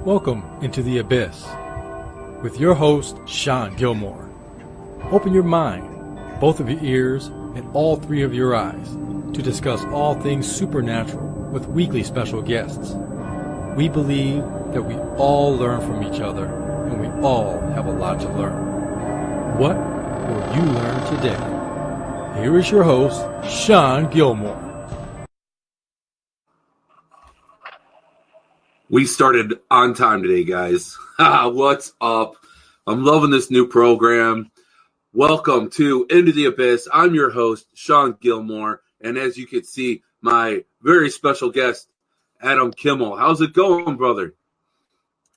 Welcome into the Abyss with your host, Sean Gilmore. Open your mind, both of your ears, and all three of your eyes to discuss all things supernatural with weekly special guests. We believe that we all learn from each other and we all have a lot to learn. What will you learn today? Here is your host, Sean Gilmore. We started on time today, guys. What's up? I'm loving this new program. Welcome to Into the Abyss. I'm your host, Sean Gilmore. And as you can see, my very special guest, Adam Kimmell. How's it going, brother?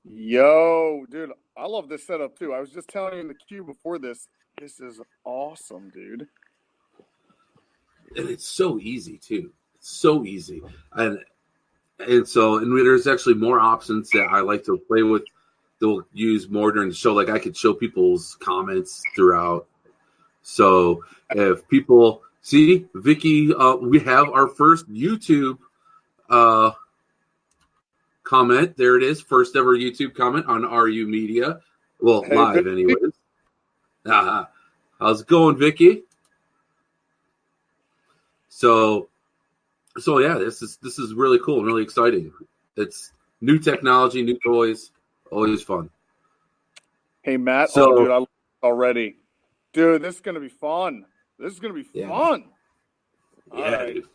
Yo, dude, I love this setup, too. I was just telling you in the queue before this. This is awesome, dude. And it's so easy, too. It's so easy. And there's actually more options that I like to play with. They'll use more during the show. Like I could show people's comments throughout. So if people see Vicky, we have our first YouTube comment. There it is. First ever YouTube comment on RU Media. Well, hey, live anyways. How's it going, Vicky? So yeah, this is really cool and really exciting. It's new technology, new toys, always fun. Hey Matt, dude, I love it already. Dude, this is gonna be fun. This is gonna be fun. Yeah, dude.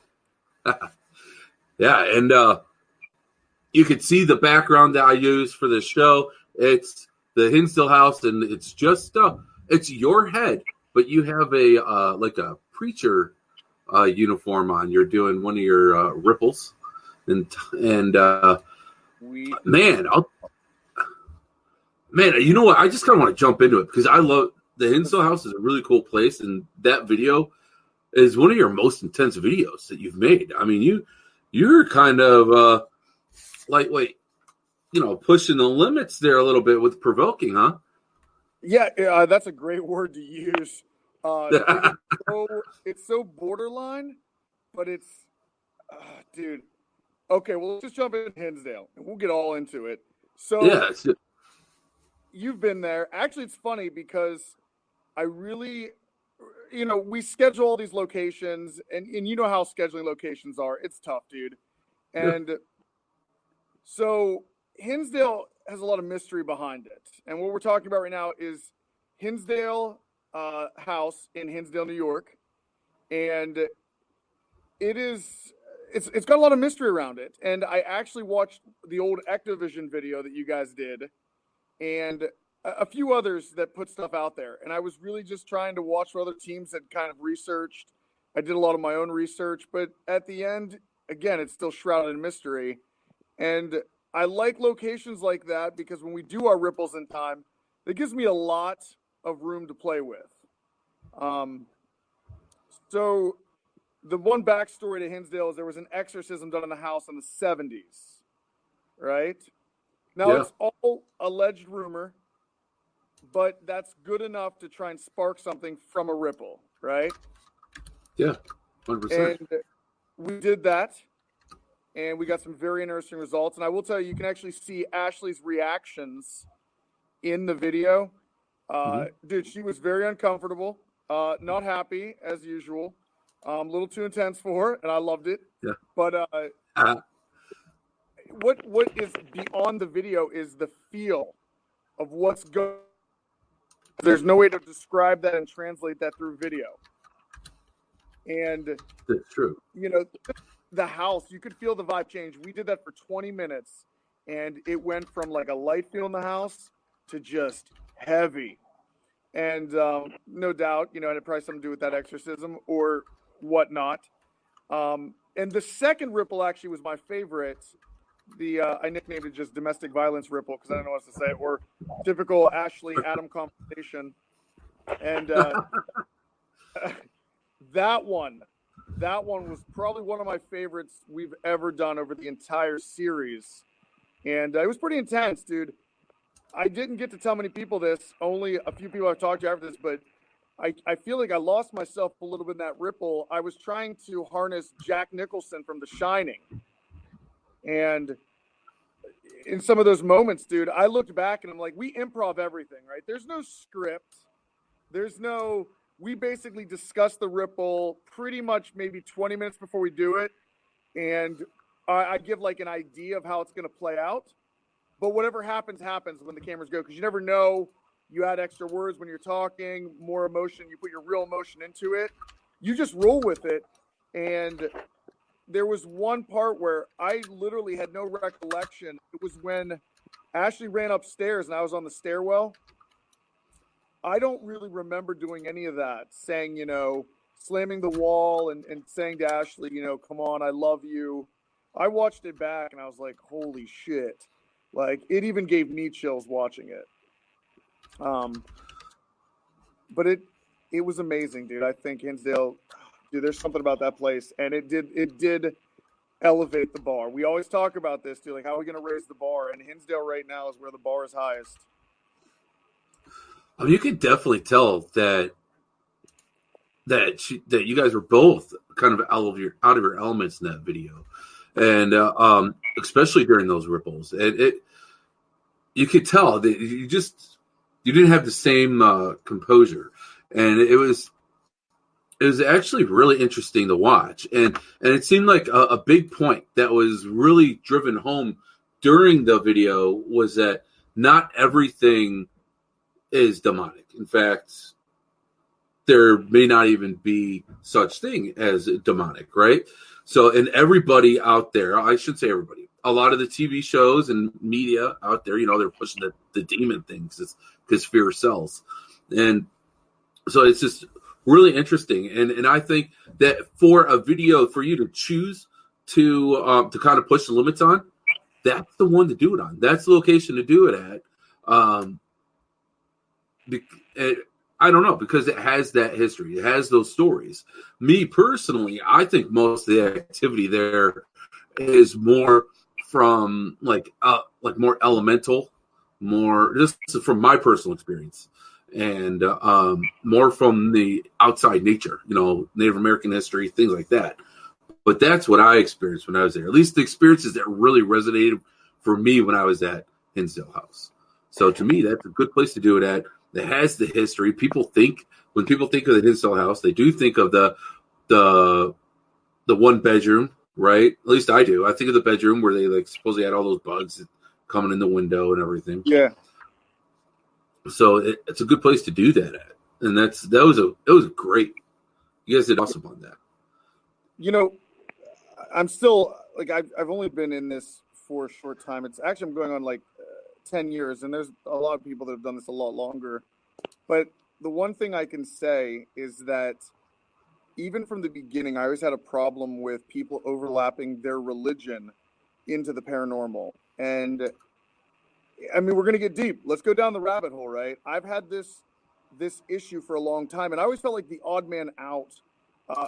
Yeah, and you can see the background that I use for this show. It's the Hinsdale house, and it's just it's your head, but you have a like a preacher uniform on. You're doing one of your ripples, and man, you know what? I just kind of want to jump into it because I love the Hinsdale house. Is a really cool place, and that video is one of your most intense videos that you've made. I mean, you're kind of lightweight, pushing the limits there a little bit with provoking, huh? Yeah, that's a great word to use. It's so borderline, but it's, dude. Okay, well, let's just jump into Hinsdale, and we'll get all into it. So, yeah, you've been there. Actually, it's funny because I really, we schedule all these locations, and you know how scheduling locations are. It's tough, dude. And so Hinsdale has a lot of mystery behind it. And what we're talking about right now is Hinsdale house in Hinsdale, New York, and it's got a lot of mystery around it. And I actually watched the old Ectovision video that you guys did, and a few others that put stuff out there. And I was really just trying to watch what other teams had kind of researched. I did a lot of my own research, but at the end, again, it's still shrouded in mystery. And I like locations like that because when we do our ripples in time, it gives me a lot of room to play with. So the one backstory to Hinsdale is there was an exorcism done in the house in the 70s, right? Now it's all alleged rumor, but that's good enough to try and spark something from a ripple, right? Yeah, 100%. And we did that, and we got some very interesting results. And I will tell you, you can actually see Ashley's reactions in the video. Dude, she was very uncomfortable, not happy as usual, a little too intense for her, and I loved it. Yeah. But what is beyond the video is the feel of what's going. There's no way to describe that and translate that through video. And that's true. The house, you could feel the vibe change. We did that for 20 minutes, and it went from like a light feel in the house to just heavy. And no doubt, it had probably something to do with that exorcism or whatnot. And the second ripple actually was my favorite. I nicknamed it just domestic violence ripple because I don't know what else to say, or typical Ashley Adam conversation. And that one was probably one of my favorites we've ever done over the entire series. And it was pretty intense, dude. I didn't get to tell many people this, only a few people I've talked to after this, but I feel like I lost myself a little bit in that ripple. I was trying to harness Jack Nicholson from The Shining. And in some of those moments, dude, I looked back and I'm like, we improv everything, right? There's no script. We basically discuss the ripple pretty much maybe 20 minutes before we do it. And I give like an idea of how it's going to play out. But whatever happens, happens when the cameras go, because you never know. You add extra words when you're talking, more emotion, you put your real emotion into it. You just roll with it. And there was one part where I literally had no recollection. It was when Ashley ran upstairs and I was on the stairwell. I don't really remember doing any of that, saying, slamming the wall and saying to Ashley, come on, I love you. I watched it back and I was like, holy shit. Like, it even gave me chills watching it. But it was amazing, dude. I think Hinsdale, dude, there's something about that place, and it did elevate the bar. We always talk about this, dude, like how are we going to raise the bar? And Hinsdale right now is where the bar is highest. You can definitely tell that you guys were both kind of out of your elements in that video, and especially during those ripples, you could tell that you didn't have the same composure, and it was actually really interesting to watch, and it seemed like a big point that was really driven home during the video was that not everything is demonic. In fact, there may not even be such thing as demonic, right? So, and everybody out there, I should say everybody, a lot of the TV shows and media out there, they're pushing the demon things because fear sells. And so it's just really interesting. And I think that for a video for you to choose to kind of push the limits on, that's the one to do it on. That's the location to do it at. I don't know, because it has that history. It has those stories. Me personally, I think most of the activity there is more from like more elemental, more just from my personal experience, and more from the outside nature, Native American history, things like that. But that's what I experienced when I was there. At least the experiences that really resonated for me when I was at Hinsdale House. So to me, that's a good place to do it at. That has the history. When people think of the Hinsdale House, they do think of the one bedroom, right? At least I do. I think of the bedroom where they like supposedly had all those bugs coming in the window and everything. Yeah. So it's a good place to do that at, and that was great. You guys did awesome on that. I'm still like I've only been in this for a short time. It's actually I'm going on like 10 years, and there's a lot of people that have done this a lot longer. But the one thing I can say is that even from the beginning, I always had a problem with people overlapping their religion into the paranormal. And I mean, we're going to get deep. Let's go down the rabbit hole, right? I've had this issue for a long time, and I always felt like the odd man out,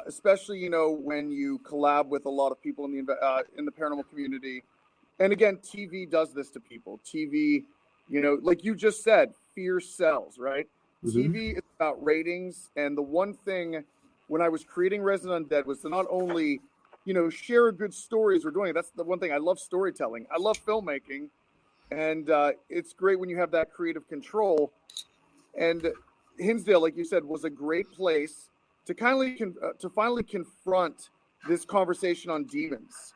especially, when you collab with a lot of people in the paranormal community. And again, TV does this to people. TV, like you just said, fear sells, right? Mm-hmm. TV is about ratings. And the one thing when I was creating Resident Undead was to not only, share a good story as we're doing it. That's the one thing. I love storytelling. I love filmmaking. And it's great when you have that creative control. And Hinsdale, like you said, was a great place to finally confront this conversation on demons.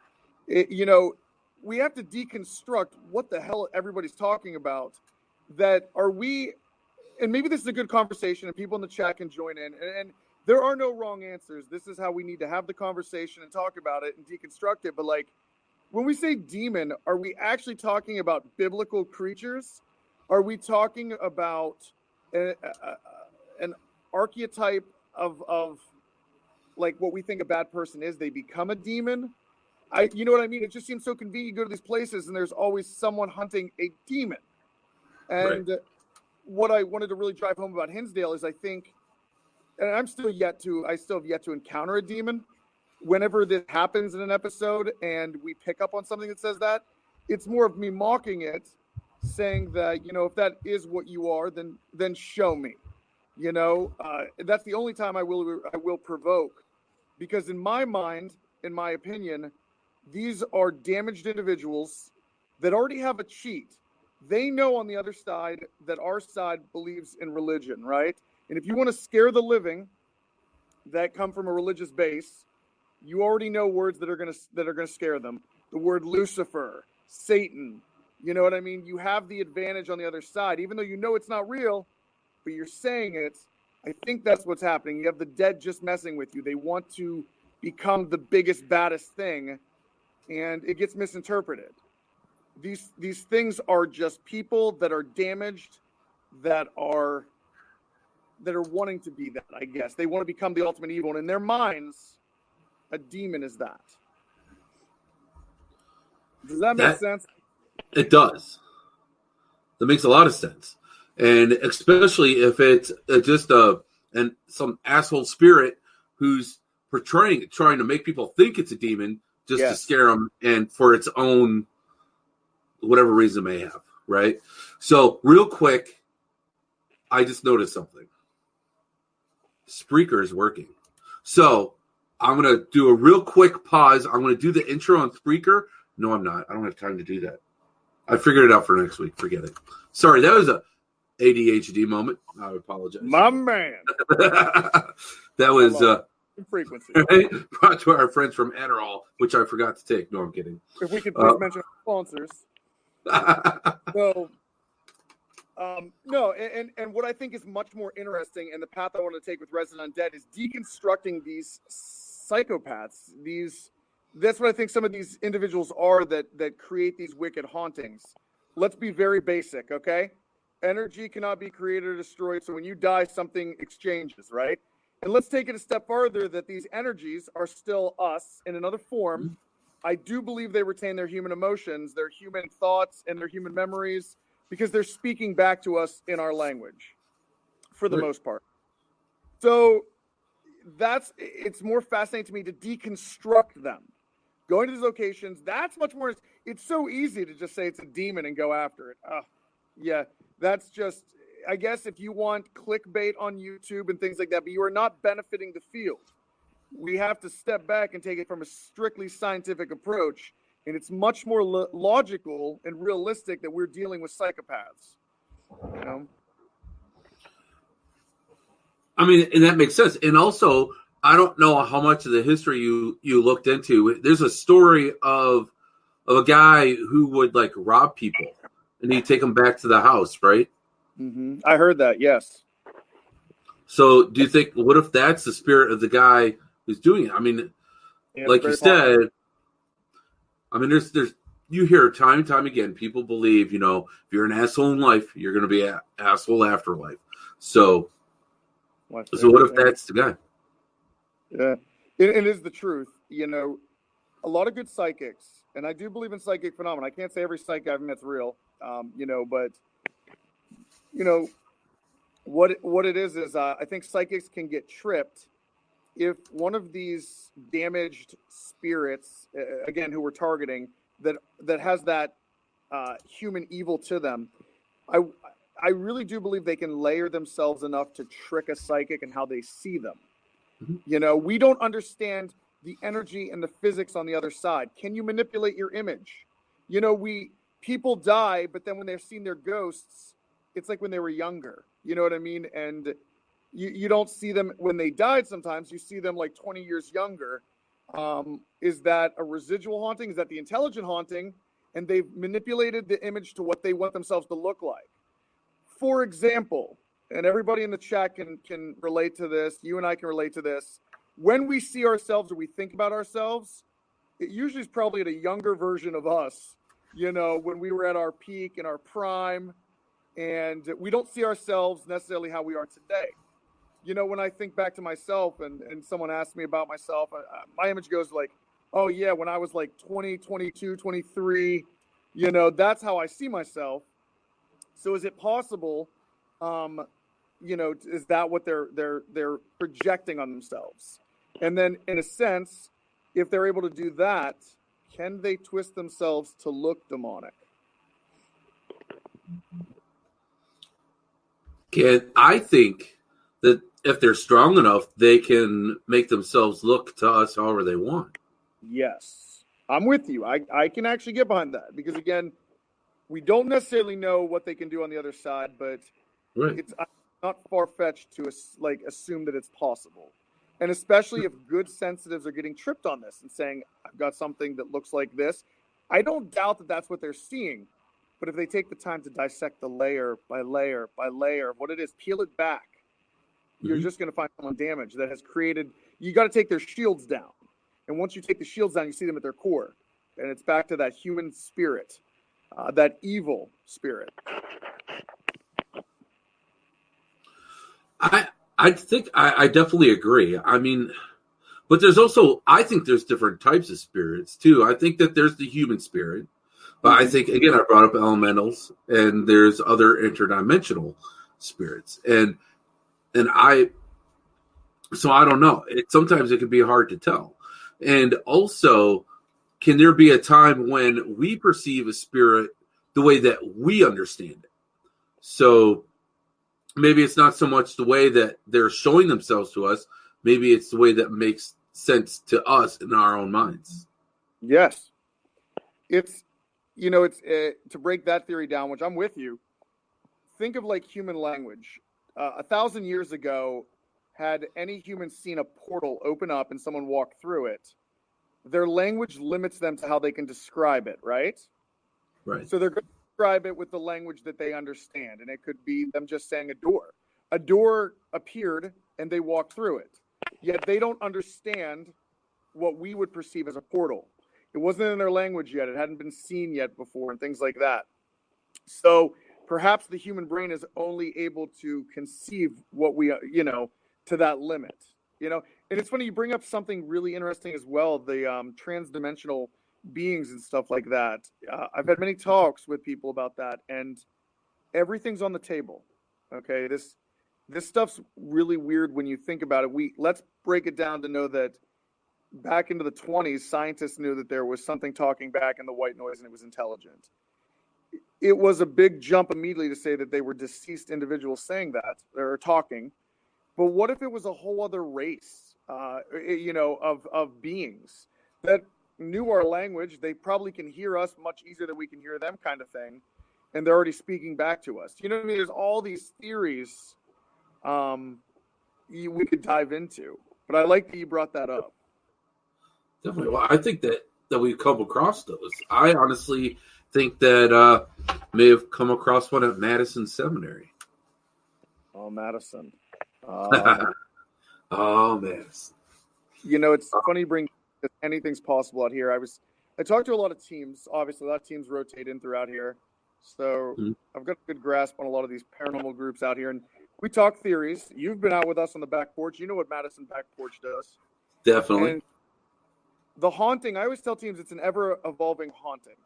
We have to deconstruct what the hell everybody's talking about. That are we, and maybe this is a good conversation and people in the chat can join in. And there are no wrong answers. This is how we need to have the conversation and talk about it and deconstruct it. But like, when we say demon, are we actually talking about biblical creatures? Are we talking about an archetype of like what we think a bad person is? They become a demon? You know what I mean? It just seems so convenient. You go to these places and there's always someone hunting a demon. And right. What I wanted to really drive home about Hinsdale is I think, and I still have yet to encounter a demon. Whenever this happens in an episode and we pick up on something that says that, it's more of me mocking it, saying that, if that is what you are, then show me. That's the only time I will provoke, because in my mind, in my opinion, these are damaged individuals that already have a cheat. They know on the other side that our side believes in religion, right? And if you want to scare the living that come from a religious base, you already know words that are gonna scare them. The word Lucifer, Satan. You know what I mean? You have the advantage on the other side, even though you know it's not real, but you're saying it. I think that's what's happening. You have the dead just messing with you. They want to become the biggest, baddest thing, and it gets misinterpreted. These things are just people that are damaged, that are wanting to be that, I guess. They want to become the ultimate evil, and in their minds, a demon is that. Does that make sense? It does. That makes a lot of sense. And especially if it's just some asshole spirit who's portraying it, trying to make people think it's a demon just to scare them and for its own whatever reason it may have, right? So real quick, I just noticed something. Spreaker is working. So I'm going to do a real quick pause. I'm going to do the intro on Spreaker. No, I'm not. I don't have time to do that. I figured it out for next week. Forget it. Sorry, that was a ADHD moment. I apologize. My man. That was frequency. Right? Brought to our friends from Adderall, which I forgot to take. No, I'm kidding. If we could please mention our sponsors. So, no, and what I think is much more interesting, and the path I want to take with Resident Undead is deconstructing these psychopaths. That's what I think some of these individuals are that create these wicked hauntings. Let's be very basic, okay? Energy cannot be created or destroyed, so when you die, something exchanges, right? And let's take it a step further that these energies are still us in another form. I do believe they retain their human emotions, their human thoughts, and their human memories because they're speaking back to us in our language for the most part. So it's more fascinating to me to deconstruct them. Going to these locations, that's much more, it's so easy to just say it's a demon and go after it. Yeah, that's just, I guess if you want clickbait on YouTube and things like that, but you are not benefiting the field. We have to step back and take it from a strictly scientific approach, and it's much more logical and realistic that we're dealing with psychopaths. You know? I mean, and that makes sense. And also, I don't know how much of the history you looked into. There's a story of a guy who would like rob people, and he'd take them back to the house, right? Mm-hmm. I heard that. Yes. So, do you think? What if that's the spirit of the guy who's doing it? I mean, like you said, I mean, there's you hear time and time again, people believe, if you're an asshole in life, you're going to be an asshole after life. So what if that's the guy? Yeah, it is the truth. A lot of good psychics, and I do believe in psychic phenomena. I can't say every psychic I've met's real, but what it is I think psychics can get tripped if one of these damaged spirits, again, who we're targeting, that has that human evil to them. I really do believe they can layer themselves enough to trick a psychic and how they see them. Mm-hmm. We don't understand the energy and the physics on the other side. Can you manipulate your image? People die, but then when they're seeing their ghosts, it's like when they were younger. You know what I mean? And you don't see them when they died. Sometimes you see them like 20 years younger. Is that a residual haunting? Is that the intelligent haunting? And they've manipulated the image to what they want themselves to look like. For example, and everybody in the chat can relate to this. You and I can relate to this. When we see ourselves or we think about ourselves, it usually is probably at a younger version of us, when we were at our peak and our prime, and we don't see ourselves necessarily how we are today. When I think back to myself and someone asks me about myself, my image goes like, oh yeah, when I was like 20, 22, 23, that's how I see myself. So is it possible, is that what they're projecting on themselves? And then in a sense, if they're able to do that, can they twist themselves to look demonic? I think that if they're strong enough, they can make themselves look to us however they want. Yes, I'm with you. I can actually get behind that because, again, We don't necessarily know what they can do on the other side, but Right. it's not far-fetched to assume that it's possible. And especially if good sensitives are getting tripped on this and saying, I've got something that looks like this. I don't doubt that that's what they're seeing. But if they take the time to dissect the layer by layer by layer of what it is, peel it back, you're just going to find someone damaged that has created. You got to take their shields down. And once you take the shields down, you see them at their core. And it's back to that human spirit, that evil spirit. I think I definitely agree. I mean, but there's also, I think there's different types of spirits too. I think that there's the human spirit, but I think, again, I brought up elementals, and there's other interdimensional spirits, and so I don't know. Sometimes it can be hard to tell, and also, can there be a time when we perceive a spirit the way that we understand it? So maybe it's not so much the way that they're showing themselves to us. Maybe it's the way that makes sense to us in our own minds. Yes. It's to break that theory down, which I'm with you. Think of like human language. 1,000 years ago, had any human seen a portal open up and someone walk through it, their language limits them to how they can describe it, right? Right. So they're going to describe it with the language that they understand. And it could be them just saying a door. A door appeared and they walked through it. Yet they don't understand what we would perceive as a portal. It wasn't in their language yet. It hadn't been seen yet before and things like that. So perhaps the human brain is only able to conceive what we, to that limit, And it's funny, you bring up something really interesting as well, the transdimensional beings and stuff like that. I've had many talks with people about that, and everything's on the table. Okay, this stuff's really weird when you think about it. Let's break it down to know that back into the 20s, scientists knew that there was something talking back in the white noise and it was intelligent. It was a big jump immediately to say that they were deceased individuals saying that, or talking. But what if it was a whole other race, of beings that knew our language? They probably can hear us much easier than we can hear them, kind of thing. And they're already speaking back to us. You know what I mean? There's all these theories we could dive into. But I like that you brought that up. Definitely. Well, I think that we've come across those. I honestly think that may have come across one at Madison Seminary. Oh, Madison. Oh, Madison. It's funny you bring anything's possible out here. I talked to a lot of teams. Obviously, a lot of teams rotate in throughout here. So I've got a good grasp on a lot of these paranormal groups out here. And we talk theories. You've been out with us on the back porch. You know what Madison back porch does. Definitely. And the haunting, I always tell teams it's an ever-evolving haunting.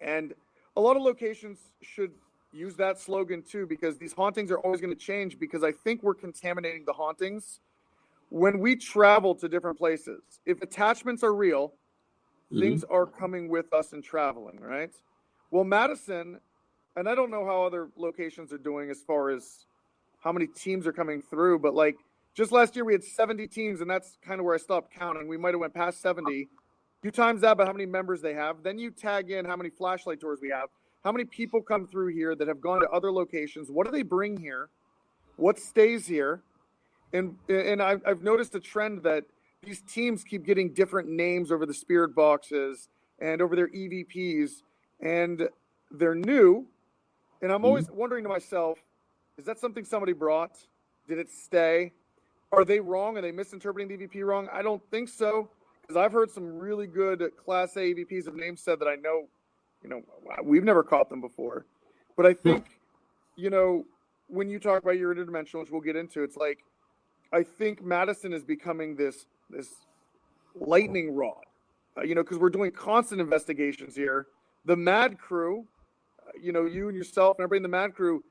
And a lot of locations should use that slogan too, because these hauntings are always going to change, because I think we're contaminating the hauntings. When we travel to different places, if attachments are real, things are coming with us and traveling, right? Well, Madison, and I don't know how other locations are doing as far as how many teams are coming through, but like just last year we had 70 teams, and that's kind of where I stopped counting. We might have went past 70. You times that by how many members they have. Then you tag in how many flashlight tours we have. How many people come through here that have gone to other locations? What do they bring here? What stays here? And I've noticed a trend that these teams keep getting different names over the spirit boxes and over their EVPs, and they're new. And I'm always wondering to myself, is that something somebody brought? Did it stay? Are they wrong? Are they misinterpreting the EVP wrong? I don't think so, because I've heard some really good Class A EVPs of names said that I know, we've never caught them before. But I think, when you talk about your interdimensional, which we'll get into, it's like, I think Madison is becoming this lightning rod, because we're doing constant investigations here. The Mad Crew, you and yourself and everybody in the Mad Crew,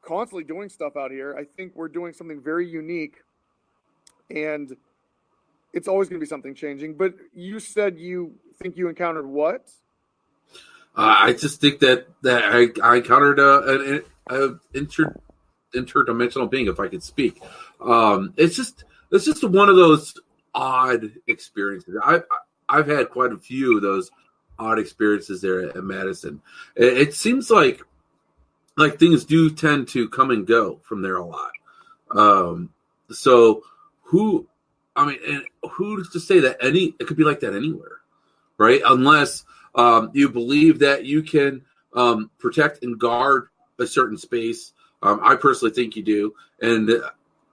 constantly doing stuff out here. I think we're doing something very unique, and it's always going to be something changing. But you said you think you encountered what? I just think that I encountered an interdimensional being, if I could speak. It's just one of those odd experiences. I've had quite a few of those odd experiences there at Madison. It seems like things do tend to come and go from there a lot. So and who's to say that it could be like that anywhere, right? Unless you believe that you can protect and guard a certain space. I personally think you do. And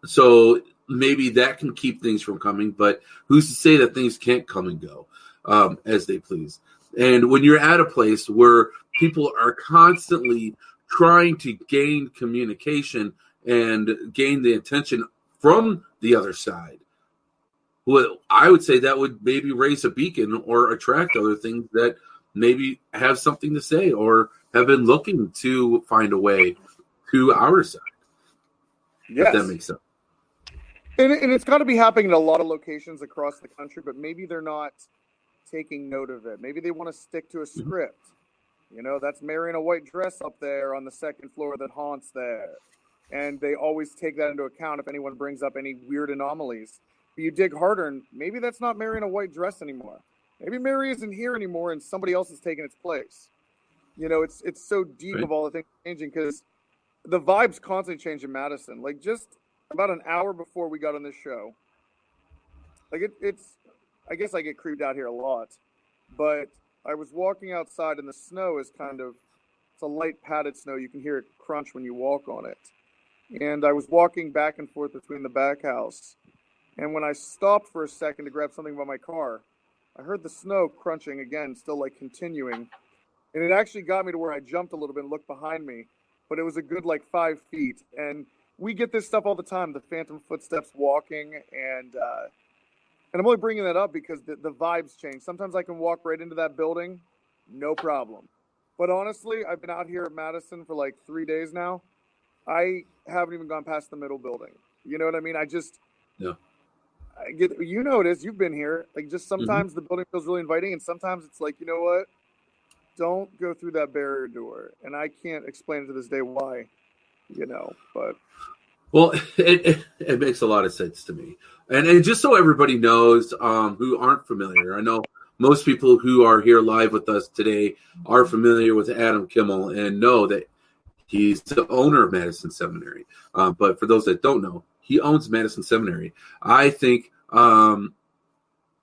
so maybe that can keep things from coming, but who's to say that things can't come and go as they please? And when you're at a place where people are constantly trying to gain communication and gain the attention from the other side, well, I would say that would maybe raise a beacon or attract other things that maybe have something to say or have been looking to find a way to our side. Yes. If that makes sense. And it's got to be happening in a lot of locations across the country, but maybe they're not taking note of it. Maybe they want to stick to a script. You know, that's Mary in a white dress up there on the second floor that haunts there. And they always take that into account if anyone brings up any weird anomalies. But you dig harder, and maybe that's not Mary in a white dress anymore. Maybe Mary isn't here anymore, and somebody else is taking its place. You know, it's so deep of all the things changing, because the vibes constantly change in Madison. Like, just about an hour before we got on this show, like it's I guess I get creeped out here a lot, but I was walking outside, and the snow is it's a light padded snow. You can hear it crunch when you walk on it. And I was walking back and forth between the back house. And when I stopped for a second to grab something by my car, I heard the snow crunching again, still like continuing. And it actually got me to where I jumped a little bit and looked behind me, but it was a good 5 feet. And we get this stuff all the time, the phantom footsteps walking. And I'm only bringing that up because the vibes change. Sometimes I can walk right into that building, no problem. But honestly, I've been out here at Madison for 3 days now. I haven't even gone past the middle building. You know what I mean? I get, you know it is, you've been here. Just sometimes the building feels really inviting, and sometimes it's you know what? Don't go through that barrier door. And I can't explain it to this day why, but. Well, it makes a lot of sense to me. And just so everybody knows who aren't familiar, I know most people who are here live with us today are familiar with Adam Kimmell and know that he's the owner of Madison Seminary. But for those that don't know, he owns Madison Seminary. I think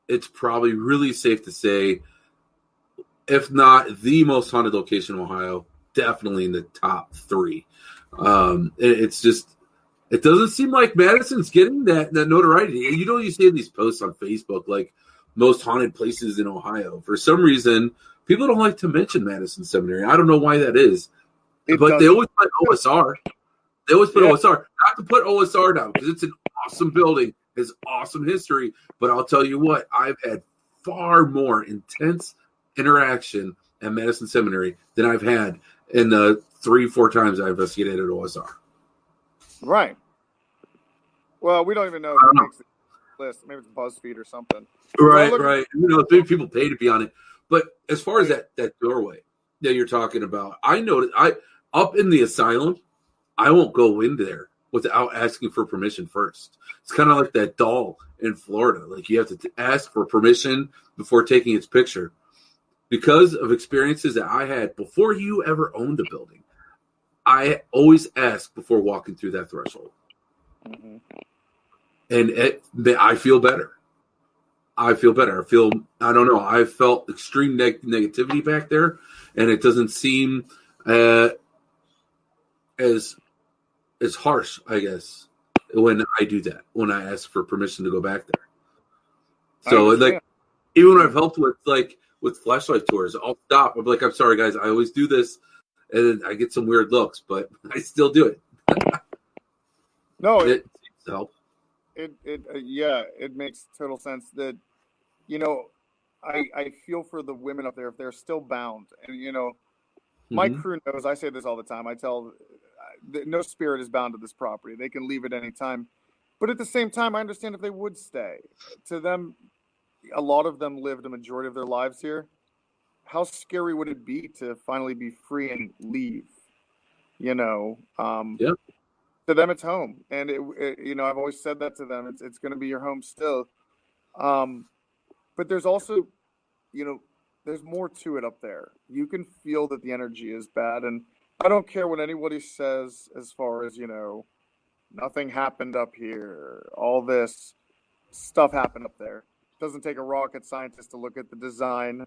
it's probably really safe to say, if not the most haunted location in Ohio, definitely in the top 3. It's just, it doesn't seem like Madison's getting that notoriety. You see these posts on Facebook, most haunted places in Ohio. For some reason, people don't like to mention Madison Seminary. I don't know why that is. They always put OSR. They always put OSR. Not to put OSR down, because it's an awesome building. It's awesome history. But I'll tell you what, I've had far more intense interaction at Madison Seminary than I've had in the 3-4 times I investigated at OSR. Right. Well, we don't even know who makes the list. Maybe it's BuzzFeed or something. Right. Maybe people pay to be on it. But as far as that doorway that you're talking about, I noticed up in the asylum, I won't go in there without asking for permission first. It's kind of like that doll in Florida. You have to ask for permission before taking its picture. Because of experiences that I had before you ever owned a building, I always ask before walking through that threshold. Mm-hmm. And I feel better. I don't know. I felt extreme negativity back there, and it doesn't seem as harsh, I guess, when I do that, when I ask for permission to go back there. So, even when I've helped with flashlight tours, I'll stop. I'm I'm sorry, guys. I always do this, and then I get some weird looks, but I still do it. No, it seems to help. It makes total sense that, I feel for the women up there if they're still bound. And, my crew knows, I say this all the time. I tell no spirit is bound to this property. They can leave at any time. But at the same time, I understand if they would stay. To them, a lot of them lived a majority of their lives here. How scary would it be to finally be free and leave? Yep. To them, it's home, and I've always said that to them. It's going to be your home still. But there's also, there's more to it up there. You can feel that the energy is bad, and I don't care what anybody says as far as, nothing happened up here. All this stuff happened up there. It doesn't take a rocket scientist to look at the design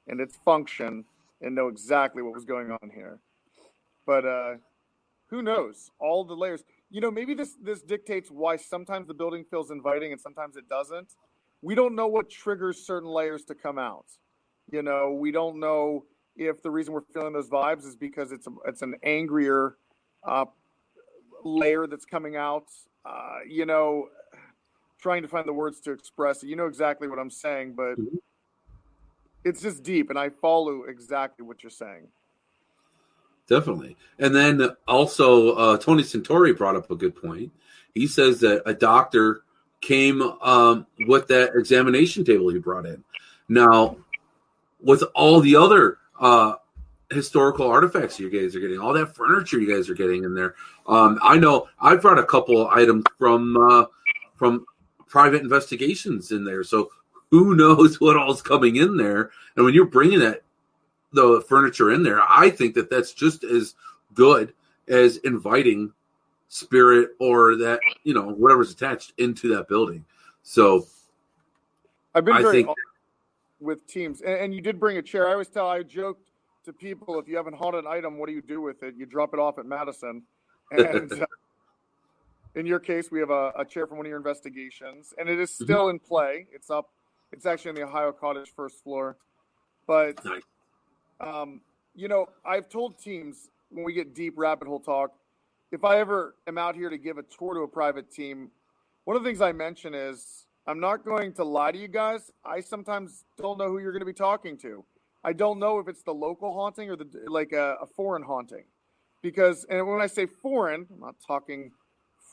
and its function and know exactly what was going on here. But who knows? All the layers. Maybe this dictates why sometimes the building feels inviting and sometimes it doesn't. We don't know what triggers certain layers to come out. We don't know if the reason we're feeling those vibes is because it's an angrier layer that's coming out. Trying to find the words to express it. You know exactly what I'm saying, but it's just deep, and I follow exactly what you're saying. Definitely. And then also, Tony Santori brought up a good point. He says that a doctor came with that examination table he brought in. Now, with all the other historical artifacts you guys are getting, all that furniture you guys are getting in there, I know I brought a couple of items from private investigations in there. So who knows what all's coming in there? And when you're bringing the furniture in there, I think that that's just as good as inviting spirit or that, whatever's attached into that building. So I've been very with teams, and you did bring a chair. I joked to people, if you have a haunted item, what do you do with it? You drop it off at Madison. And in your case, we have a chair from one of your investigations, and it is still in play. It's up. It's actually in the Ohio Cottage first floor. But, nice. I've told teams when we get deep rabbit hole talk, if I ever am out here to give a tour to a private team, one of the things I mention is I'm not going to lie to you guys. I sometimes don't know who you're going to be talking to. I don't know if it's the local haunting or a foreign haunting. And when I say foreign, I'm not talking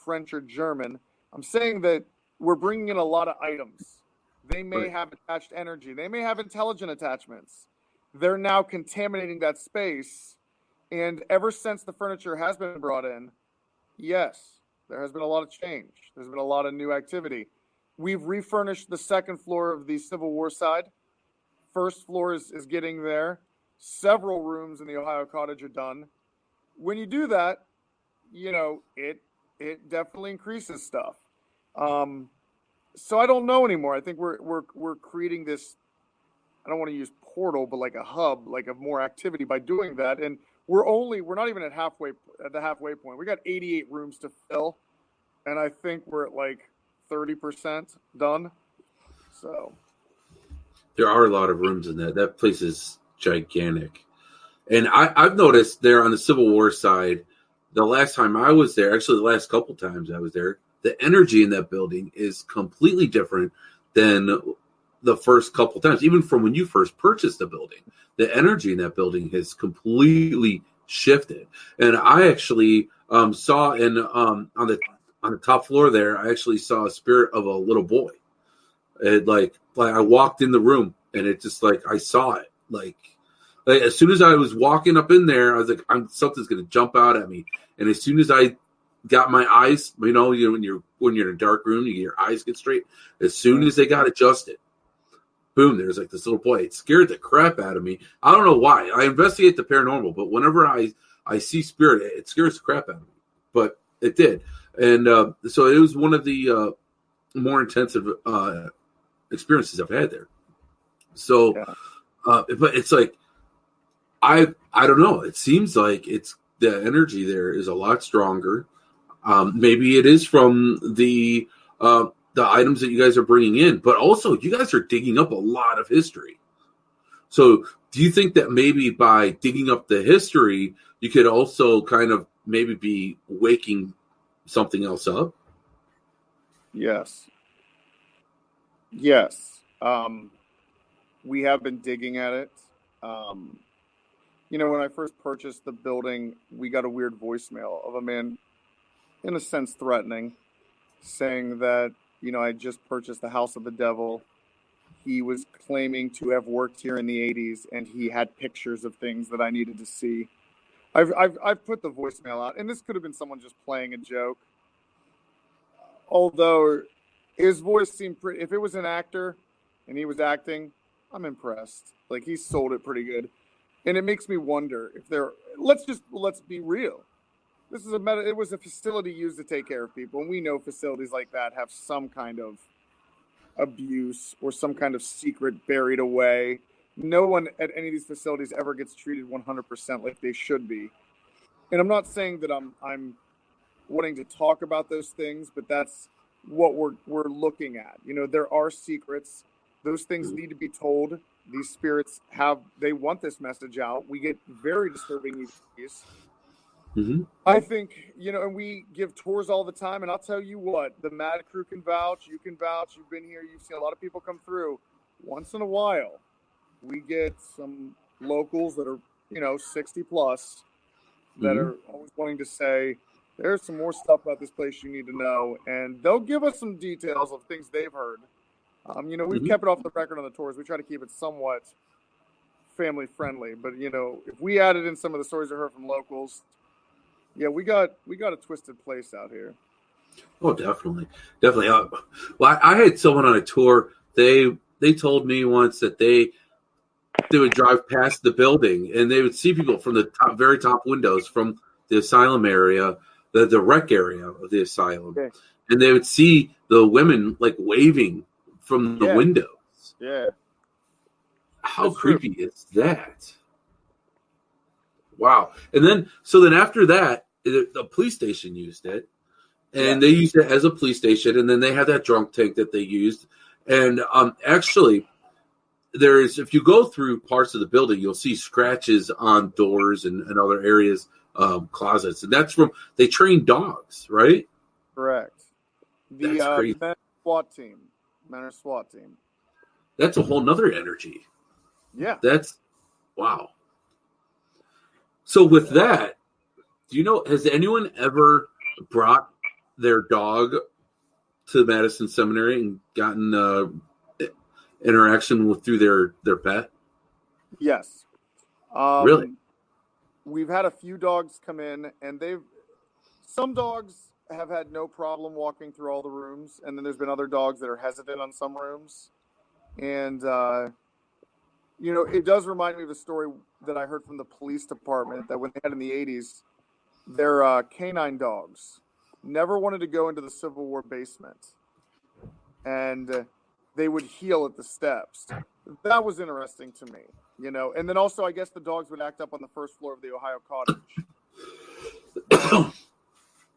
French or German. I'm saying that we're bringing in a lot of items. They may have attached energy. They may have intelligent attachments. They're now contaminating that space. And ever since the furniture has been brought in, yes, there has been a lot of change. There's been a lot of new activity. We've refurnished the second floor of the Civil War side. First floor is getting there. Several rooms in the Ohio Cottage are done. When you do that, it definitely increases stuff. So I don't know anymore. I think we're creating this, I don't want to use portal, but like a hub, like of more activity by doing that. And we're not even at the halfway point. We got 88 rooms to fill, and I think we're at like 30% done. So there are a lot of rooms in that. That place is gigantic. And I've noticed there on the Civil War side, the last time I was there, actually the last couple times I was there, the energy in that building is completely different than the first couple times. Even from when you first purchased the building, the energy in that building has completely shifted. And I actually saw on the top floor there, I actually saw a spirit of a little boy. It like I walked in the room and it just like I saw it. Like as soon as I was walking up in there, I was like, something's gonna jump out at me. And as soon as I got my eyes, when you're in a dark room, your eyes get straight. As soon as they got adjusted, boom, there's like this little boy. It scared the crap out of me. I don't know why. I investigate the paranormal, but whenever I see spirit, it scares the crap out of me. But it did. And so it was one of the more intensive experiences I've had there. So, but it's like, I don't know. It seems like the energy there is a lot stronger. Maybe it is from the items that you guys are bringing in, but also you guys are digging up a lot of history. So do you think that maybe by digging up the history, you could also kind of maybe be waking something else up? Yes. We have been digging at it. When I first purchased the building, we got a weird voicemail of a man, in a sense, threatening, saying that, I just purchased the House of the Devil. He was claiming to have worked here in the 80s, and he had pictures of things that I needed to see. I've put the voicemail out, and this could have been someone just playing a joke. Although his voice seemed pretty, if it was an actor and he was acting, I'm impressed. Like, he sold it pretty good. And it makes me wonder if let's be real. This is it was a facility used to take care of people, and we know facilities like that have some kind of abuse or some kind of secret buried away. No one at any of these facilities ever gets treated 100% like they should be. And I'm not saying that I'm wanting to talk about those things, but that's what we're looking at. You know, there are secrets. Those things need to be told. These spirits they want this message out. We get very disturbing EVPs. Mm-hmm. I think, you know, and we give tours all the time, and I'll tell you what, the Mad Crew can vouch, you can vouch, you've been here, you've seen a lot of people come through. Once in a while, we get some locals that are, you know, 60 plus that are always wanting to say, there's some more stuff about this place you need to know, and they'll give us some details of things they've heard. You know, we've kept it off the record on the tours. We try to keep it somewhat family friendly, but you know, if we added in some of the stories I heard from locals, yeah, we got a twisted place out here. Oh, definitely. Well, I had someone on a tour. They told me once that they would drive past the building and they would see people from the very top windows from the asylum area, the rec area of the asylum, and they would see the women like waving from the windows. Yeah. How creepy is that? Wow. And then after that, the police station used it, and they used it as a police station. And then they had that drunk tank that they used. And actually, if you go through parts of the building, you'll see scratches on doors and other areas, closets. And that's they train dogs, right? Correct. The Manor SWAT team. That's a whole nother energy. Yeah. That's wow. So with that, do you know, has anyone ever brought their dog to the Madison Seminary and gotten interaction through their pet? Yes. Really? We've had a few dogs come in, and some dogs have had no problem walking through all the rooms, and then there's been other dogs that are hesitant on some rooms. And, you know, it does remind me of a story that I heard from the police department that when they had in the 80s, their canine dogs never wanted to go into the Civil War basement. And they would heel at the steps. That was interesting to me, you know. And then also, I guess the dogs would act up on the first floor of the Ohio cottage.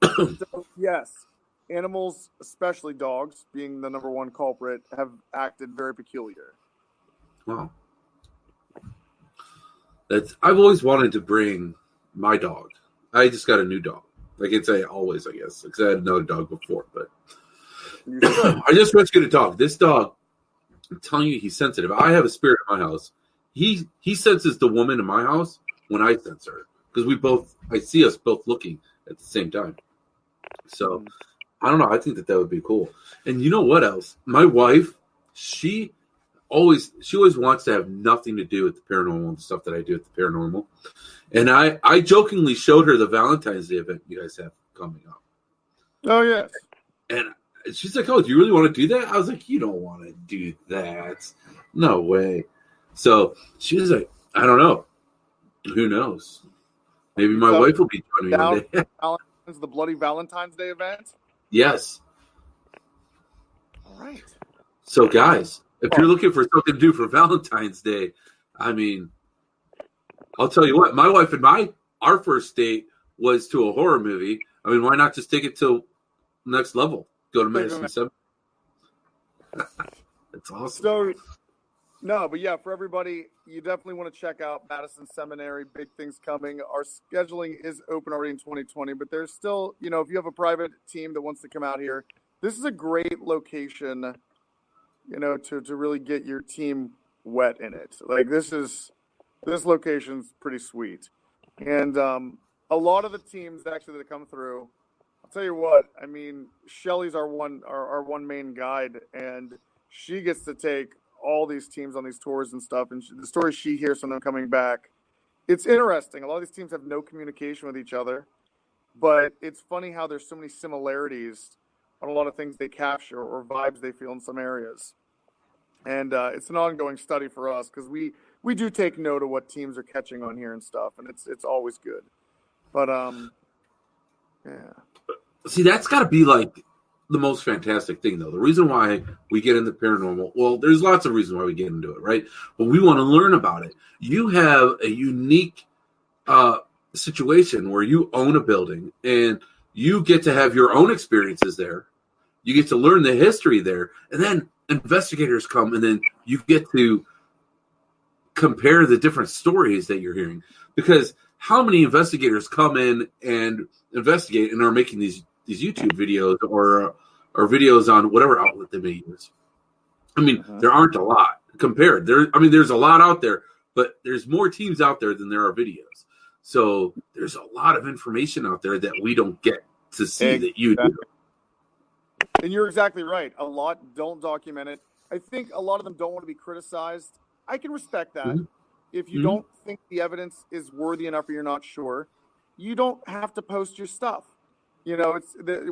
So, yes, animals, especially dogs, being the number one culprit, have acted very peculiar. Wow. I've always wanted to bring my dog. I just got a new dog. I can say always, I guess, because I had another dog before. But I just rescued a dog. This dog, I'm telling you, he's sensitive. I have a spirit in my house. He senses the woman in my house when I sense her, because I see us both looking at the same time. So I don't know. I think that would be cool. And you know what else? My wife, she always wants to have nothing to do with the paranormal and stuff that I do with the paranormal. And I jokingly showed her the Valentine's Day event you guys have coming up. Oh, yeah. And she's like, "Oh, do you really want to do that?" I was like, "You don't want to do that. No way." So she was like, "I don't know. Who knows? Maybe my wife will be joining me one day." The Bloody Valentine's Day event? Yes. All right. So, guys, if you're looking for something to do for Valentine's Day, I mean, I'll tell you what, my wife and our first date was to a horror movie. I mean, why not just take it to next level? Go to Madison Seminary. That's awesome. So, no, but yeah, for everybody, you definitely want to check out Madison Seminary. Big things coming. Our scheduling is open already in 2020, but there's still, you know, if you have a private team that wants to come out here, this is a great location, you know, to really get your team wet in it. Like this location's pretty sweet. And a lot of the teams actually that come through, I'll tell you what, I mean, Shelly's our one main guide, and she gets to take all these teams on these tours and stuff, and the stories she hears from them coming back, it's interesting. A lot of these teams have no communication with each other, but it's funny how there's so many similarities on a lot of things they capture or vibes they feel in some areas. And it's an ongoing study for us because we do take note of what teams are catching on here and stuff, and it's always good. But yeah. See, that's got to be like the most fantastic thing, though. The reason why we get into paranormal, well, there's lots of reasons why we get into it, right? But we want to learn about it. You have a unique situation where you own a building and you get to have your own experiences there. You get to learn the history there, and then investigators come, and then you get to compare the different stories that you're hearing. Because how many investigators come in and investigate and are making these YouTube videos or videos on whatever outlet they may use? I mean, there aren't a lot compared. There's a lot out there, but there's more teams out there than there are videos. So there's a lot of information out there that we don't get to see that you do. And you're exactly right. A lot don't document it. I think a lot of them don't want to be criticized. I can respect that. Mm-hmm. If you don't think the evidence is worthy enough or you're not sure, you don't have to post your stuff. You know,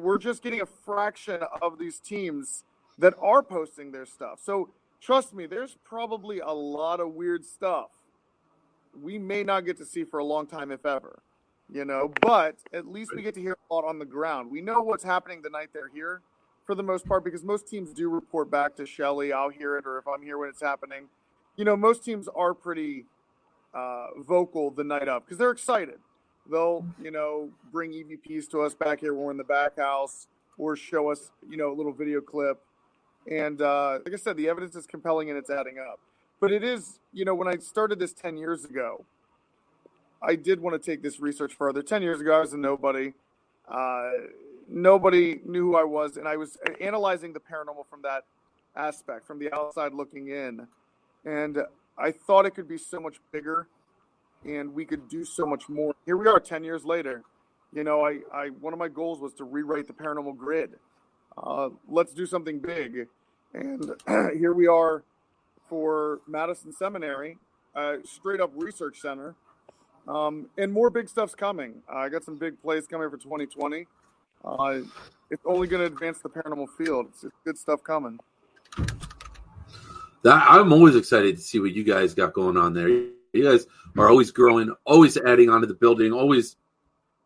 we're just getting a fraction of these teams that are posting their stuff. So trust me, there's probably a lot of weird stuff we may not get to see for a long time, if ever. You know, but at least we get to hear a lot on the ground. We know what's happening the night they're here, for the most part, because most teams do report back to Shelly. I'll hear it, or if I'm here when it's happening. You know, most teams are pretty vocal the night of because they're excited. They'll, you know, bring EVPs to us back here when we're in the back house or show us, you know, a little video clip. And like I said, the evidence is compelling and it's adding up. But it is, you know, when I started this 10 years ago, I did want to take this research further. 10 years ago, I was a nobody. Nobody knew who I was, and I was analyzing the paranormal from that aspect, from the outside looking in. And I thought it could be so much bigger, and we could do so much more. Here we are 10 years later. You know, I one of my goals was to rewrite the paranormal grid. Let's do something big. And here we are for Madison Seminary, straight up research center. And more big stuff's coming. I got some big plays coming for 2020. It's only going to advance the paranormal field. It's good stuff coming. I'm always excited to see what you guys got going on there. You guys are always growing, always adding onto the building, always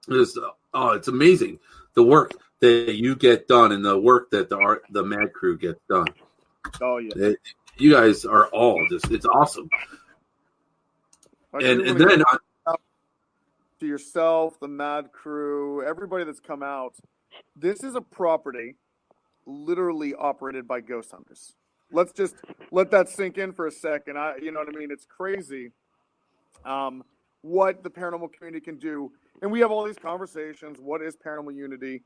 just, it's amazing the work that you get done and the work that the Mad Crew gets done. Oh, yeah. You guys are all just, it's awesome. And then to yourself, the Mad Crew, everybody that's come out, this is a property literally operated by ghost hunters. Let's just let that sink in for a second. You know what I mean? It's crazy what the paranormal community can do. And we have all these conversations. What is paranormal unity?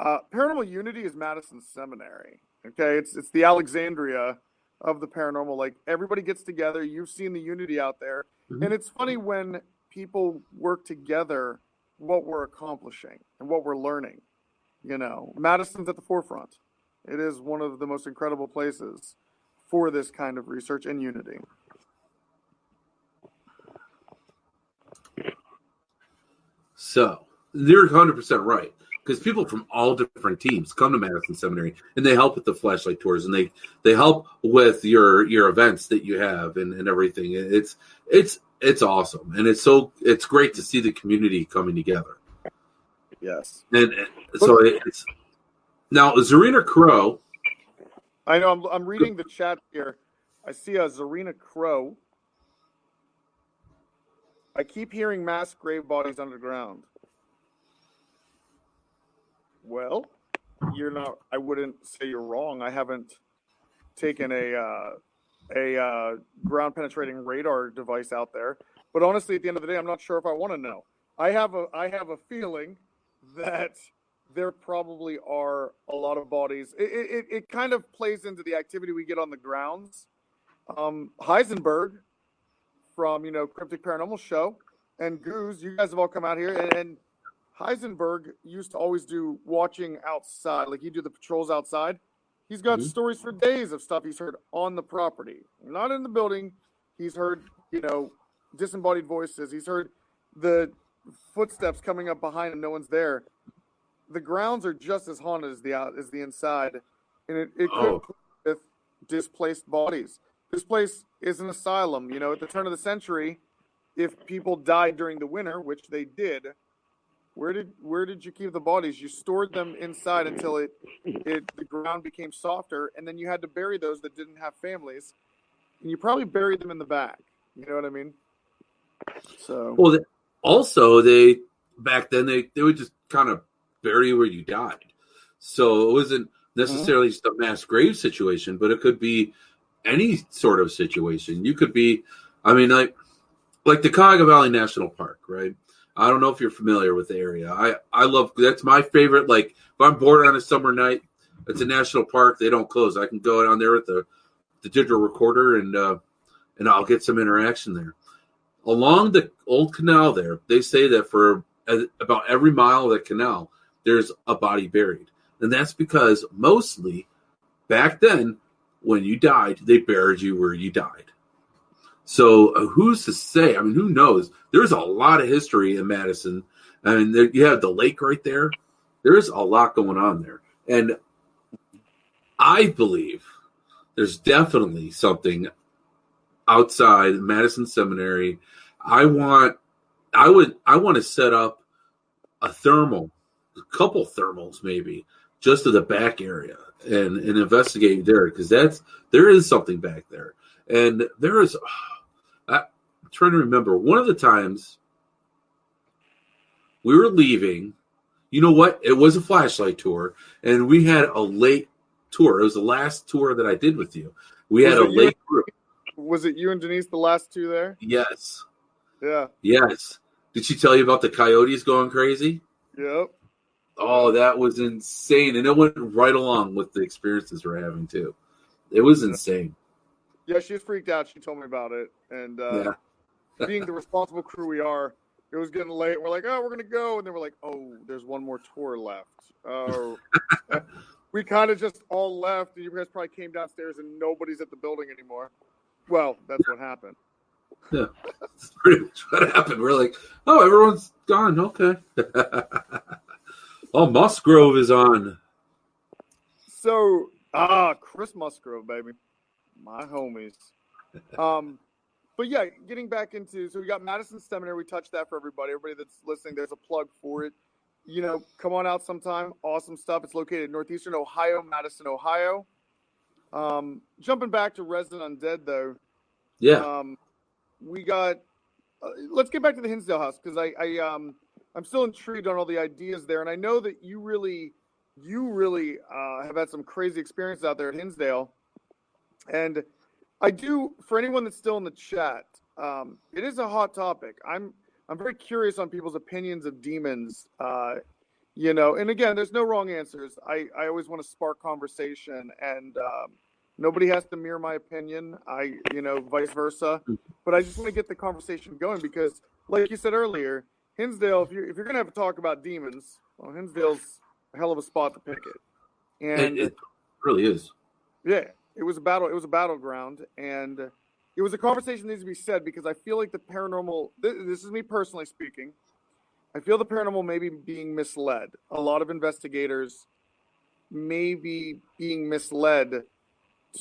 Paranormal unity is Madison Seminary. Okay, it's the Alexandria of the paranormal. Like, everybody gets together. You've seen the unity out there. Mm-hmm. And it's funny when people work together, what we're accomplishing and what we're learning. You know, Madison's at the forefront. It is one of the most incredible places for this kind of research and unity. So you're 100% right, because people from all different teams come to Madison Seminary and they help with the flashlight tours and they help with your events that you have and everything. It's awesome, and it's great to see the community coming together. Yes, and so it's now Zarina Crow. I know. I'm reading the chat here. I see a Zarina Crow. I keep hearing mass grave bodies underground. Well, you're not. I wouldn't say you're wrong. I haven't taken a ground penetrating radar device out there, but honestly, at the end of the day, I'm not sure if I want to know. I have a feeling that there probably are a lot of bodies. It kind of plays into the activity we get on the grounds. Heisenberg from, Cryptic Paranormal Show, and Goose, you guys have all come out here, and Heisenberg used to always do watching outside, like he'd do the patrols outside. He's got stories for days of stuff he's heard on the property, not in the building. He's heard, disembodied voices. He's heard the footsteps coming up behind him. No one's there. The grounds are just as haunted as the inside, and it could with displaced bodies. This place is an asylum. You know, at the turn of the century, if people died during the winter, which they did, where did you keep the bodies? You stored them inside until the ground became softer, and then you had to bury those that didn't have families, and you probably buried them in the back. You know what I mean? So Well, also they back then they would just kind of bury you where you died, so it wasn't necessarily just a mass grave situation, but it could be any sort of situation. You could be, I mean, like the Cuyahoga Valley National Park, right? I don't know if you're familiar with the area. I love, that's my favorite. Like if I'm bored on a summer night, it's a national park. They don't close. I can go down there with the digital recorder and I'll get some interaction there. Along the old canal there, they say that for about every mile of the canal, there's a body buried. And that's because mostly back then, when you died, they buried you where you died. So who's to say? I mean, who knows? There's a lot of history in Madison. I mean, you have the lake right there. There's a lot going on there. And I believe there's definitely something outside Madison Seminary. I want to set up a couple thermals maybe, just to the back area and investigate there, because there is something back there. And there is, I'm trying to remember, one of the times we were leaving, you know what? It was a flashlight tour, and we had a late tour. It was the last tour that I did with you. We had a late group. Was it you and Denise, the last two there? Yes. Yeah. Yes. Did she tell you about the coyotes going crazy? Yep. Oh, that was insane. And it went right along with the experiences we're having, too. It was insane. Yeah, she was freaked out. She told me about it. And being the responsible crew we are, it was getting late. We're like, oh, we're going to go. And then we're like, oh, there's one more tour left. Oh. We kind of just all left. And you guys probably came downstairs and nobody's at the building anymore. Well, that's what happened. Yeah, that's pretty much what happened. We're like, oh, everyone's gone. Okay. Oh, Musgrove is on. So, Chris Musgrove, baby. My homies. But yeah, getting back into, so we got Madison Seminary. We touched that for everybody. Everybody that's listening, there's a plug for it. You know, come on out sometime. Awesome stuff. It's located in northeastern Ohio, Madison, Ohio. Jumping back to Resident Undead, though. Yeah. We got, let's get back to the Hinsdale house, because I'm still intrigued on all the ideas there. And I know that you really have had some crazy experiences out there at Hinsdale. And I do, for anyone that's still in the chat, it is a hot topic. I'm very curious on people's opinions of demons. You know, and again, there's no wrong answers. I always want to spark conversation, and nobody has to mirror my opinion. Vice versa. But I just want to get the conversation going because, like you said earlier, Hinsdale, if you're going to have a talk about demons, well, Hinsdale's a hell of a spot to pick it. And it really is. Yeah, it was a battle. It was a battleground, and it was a conversation that needs to be said because I feel like the paranormal. This is me personally speaking. I feel the paranormal may be being misled. A lot of investigators may be being misled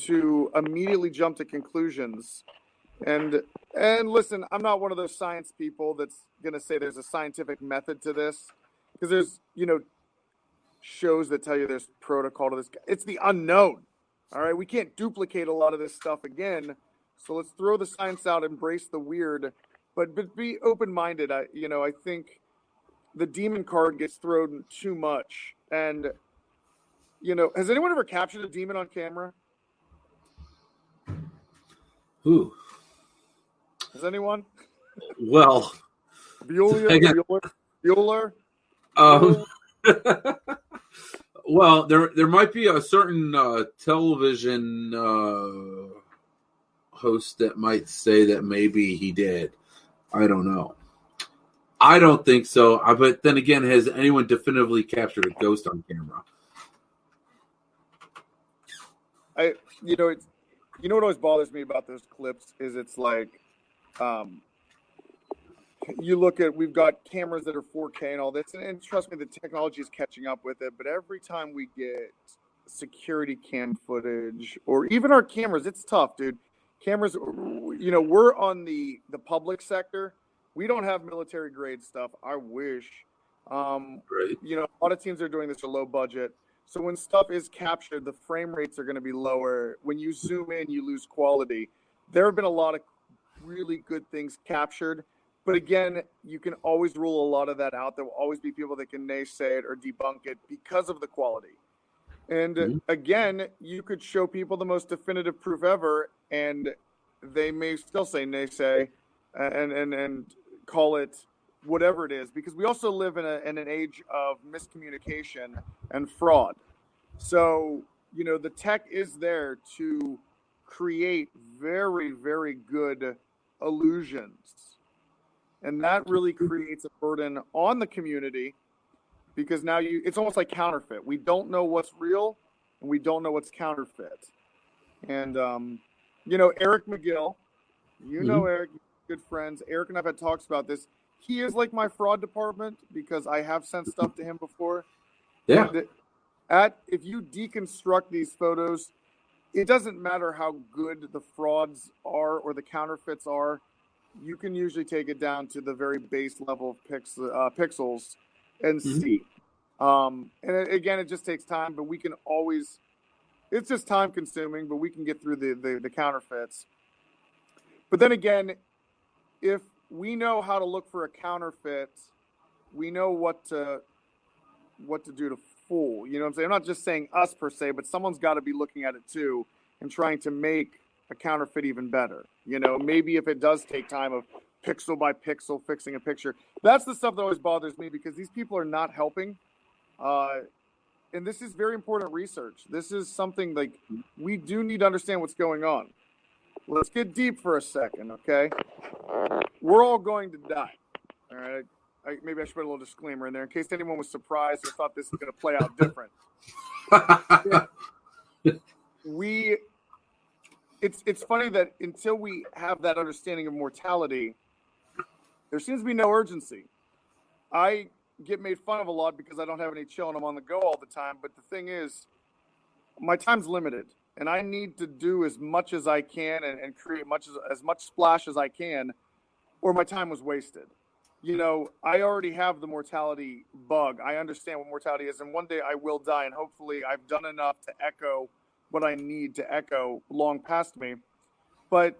to immediately jump to conclusions. And listen, I'm not one of those science people that's going to say there's a scientific method to this, because there's, shows that tell you there's protocol to this. It's the unknown. All right. We can't duplicate a lot of this stuff again. So let's throw the science out, embrace the weird, but be open-minded. I think the demon card gets thrown too much. And, has anyone ever captured a demon on camera? Ooh. Has anyone? Well, Bueller? Well, there might be a certain television host that might say that maybe he did. I don't know. I don't think so. But then again, has anyone definitively captured a ghost on camera? What always bothers me about those clips is it's like, you look at, we've got cameras that are 4K and all this, and trust me, the technology is catching up with it. But every time we get security cam footage or even our cameras. It's tough, dude. Cameras, we're on the public sector. We don't have military grade stuff. I wish. Right. A lot of teams are doing this are low budget. So when stuff is captured, the frame rates are going to be lower. When you zoom in, you lose quality. There have been a lot of really good things captured. But again, you can always rule a lot of that out. There will always be people that can naysay it or debunk it because of the quality. And again, you could show people the most definitive proof ever, and they may still say naysay and call it whatever it is, because we also live in an age of miscommunication and fraud. So, the tech is there to create very, very good illusions. And that really creates a burden on the community, because now it's almost like counterfeit. We don't know what's real and we don't know what's counterfeit. And, Eric McGill, Eric, good friends. Eric and I've had talks about this. He is like my fraud department because I have sent stuff to him before. Yeah. If you deconstruct these photos, it doesn't matter how good the frauds are or the counterfeits are. You can usually take it down to the very base level of pixels and see. And again, it just takes time, but we can always, it's just time consuming, but we can get through the counterfeits. But then again, if we know how to look for a counterfeit, we know what to do to fool. You know what I'm saying? I'm not just saying us per se, but someone's got to be looking at it too and trying to make a counterfeit even better. Maybe if it does take time of pixel by pixel fixing a picture, that's the stuff that always bothers me, because these people are not helping. And this is very important research. This is something like we do need to understand what's going on. Let's get deep for a second, okay? We're all going to die, all right? Maybe I should put a little disclaimer in there in case anyone was surprised or thought this was going to play out different. It's funny that until we have that understanding of mortality, there seems to be no urgency. I get made fun of a lot because I don't have any chill and I'm on the go all the time. But the thing is, my time's limited, and I need to do as much as I can and create as much splash as I can, or my time was wasted. I already have the mortality bug. I understand what mortality is, and one day I will die, and hopefully I've done enough to echo what I need to echo long past me. But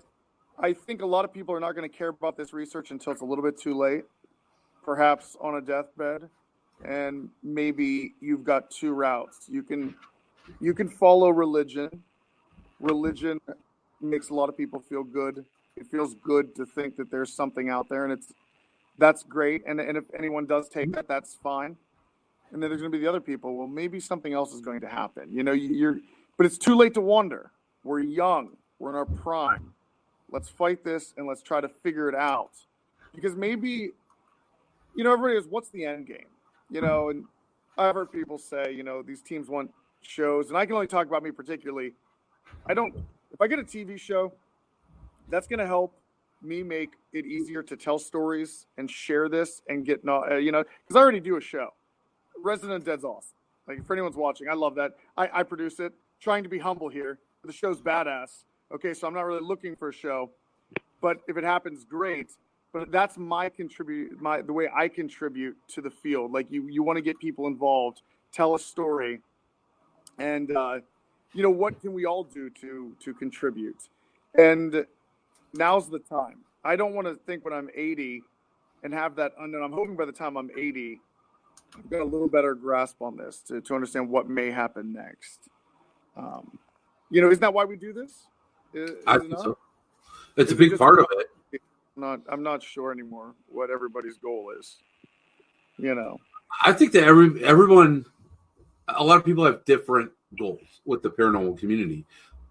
I think a lot of people are not going to care about this research until it's a little bit too late, perhaps on a deathbed. And maybe you've got two routes. You can follow religion. Religion makes a lot of people feel good. It feels good to think that there's something out there, and that's great. And if anyone does take that, that's fine. And then there's going to be the other people. Well, maybe something else is going to happen. But it's too late to wonder. We're young. We're in our prime. Let's fight this and let's try to figure it out. Because maybe, everybody is, what's the end game? And I've heard people say, these teams want shows. And I can only talk about me particularly. If I get a TV show, that's going to help me make it easier to tell stories and share this and get, because I already do a show. Resident Dead's awesome. Like, for anyone's watching, I love that. I produce it. Trying to be humble here. The show's badass. Okay, so I'm not really looking for a show, but if it happens, great. But that's the way I contribute to the field. Like, you want to get people involved, tell a story, and what can we all do to contribute? And now's the time. I don't want to think when I'm 80 and have that unknown. I'm hoping by the time I'm 80, I've got a little better grasp on this to understand what may happen next. Isn't that why we do this? I think so. It's a big part of it. I'm not sure anymore what everybody's goal is. I think that everyone, a lot of people have different goals with the paranormal community,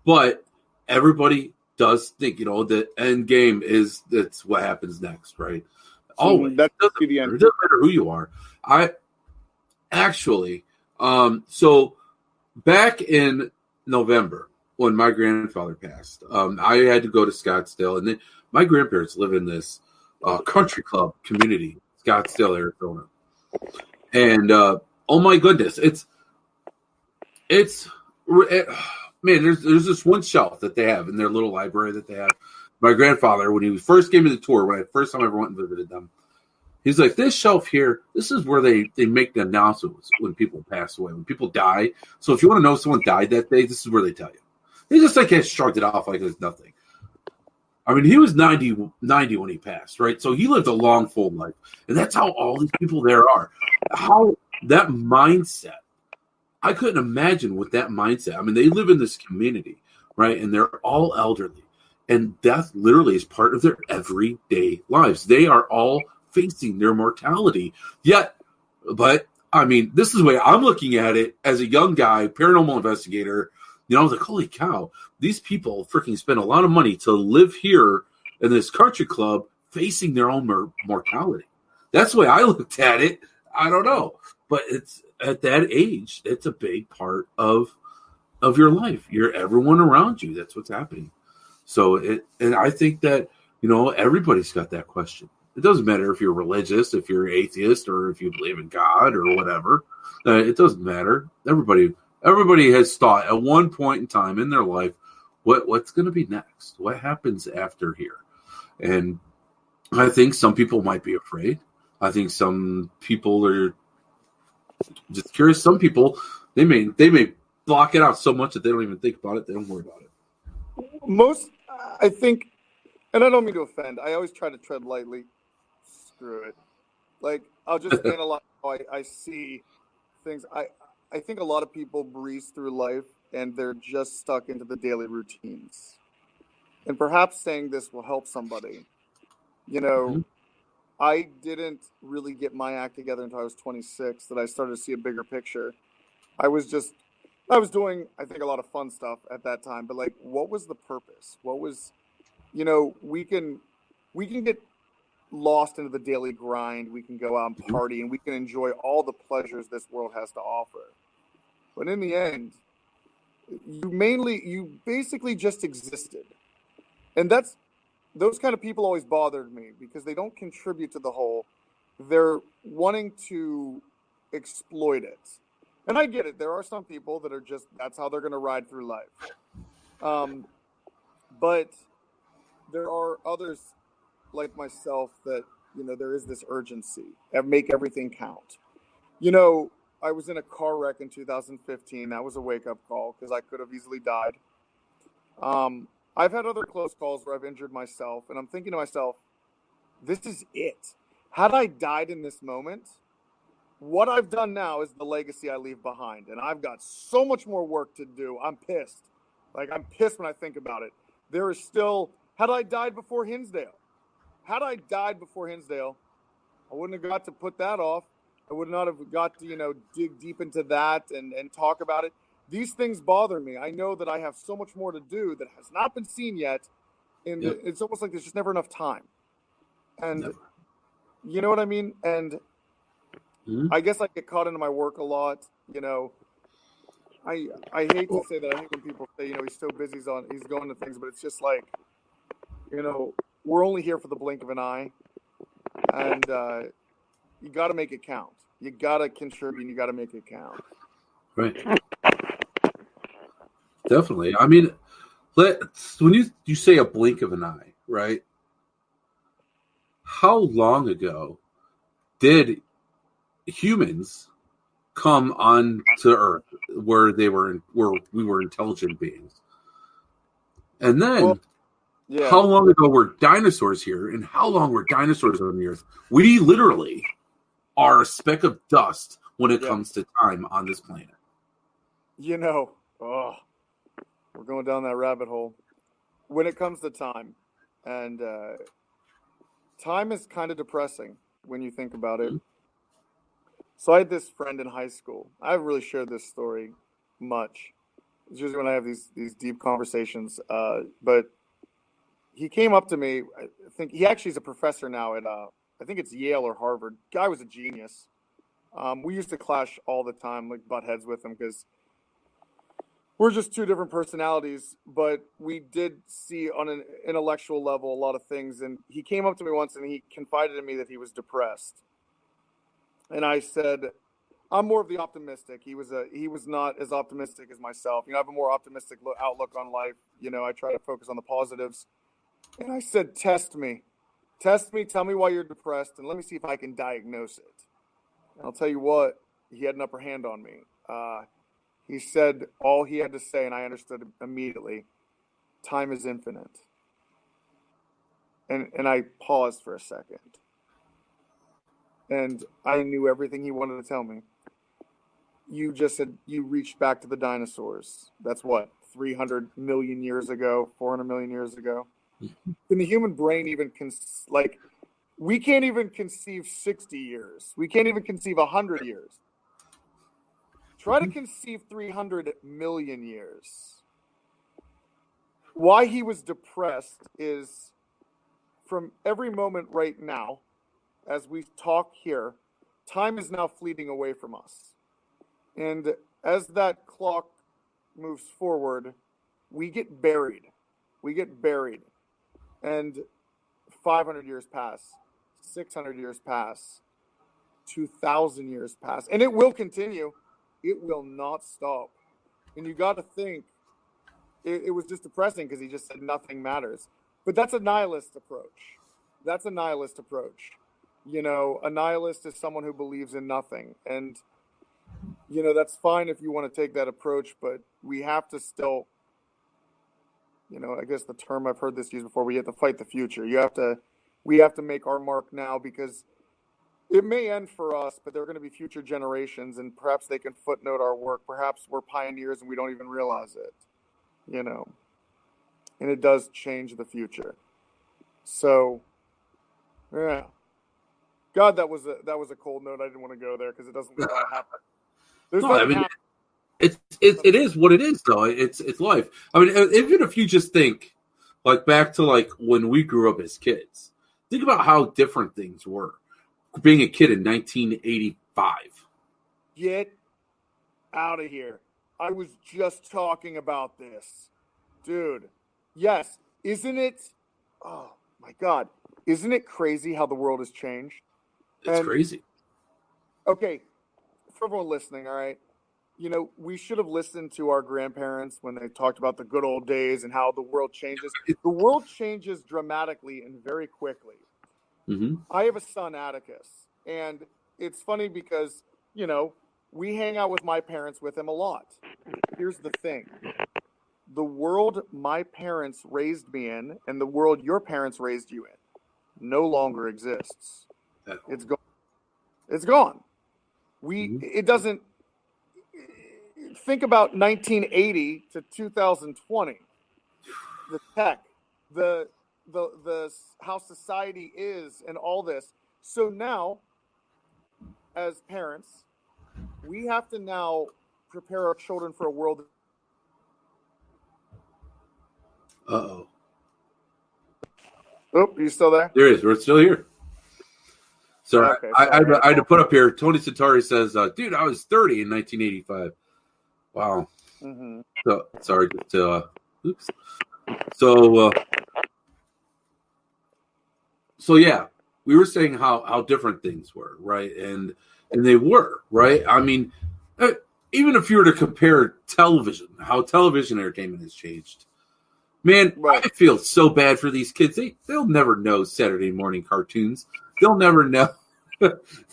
but everybody does think, the end game that's what happens next, right? Always. That doesn't be the end. It doesn't matter who you are. So back in November, when my grandfather passed, I had to go to Scottsdale, and then my grandparents live in this country club community, Scottsdale, Arizona. And oh my goodness, it's Man, there's this one shelf that they have in their little library that they have. My grandfather, when he first gave me the tour, first time I ever went and visited them, he's like, this shelf here, this is where they make the announcements when people pass away, when people die. So if you want to know if someone died that day, this is where they tell you. They just like shrugged it off like it was nothing. I mean, he was 90 when he passed, right? So he lived a long, full life. And that's how all these people there are. How that mindset, I couldn't imagine with that mindset. I mean, they live in this community, right? And they're all elderly. And death literally is part of their everyday lives. They are all facing their mortality. But I mean, this is the way I'm looking at it as a young guy, paranormal investigator. You know, I was like, holy cow, these people freaking spend a lot of money to live here in this country club facing their own mortality. That's the way I looked at it. I don't know. But it's at that age, it's a big part of your life. You're everyone around you. That's what's happening. So and I think that, you know, everybody's got that question. It doesn't matter if you're religious, if you're atheist, or if you believe in God or whatever. It doesn't matter. Everybody has thought at one point in time in their life, what's going to be next? What happens after here? And I think some people might be afraid. I think some people are just curious. Some people, they may block it out so much that they don't even think about it. They don't worry about it. Most, I think, and I don't mean to offend, I always try to tread lightly. Screw it. Like, I'll just analyze how I see things. I think a lot of people breeze through life and they're just stuck into the daily routines. And perhaps saying this will help somebody. You know, I didn't really get my act together until I was 26, that I started to see a bigger picture. I was doing, I think, a lot of fun stuff at that time, but like, what was the purpose? What was, you know, we can get lost into the daily grind. We can go out and party and we can enjoy all the pleasures this world has to offer. But in the end, you basically just existed. And those kind of people always bothered me because they don't contribute to the whole. They're wanting to exploit it. And I get it. There are some people that are just, that's how they're going to ride through life. But there are others like myself that, you know, there is this urgency and make everything count. You know, I was in a car wreck in 2015. That was a wake-up call because I could have easily died. I've had other close calls where I've injured myself, and I'm thinking to myself, this is it. Had I died in this moment, what I've done now is the legacy I leave behind, and I've got so much more work to do. I'm pissed. Like, I'm pissed when I think about it. There is still, had I died before Hinsdale, I wouldn't have got to put that off. I would not have got to, you know, dig deep into that and talk about it. These things bother me. I know that I have so much more to do that has not been seen yet. And it's almost like there's just never enough time. And you know what I mean? And I guess I get caught into my work a lot. You know, I hate to say that. I hate when people say, you know, he's so busy, he's going to things, but it's just like, you know, we're only here for the blink of an eye. And you got to make it count. You got to contribute. You got to make it count. Right. Definitely. I mean, when you say a blink of an eye, right? How long ago did humans come on to Earth where we were intelligent beings? And then how long ago were dinosaurs here? And how long were dinosaurs on the Earth? We literally are a speck of dust when it comes to time on this planet. You know, we're going down that rabbit hole. When it comes to time, and time is kind of depressing when you think about it. So I had this friend in high school. I haven't really shared this story much. It's usually when I have these deep conversations. But he came up to me. I think he actually is a professor now at I think it's Yale or Harvard. Guy was a genius. We used to clash all the time, like butt heads with him because we're just two different personalities, but we did see on an intellectual level a lot of things. And he came up to me once and he confided in me that he was depressed. And I said, I'm more of the optimistic. He was not as optimistic as myself. I have a more optimistic outlook on life. I try to focus on the positives. And I said, test me, tell me why you're depressed, and let me see if I can diagnose it. And I'll tell you what, he had an upper hand on me. He said all he had to say, and I understood immediately. Time is infinite. And I paused for a second. And I knew everything he wanted to tell me. You just said you reached back to the dinosaurs. That's what, 300 million years ago, 400 million years ago? Can the human brain even, we can't even conceive 60 years. We can't even conceive 100 years. Try to conceive 300 million years. Why he was depressed is from every moment right now, as we talk here, time is now fleeting away from us. And as that clock moves forward, we get buried. And 500 years pass, 600 years pass, 2,000 years pass, and it will continue. It will not stop. And you got to think, it was just depressing because he just said nothing matters. But that's a nihilist approach. A nihilist is someone who believes in nothing. And, that's fine if you want to take that approach, but we have to still, I guess the term I've heard this used before, we have to fight the future. We have to make our mark now, because it may end for us, but there are going to be future generations, and perhaps they can footnote our work. Perhaps we're pioneers and we don't even realize it, and it does change the future. So, yeah. God, that was a cold note. I didn't want to go there because it doesn't really happen. There's nothing happening. It is what it is, though. It's life. I mean, even if you just think, back to when we grew up as kids, think about how different things were. Being a kid in 1985. Get out of here. I was just talking about this. Dude. Yes. Isn't it? Oh, my God. Isn't it crazy how the world has changed? It's crazy. Okay. For everyone listening, all right? We should have listened to our grandparents when they talked about the good old days and how the world changes. The world changes dramatically and very quickly. Mm-hmm. I have a son, Atticus, and it's funny because, we hang out with my parents with him a lot. Here's the thing. The world my parents raised me in and the world your parents raised you in no longer exists. It's gone. It's gone. It doesn't. Think about 1980 to 2020. The tech, the how society is, and all this. So now, as parents, we have to now prepare our children for a world. Uh-oh. Oh, are you still there? There is. We're still here. Sorry, Okay, I had to put up here. Tony Centauri says, dude, I was 30 in 1985. Wow. Mm-hmm. So, sorry. Oops. So yeah, we were saying how different things were, right? And they were, right? I mean, even if you were to compare television, how television entertainment has changed, man, right. I feel so bad for these kids. They'll never know Saturday morning cartoons. They'll never know.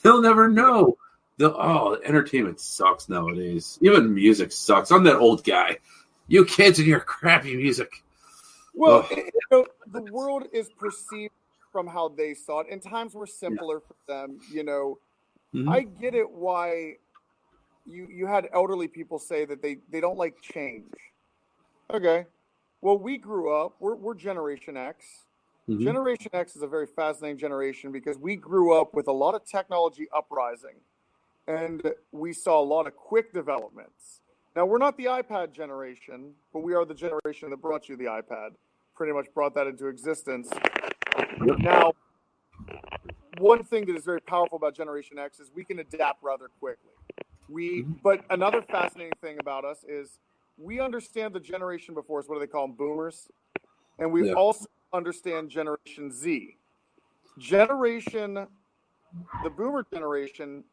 They'll never know. Entertainment sucks nowadays. Even music sucks. I'm that old guy. You kids and your crappy music. Well, the world is perceived from how they saw it, and times were simpler for them. Mm-hmm. I get it why you had elderly people say that they don't like change. Okay. Well, we grew up, we're Generation X. Mm-hmm. Generation X is a very fascinating generation because we grew up with a lot of technology uprising, and we saw a lot of quick developments. Now, we're not the iPad generation, but we are the generation that brought you the iPad, pretty much brought that into existence. Now, one thing that is very powerful about Generation X is we can adapt rather quickly. But another fascinating thing about us is we understand the generation before us, what do they call them, boomers? And we also understand Generation Z. The boomer generation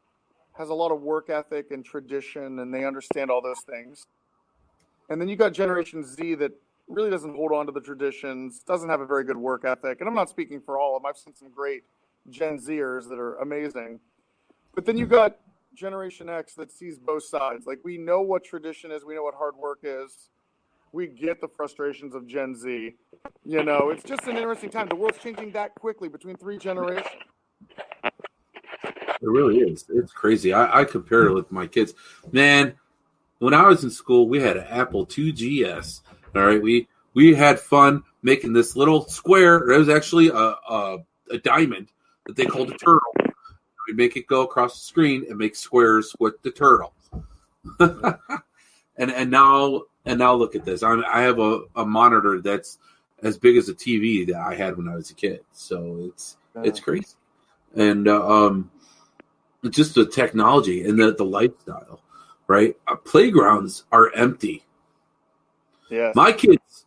has a lot of work ethic and tradition, and they understand all those things. And then you got Generation Z that really doesn't hold on to the traditions, doesn't have a very good work ethic. And I'm not speaking for all of them. I've seen some great Gen Zers that are amazing. But then you got Generation X that sees both sides. Like, we know what tradition is. We know what hard work is. We get the frustrations of Gen Z. You know, it's just an interesting time. The world's changing that quickly between 3 generations. It really is. It's crazy. I compare it with my kids. Man, when I was in school, we had an Apple IIgs. All right, we had fun making this little square. It was actually a diamond that they called a turtle. We make it go across the screen and make squares with the turtle. and now look at this. I have a monitor that's as big as a TV that I had when I was a kid. So it's crazy. And just the technology and the lifestyle, right? Playgrounds are empty. Yeah. My kids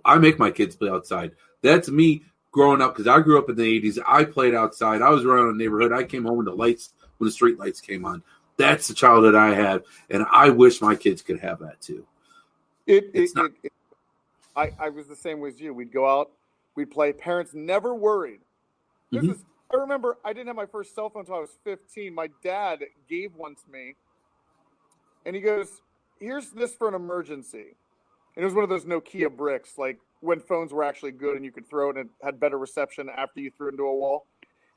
I make my kids play outside. That's me growing up, because I grew up in the 80s. I played outside. I was around the neighborhood. I came home when the street lights came on. That's the childhood I had, and I wish my kids could have that too. I was the same as you. We'd go out, we'd play. Parents never worried. I remember I didn't have my first cell phone until I was 15. My dad gave one to me, and he goes, "Here's this for an emergency." And it was one of those Nokia bricks, like when phones were actually good and you could throw it and it had better reception after you threw it into a wall.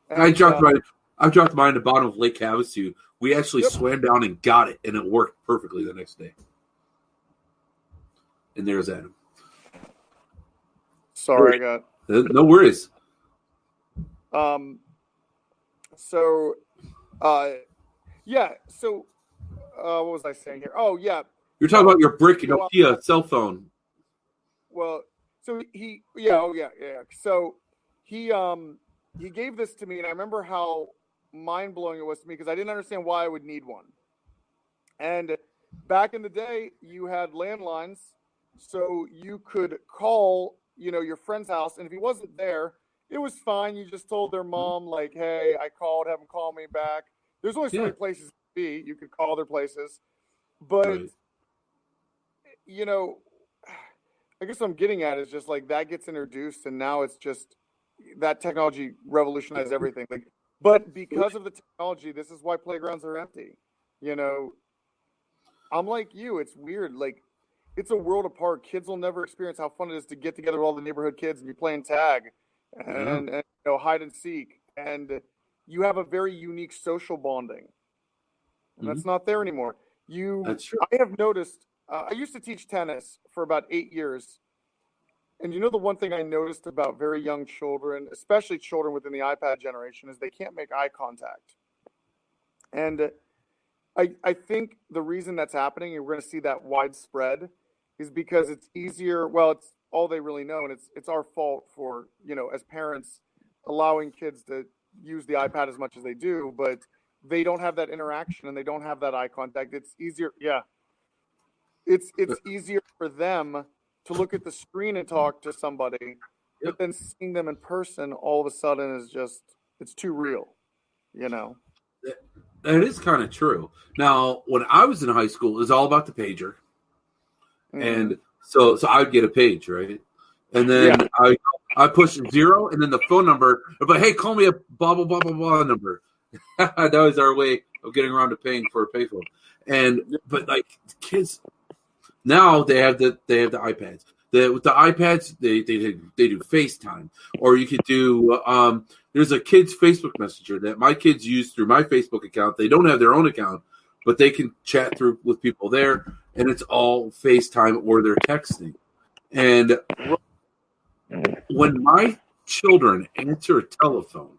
And I dropped mine at the bottom of Lake Havasu. We actually swam down and got it, and it worked perfectly the next day. And there's Adam. Sorry, I got no worries. So, what was I saying here? Oh, yeah. You're talking about your brick Nokia cell phone. Well, so So he gave this to me, and I remember how mind blowing it was to me because I didn't understand why I would need one. And back in the day, you had landlines, so you could call, your friend's house, and if he wasn't there, it was fine. You just told their mom, like, "Hey, I called, have them call me back." There's only so many places to be. You could call their places, but right. I guess what I'm getting at is just like that gets introduced, and now it's just that technology revolutionized everything. But because of the technology, this is why playgrounds are empty. I'm like you. It's weird. Like, it's a world apart. Kids will never experience how fun it is to get together with all the neighborhood kids and be playing tag and hide and seek. And you have a very unique social bonding. And that's not there anymore. That's true. I have noticed, I used to teach tennis for about 8 years. And the one thing I noticed about very young children, especially children within the iPad generation, is they can't make eye contact. And I think the reason that's happening, and we're going to see that widespread, is because it's easier. Well, it's all they really know, and it's our fault for, as parents, allowing kids to use the iPad as much as they do, but they don't have that interaction and they don't have that eye contact. It's easier. Yeah. It's easier for them to look at the screen and talk to somebody, but then seeing them in person all of a sudden is just, it's too real, That is kind of true. Now, when I was in high school, it was all about the pager. And so I'd get a page, right? And then I push 0 and then the phone number, but hey, call me a blah, blah, blah, blah, blah number. That was our way of getting around to paying for a payphone. But like kids now, they have the iPads. With the iPads, they do FaceTime, or you could do. There's a kids Facebook Messenger that my kids use through my Facebook account. They don't have their own account, but they can chat through with people there, and it's all FaceTime or they're texting. And when my children answer a telephone,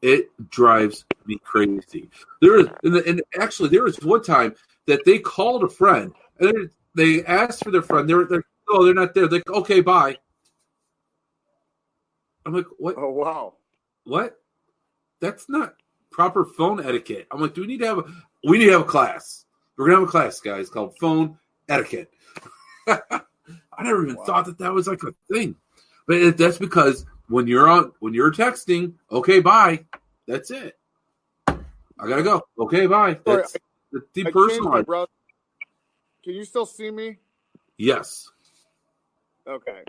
it drives me crazy. There was one time that they called a friend and they asked for their friend. They're not there. They're like, okay, bye. I'm like, what? Oh, wow. What? That's not proper phone etiquette. I'm like, we need to have a class. We're gonna have a class, guys, called phone etiquette. I never even thought that was like a thing. But that's because when you're texting, okay, bye. That's it. I gotta go. Okay, bye. Sorry, That's I changed my depersonalized. browser. Can you still see me? Yes. Okay.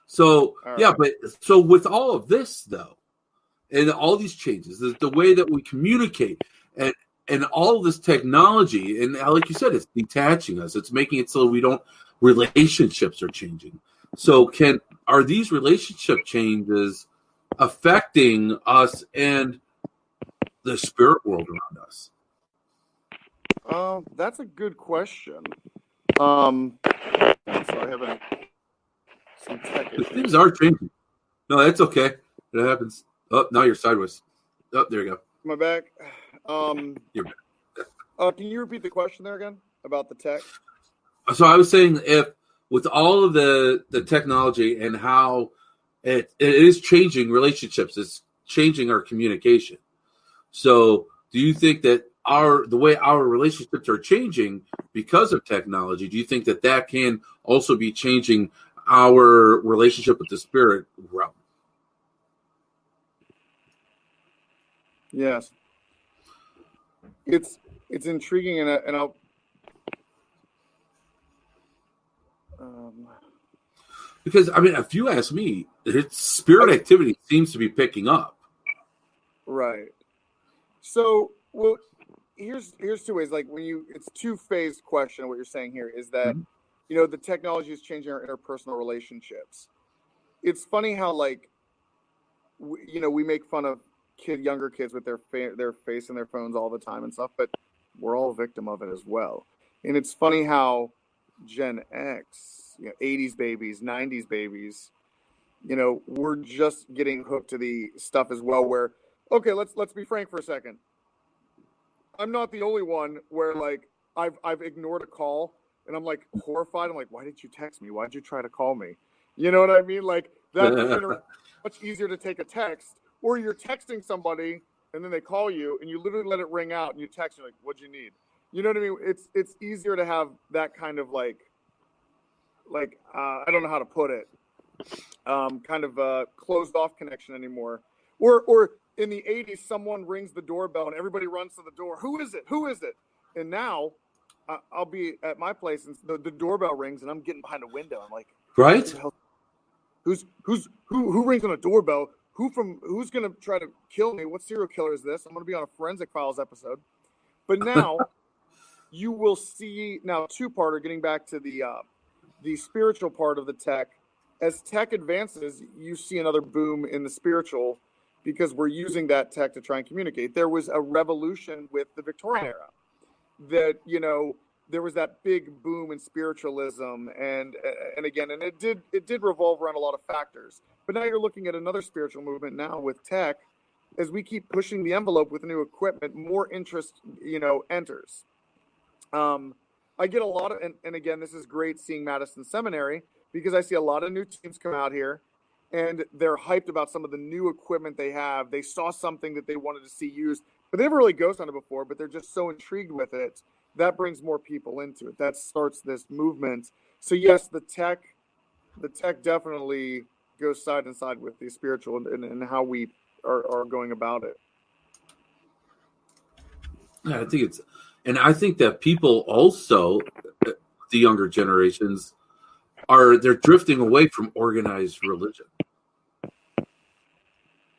So All right. yeah, but so with all of this though, and all these changes, the way that we communicate, and all of this technology, and like you said, it's detaching us. It's making it so we don't. Relationships are changing. So are these relationship changes affecting us and the spirit world around us? That's a good question. So I haven't some tech issues. Things are changing. No, that's okay. It happens. Oh, now you're sideways. Oh, there you go. Am I back? You're back. Can you repeat the question there again about the tech? So I was saying, if with all of the technology and how it is changing relationships, it's changing our communication. So do you think that the way our relationships are changing because of technology, do you think that can also be changing our relationship with the spirit realm? Yes. It's intriguing, and I'll because I mean, if you ask me, spirit activity seems to be picking up. Right. So, well, here's two ways. Like it's two-phase question. What you're saying here is that the technology is changing our interpersonal relationships. It's funny how we make fun of younger kids with their face in their phones all the time and stuff, but we're all a victim of it as well. And it's funny how Gen X, 80s babies, 90s babies, we're just getting hooked to the stuff as well. Where, okay, let's be frank for a second. I'm not the only one where I've ignored a call and I'm like horrified. I'm like, why did you text me? Why'd you try to call me? You know what I mean? Like that's much easier to take a text, or you're texting somebody and then they call you and you literally let it ring out and you text, you're like, what'd you need? You know what I mean? It's easier to have that kind of I don't know how to put it, kind of a closed off connection anymore. Or in the 80s, someone rings the doorbell and everybody runs to the door. Who is it? Who is it? And now I'll be at my place and the doorbell rings and I'm getting behind a window. I'm like, right? Who rings on a doorbell? Who's gonna try to kill me? What serial killer is this? I'm gonna be on a Forensic Files episode. But now you will see two-parter, getting back to the spiritual part of the tech. As tech advances, you see another boom in the spiritual because we're using that tech to try and communicate. There was a revolution with the Victorian era that, there was that big boom in spiritualism and it did revolve around a lot of factors. But now you're looking at another spiritual movement now with tech. As we keep pushing the envelope with new equipment, more interest, enters. I get a lot of, and again, this is great seeing Madison Seminary because I see a lot of new teams come out here and they're hyped about some of the new equipment they have. They saw something that they wanted to see used, but they never really ghost hunted before, but they're just so intrigued with it. That brings more people into it. That starts this movement. So yes, the tech definitely goes side and side with the spiritual and how we are going about it. Yeah, I think that people also, the younger generations, they're drifting away from organized religion.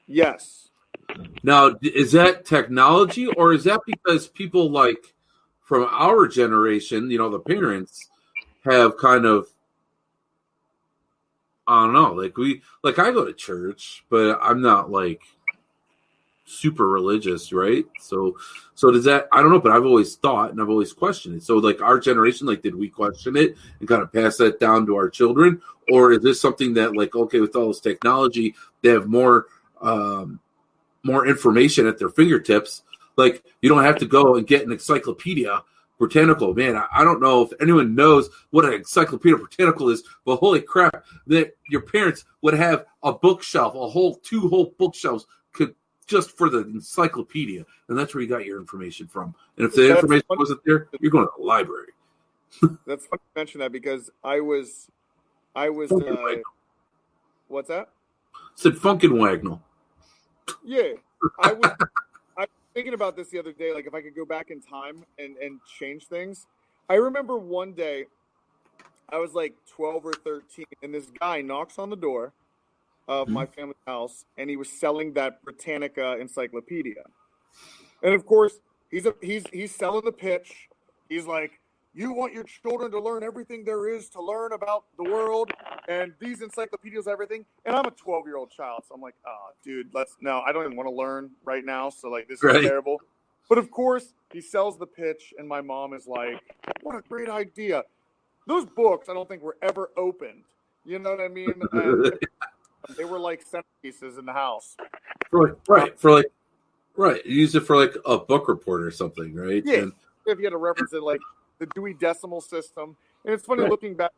Yes. Now, is that technology, or is that because people from our generation, the parents, have kind of, I don't know, I go to church, but I'm not super religious, right? So does that, I don't know, but I've always thought and I've always questioned it. So our generation, did we question it and kind of pass that down to our children? Or is this something that okay, with all this technology, they have more information at their fingertips? You don't have to go and get an Encyclopedia Britannical. Man, I don't know if anyone knows what an Encyclopedia Britannical is, but holy crap, that your parents would have a bookshelf, two whole bookshelves just for the encyclopedia, and that's where you got your information from. And if the information wasn't there, you're going to the library. That's funny to mention that because I was what's that? Said Funkin' Wagnall. Yeah, thinking about this the other day, like if I could go back in time and change things. I remember one day I was like 12 or 13, and this guy knocks on the door of my family's house, and he was selling that Britannica encyclopedia. And of course, he's selling the pitch. He's like, you want your children to learn everything there is to learn about the world, and these encyclopedias, everything. And I'm a 12-year-old child, so I'm like, oh, dude, I don't even want to learn right now. So like, this is terrible. But of course, he sells the pitch, and my mom is like, what a great idea. Those books, I don't think were ever opened. You know what I mean? And they were like centerpieces in the house. Right. Use it for like a book report or something, right? Yeah. And if you had to reference it like the Dewey Decimal System. And it's funny looking back,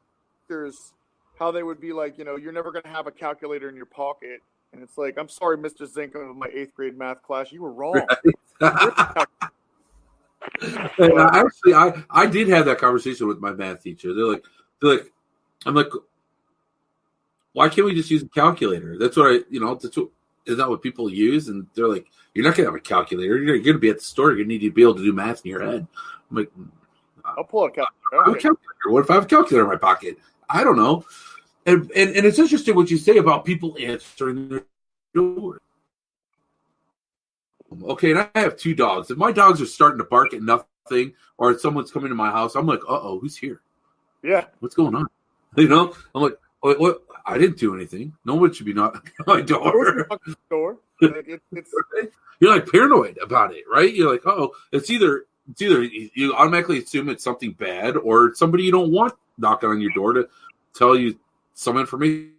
there's how they would be like, you're never going to have a calculator in your pocket. And it's like, I'm sorry, Mr. Zinkum of my 8th grade math class. You were wrong. Right. And actually, I did have that conversation with my math teacher. They're like, I'm like, why can't we just use a calculator? That's what is that what people use? And they're like, you're not going to have a calculator. You're going to be at the store. You're going to need to be able to do math in your head. I'm like, I'll pull a calculator. What if I have a calculator in my pocket? I don't know. And it's interesting what you say about people answering their door. Okay, and I have 2 dogs. If my dogs are starting to bark at nothing, or if someone's coming to my house, I'm like, uh-oh, who's here? Yeah. What's going on? I'm like, what? I didn't do anything. No one should be knocking at my door. You're like paranoid about it, right? You're like, oh, it's either you automatically assume it's something bad, or it's somebody you don't want knocking on your door to tell you some information.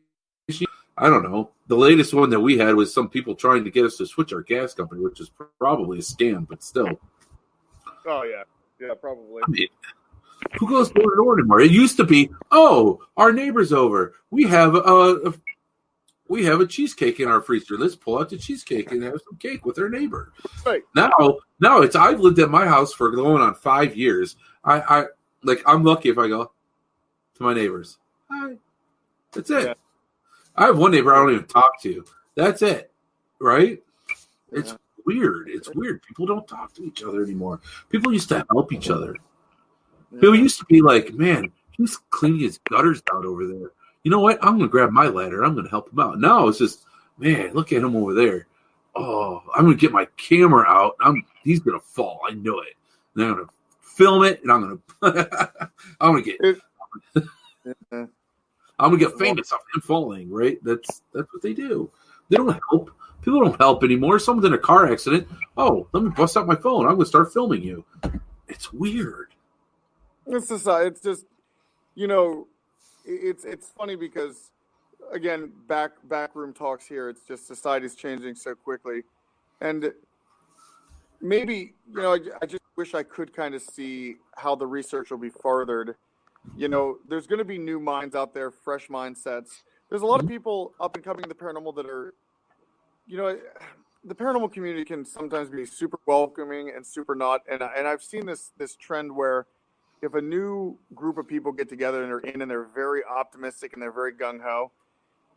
I don't know. The latest one that we had was some people trying to get us to switch our gas company, which is probably a scam, but still. Oh, yeah. Yeah, probably. I mean, who goes door to door anymore? It used to be, oh, our neighbor's over. We have a cheesecake in our freezer. Let's pull out the cheesecake and have some cake with our neighbor. Right. Now it's I've lived at my house for going on 5 years. I'm lucky if I go to my neighbors. Hi. That's it. Yeah. I have one neighbor I don't even talk to. That's it. Right? Yeah. It's weird. It's weird. People don't talk to each other anymore. People used to help each other. Yeah. People used to be like, man, he's cleaning his gutters out over there. You know what? I'm going to grab my ladder. I'm going to help him out. Now it's just, man, look at him over there. Oh, I'm going to get my camera out. He's going to fall. I know it. And I'm going to film it, and I'm going to get famous off him falling, right? That's what they do. They don't help. People don't help anymore. Someone's in a car accident. Oh, let me bust out my phone. I'm going to start filming you. It's weird. It's just, it's funny because, again, backroom talks here. It's just society's changing so quickly, and maybe I just wish I could kind of see how the research will be furthered. There's going to be new minds out there, fresh mindsets. There's a lot of people up and coming in the paranormal that are, the paranormal community can sometimes be super welcoming and super not. And I've seen this trend where if a new group of people get together and they're very optimistic and they're very gung-ho,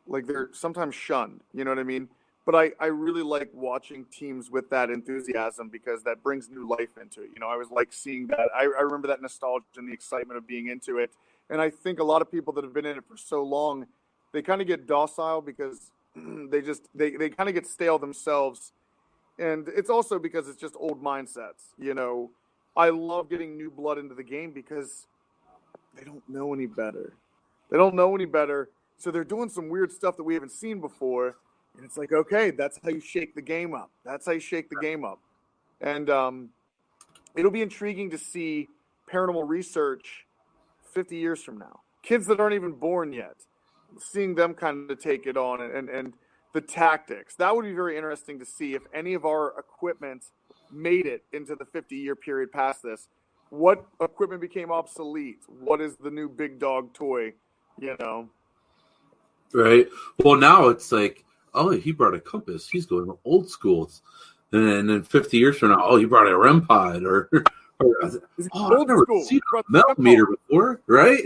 like they're sometimes shunned, you know what I mean? But I really like watching teams with that enthusiasm because that brings new life into it. I was like seeing that. I remember that nostalgia and the excitement of being into it. And I think a lot of people that have been in it for so long, they kind of get docile because they kind of get stale themselves. And it's also because it's just old mindsets. I love getting new blood into the game because they don't know any better. So they're doing some weird stuff that we haven't seen before. And it's like, okay, that's how you shake the game up. And it'll be intriguing to see paranormal research 50 years from now. Kids that aren't even born yet, seeing them kind of take it on and the tactics. That would be very interesting to see if any of our equipment made it into the 50-year period past this. What equipment became obsolete? What is the new big dog toy? Right. well, now it's like, oh, he brought a compass. He's going old school. And then 50 years from now, oh, he brought a REM pod or I've never seen a millimeter before, right?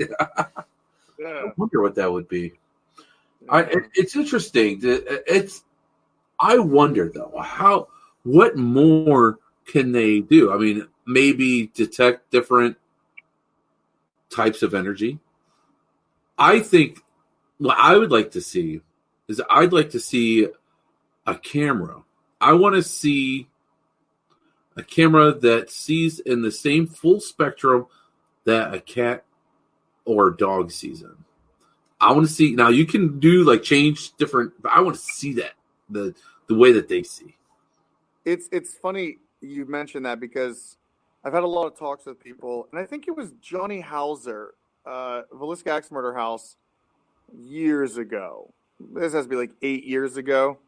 Yeah. I wonder what that would be. It's interesting. I wonder though, what more can they do? I mean, maybe detect different types of energy. I think what I would like to see is I'd like to see a camera. I want to see a camera that sees in the same full spectrum that a cat or a dog sees in. I want to see, now you can do like change different, but I want to see that the way that they see. It's funny you mentioned that because I've had a lot of talks with people, and I think it was Johnny Hauser, Villisca Axe Murder House, years ago. This has to be like 8 years ago.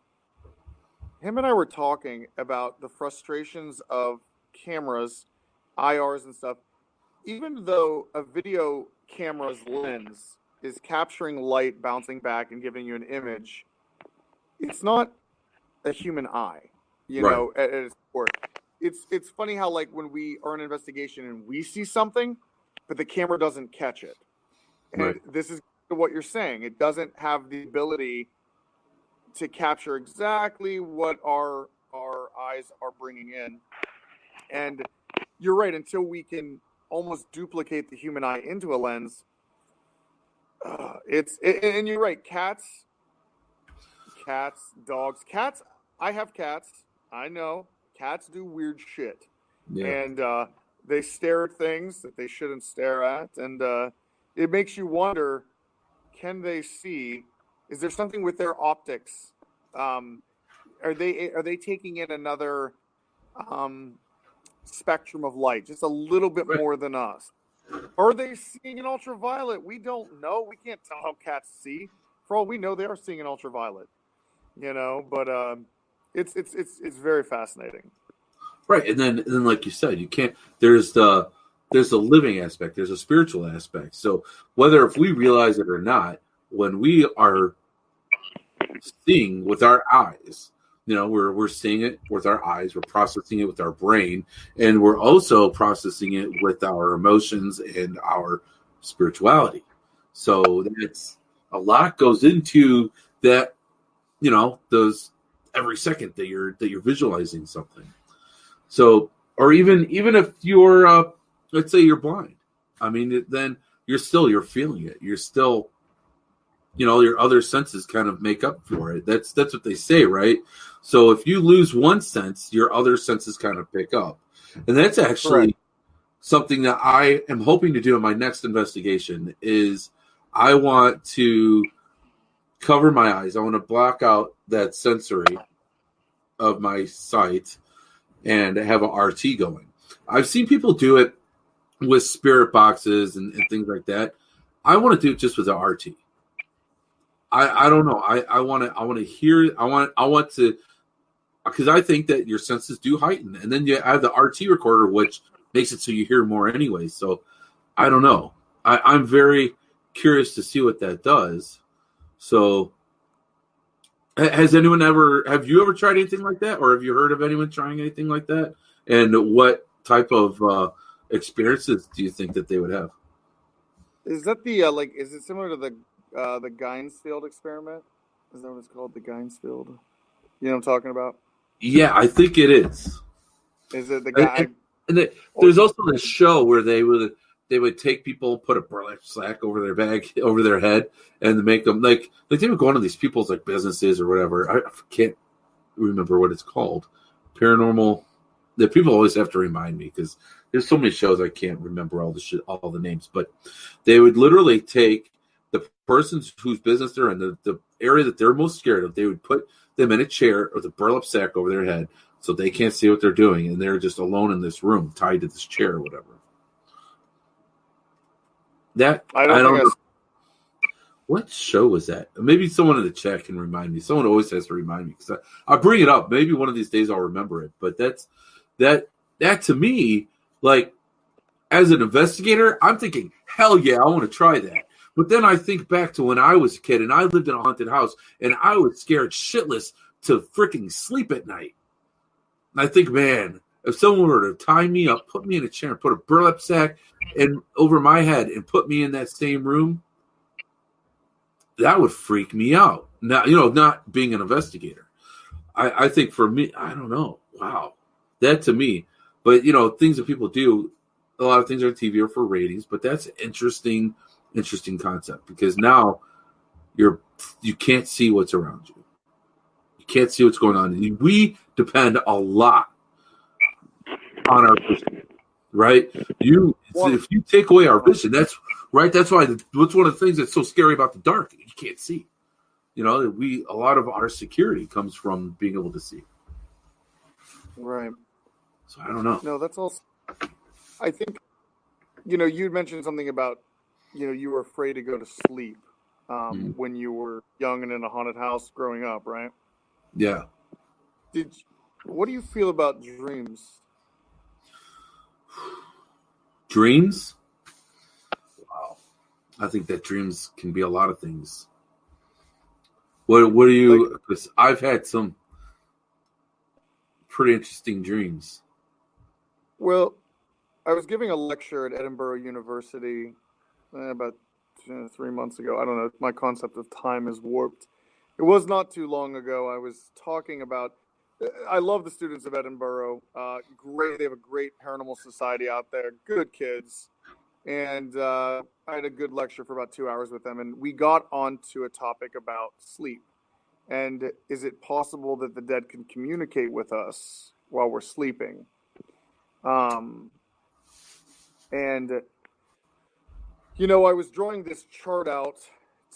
Him and I were talking about the frustrations of cameras, IRs and stuff. Even though a video camera's lens is capturing light bouncing back and giving you an image, it's not a human eye, you Right. know, at its core. It's funny how, like, when we are in an investigation and we see something, but the camera doesn't catch it. And Right. this is what you're saying. It doesn't have the ability to capture exactly what our eyes are bringing in. And you're right, until we can almost duplicate the human eye into a lens, and you're right, cats, dogs, cats. I have cats. I know cats do weird shit, Yeah. and they stare at things that they shouldn't stare at, and it makes you wonder: can they see? Is there something with their optics? Are they taking in another spectrum of light, just a little bit Right. more than us? Are they seeing an ultraviolet? We don't know. We can't tell how cats see. For all we know, they are seeing an ultraviolet. You know, but it's very fascinating. Right. And then like you said, you can't, there's the living aspect, there's a spiritual aspect. So whether if we realize it or not, when we are seeing with our eyes, you know, we're seeing it with our eyes, we're processing it with our brain, and we're also processing it with our emotions and our spirituality. So that's a lot goes into that, you know, those every second that you're visualizing something. So, or even if you're let's say you're blind, I mean, then you're feeling it. You're still, you know, your other senses kind of make up for it. That's what they say, right? So if you lose one sense, your other senses kind of pick up. And that's actually Correct. something that I am hoping to do in my next investigation is I want to cover my eyes. I want to block out that sensory of my sight and have an RT going. I've seen people do it with spirit boxes and things like that. I want to do it just with an RT. I don't know. I want to hear. I want to, because I think that your senses do heighten, and then you have the RT recorder, which makes it so you hear more anyway. So I don't know. I'm very curious to see what that does. So have you ever tried anything like that, or have you heard of anyone trying anything like that? And what type of experiences do you think that they would have? Is that the is it similar to the Gainsfield experiment? Is that what it's called? The Gainsfield? You know what I'm talking about? Yeah, I think it is. Is it the guy? There's also this show where they would take people, put a burlap sack over their over their head, and make them like they would go into these people's like businesses or whatever. I can't remember what it's called. Paranormal. The people always have to remind me because there's so many shows I can't remember all the names. But they would literally take the person's whose business they're in, the area that they're most scared of. They would put them in a chair with a burlap sack over their head so they can't see what they're doing, and they're just alone in this room, tied to this chair or whatever. That I don't know. What show was that? Maybe someone in the chat can remind me. Someone always has to remind me because I bring it up. Maybe one of these days I'll remember it. But that to me, like as an investigator, I'm thinking, hell yeah, I want to try that. But then I think back to when I was a kid and I lived in a haunted house and I was scared shitless to freaking sleep at night. And I think, man, if someone were to tie me up, put me in a chair, put a burlap sack over my head and put me in that same room, that would freak me out. Now, you know, not being an investigator. I think for me, I don't know. Wow, that to me, but things that people do. A lot of things on TV are for ratings, but that's an interesting concept because now you can't see what's around you. You can't see what's going on. We depend a lot on our vision, right? If you take away our vision, that's right. That's why what's one of the things that's so scary about the dark. You can't see. A lot of our security comes from being able to see. Right. So I don't know. No, that's also. I think, you mentioned something about, you were afraid to go to sleep when you were young and in a haunted house growing up, right? Yeah. What do you feel about dreams? Dreams? Wow. I think that dreams can be a lot of things. What do you? Because I've had some pretty interesting dreams. Well, I was giving a lecture at Edinburgh University about 3 months ago. I don't know. My concept of time is warped. It was not too long ago. I was talking about. I love the students of Edinburgh. Great. They have a great paranormal society out there. Good kids. And I had a good lecture for about 2 hours with them. And we got onto a topic about sleep. And is it possible that the dead can communicate with us while we're sleeping? And, I was drawing this chart out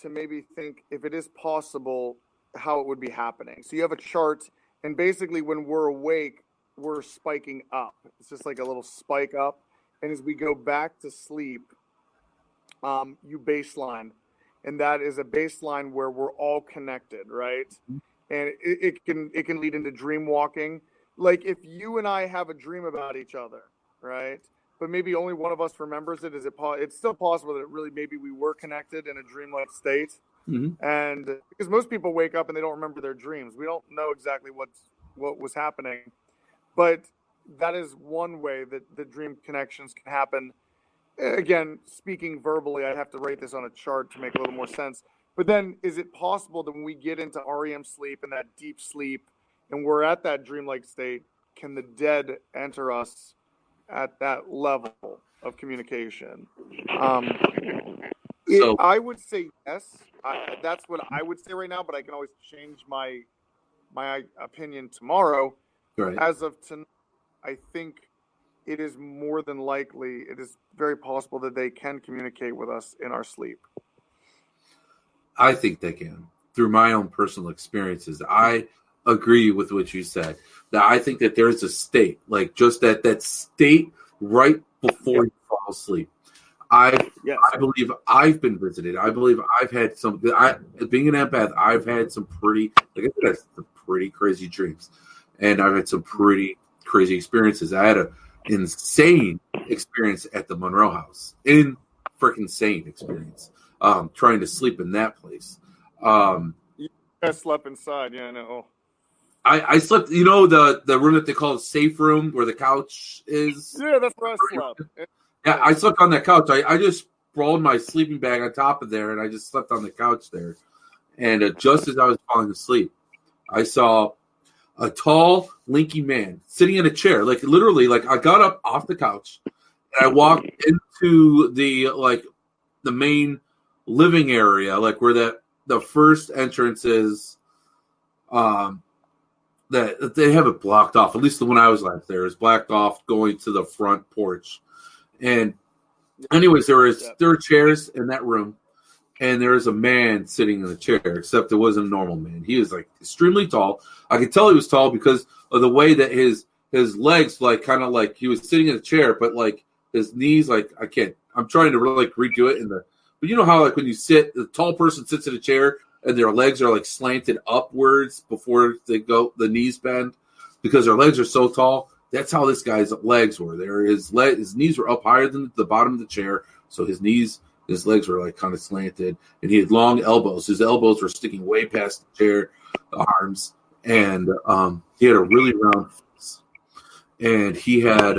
to maybe think if it is possible, how it would be happening. So you have a chart, and basically when we're awake, we're spiking up. It's just like a little spike up. And as we go back to sleep, you baseline. And that is a baseline where we're all connected, right? And it can lead into dream walking. Like if you and I have a dream about each other, right? But maybe only one of us remembers it. It's still possible that maybe we were connected in a dreamlike state. Mm-hmm. And because most people wake up and they don't remember their dreams. We don't know exactly what was happening. But that is one way that the dream connections can happen. Again, speaking verbally, I'd have to write this on a chart to make a little more sense. But then is it possible that when we get into REM sleep and that deep sleep and we're at that dreamlike state, can the dead enter us at that level of communication? I would say yes. That's what I would say right now, but I can always change my opinion tomorrow. Right. As of tonight, I think it is more than likely, it is very possible that they can communicate with us in our sleep. I think they can. Through my own personal experiences, I agree with what you said. That I think that there's a state, like just that state right before you fall asleep. I believe I've been visited. I believe I've had some. Being an empath, I've had some pretty, like I said, some pretty crazy dreams, and I've had some pretty crazy experiences. I had an insane experience at the Monroe House. Insane experience. Trying to sleep in that place. I slept inside. Yeah, I know. I slept. The room that they call a safe room where the couch is. Yeah, that's where I slept. Yeah, I slept on that couch. I just rolled my sleeping bag on top of there, and I just slept on the couch there. And just as I was falling asleep, I saw a tall, lanky man sitting in a chair. Like literally, like I got up off the couch and I walked into the main living area, like where the first entrance is. That they have it blocked off. At least the one I was last there is blocked off going to the front porch. And anyways, there were chairs in that room, and there was a man sitting in the chair, except it wasn't a normal man. He was like extremely tall. I could tell he was tall because of the way that his legs kind of like he was sitting in a chair, but like his knees, like I'm trying to really redo it but you know how when you sit, the tall person sits in a chair and their legs are like slanted upwards before the knees bend because their legs are so tall. That's how this guy's legs were. His knees were up higher than the bottom of the chair, so his legs were like kind of slanted, and he had long elbows. His elbows were sticking way past the chair arms, and he had a really round face, and he had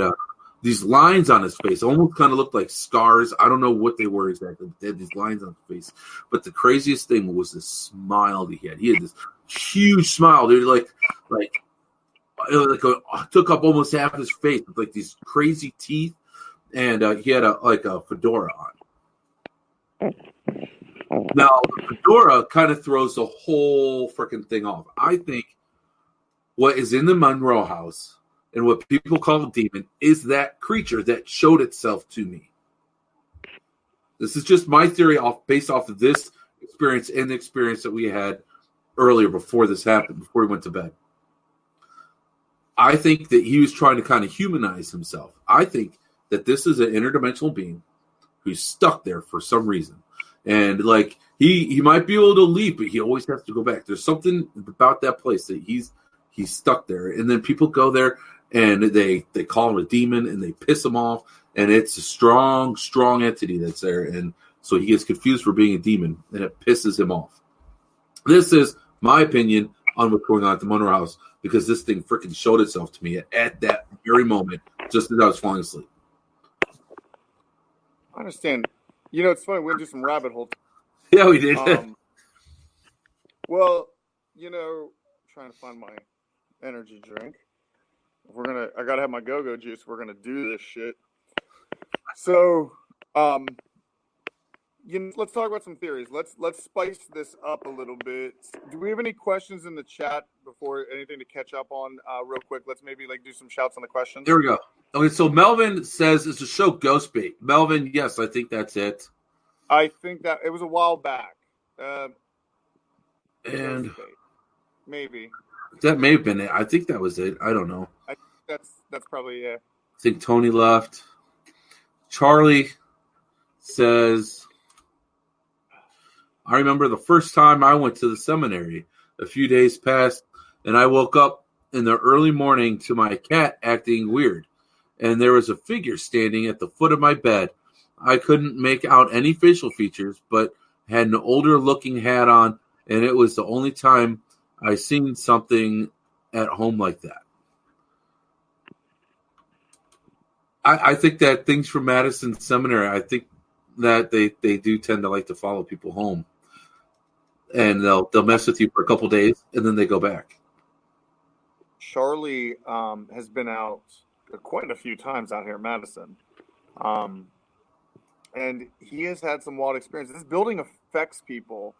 these lines on his face. Almost kind of looked like scars. I don't know what they were exactly, but they had these lines on his face. But the craziest thing was the smile that he had. He had this huge smile, dude. Like it was took up almost half his face with like these crazy teeth, and he had a fedora on. Now the fedora kind of throws the whole freaking thing off. I think what is in the Monroe house and what people call a demon is that creature that showed itself to me. This is just my theory based off of this experience and the experience that we had earlier before this happened, before he went to bed. I think that he was trying to kind of humanize himself. I think that this is an interdimensional being who's stuck there for some reason. And like he might be able to leave, but he always has to go back. There's something about that place that he's stuck there. And then people go there and they call him a demon and they piss him off. And it's a strong, strong entity that's there. And so he gets confused for being a demon and it pisses him off. This is my opinion on what's going on at the Monroe house because this thing freaking showed itself to me at that very moment, just as I was falling asleep. I understand. You know, it's funny. We went through some rabbit holes. Yeah, we did. Well, you know, trying to find my energy drink. I gotta have my go-go juice. We're gonna do this shit. So, let's talk about some theories. Let's spice this up a little bit. Do we have any questions in the chat before anything to catch up on? Real quick, let's maybe do some shouts on the questions. Here we go. Okay, so Melvin says it's a show Ghost Bait. Melvin, yes, I think that's it. I think that it was a while back. And maybe that may have been it. I think that was it. I don't know. I think that's probably it. I think Tony left. Charlie says, I remember the first time I went to the seminary. A few days passed, and I woke up in the early morning to my cat acting weird. And there was a figure standing at the foot of my bed. I couldn't make out any facial features, but had an older-looking hat on, and it was the only time I seen something at home like that. I think that things from Madison Seminary, I think that they do tend to like to follow people home. And they'll mess with you for a couple days, and then they go back. Charlie has been out quite a few times out here in Madison. And he has had some wild experiences. This building affects people.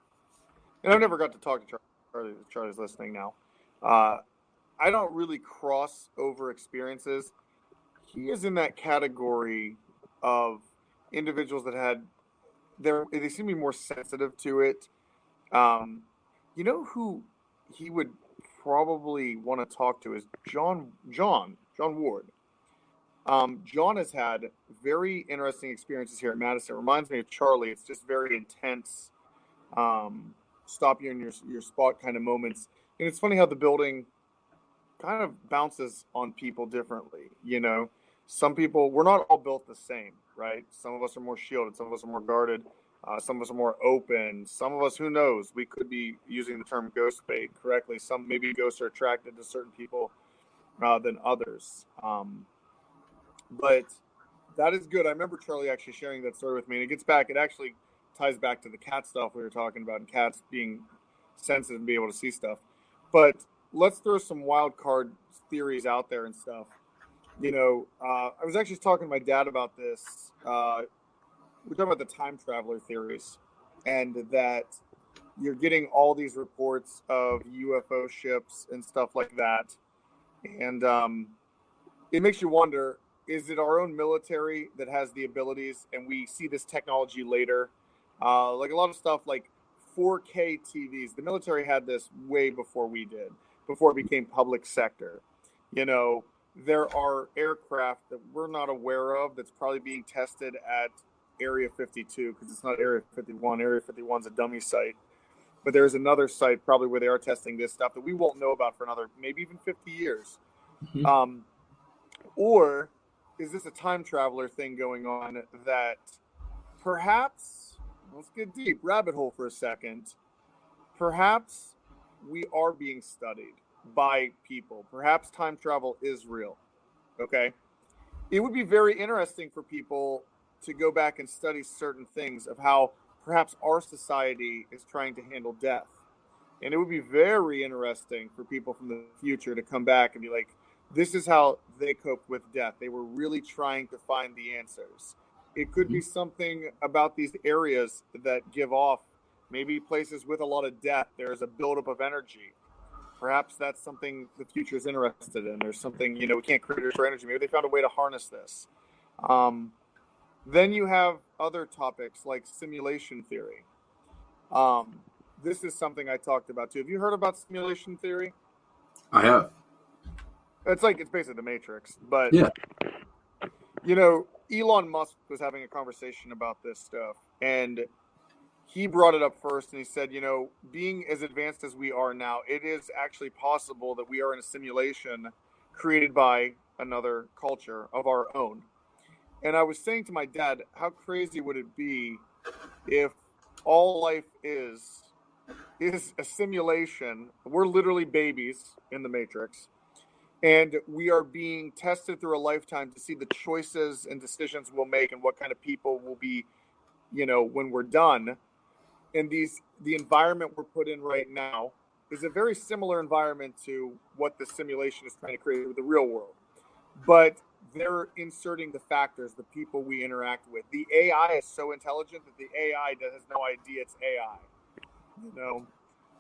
And I've never got to talk to Charlie. Charlie's listening now. I don't really cross over experiences. He is in that category of individuals that they seem to be more sensitive to it. You know who he would probably want to talk to is John Ward. John has had very interesting experiences here at Madison. It reminds me of Charlie. It's just very intense, stop you in your spot kind of moments. And it's funny how the building kind of bounces on people differently. You know, some people, we're not all built the same, right? Some of us are more shielded. Some of us are more guarded. Some of us are more open. Some of us, who knows, we could be using the term ghost bait correctly. Maybe ghosts are attracted to certain people than others. But that is good. I remember Charlie actually sharing that story with me, and it actually ties back to the cat stuff we were talking about, and cats being sensitive and be able to see stuff. But let's throw some wild card theories out there and stuff. You know, I was actually talking to my dad about this. We're talking about the time traveler theories, and that you're getting all these reports of UFO ships and stuff like that. And it makes you wonder, is it our own military that has the abilities and we see this technology later? Like a lot of stuff like 4K TVs. The military had this way before we did, before it became public sector. You know, there are aircraft that we're not aware of that's probably being tested at Area 52, because it's not Area 51. Area 51 is a dummy site. But there's another site probably where they are testing this stuff that we won't know about for another maybe even 50 years. Mm-hmm. Or is this a time traveler thing going on that perhaps, let's get deep, rabbit hole for a second, perhaps we are being studied by people. Perhaps time travel is real. Okay? It would be very interesting for people to go back and study certain things of how perhaps our society is trying to handle death. And it would be very interesting for people from the future to come back and be like, this is how they coped with death. They were really trying to find the answers. It could be something about these areas that give off, maybe places with a lot of death, there's a buildup of energy. Perhaps that's something the future is interested in. There's something, we can't create for energy. Maybe they found a way to harness this. Then you have other topics like simulation theory. This is something I talked about too. Have you heard about simulation theory? I have. It's basically the Matrix, but Yeah. Elon Musk was having a conversation about this stuff, and he brought it up first, and he said, being as advanced as we are now, it is actually possible that we are in a simulation created by another culture of our own. And I was saying to my dad, how crazy would it be if all life is a simulation? We're literally babies in the Matrix, and we are being tested through a lifetime to see the choices and decisions we'll make and what kind of people we'll be, when we're done. And the environment we're put in right now is a very similar environment to what the simulation is trying to create with the real world. But they're inserting the factors, the people we interact with. The AI is so intelligent that the AI has no idea it's AI.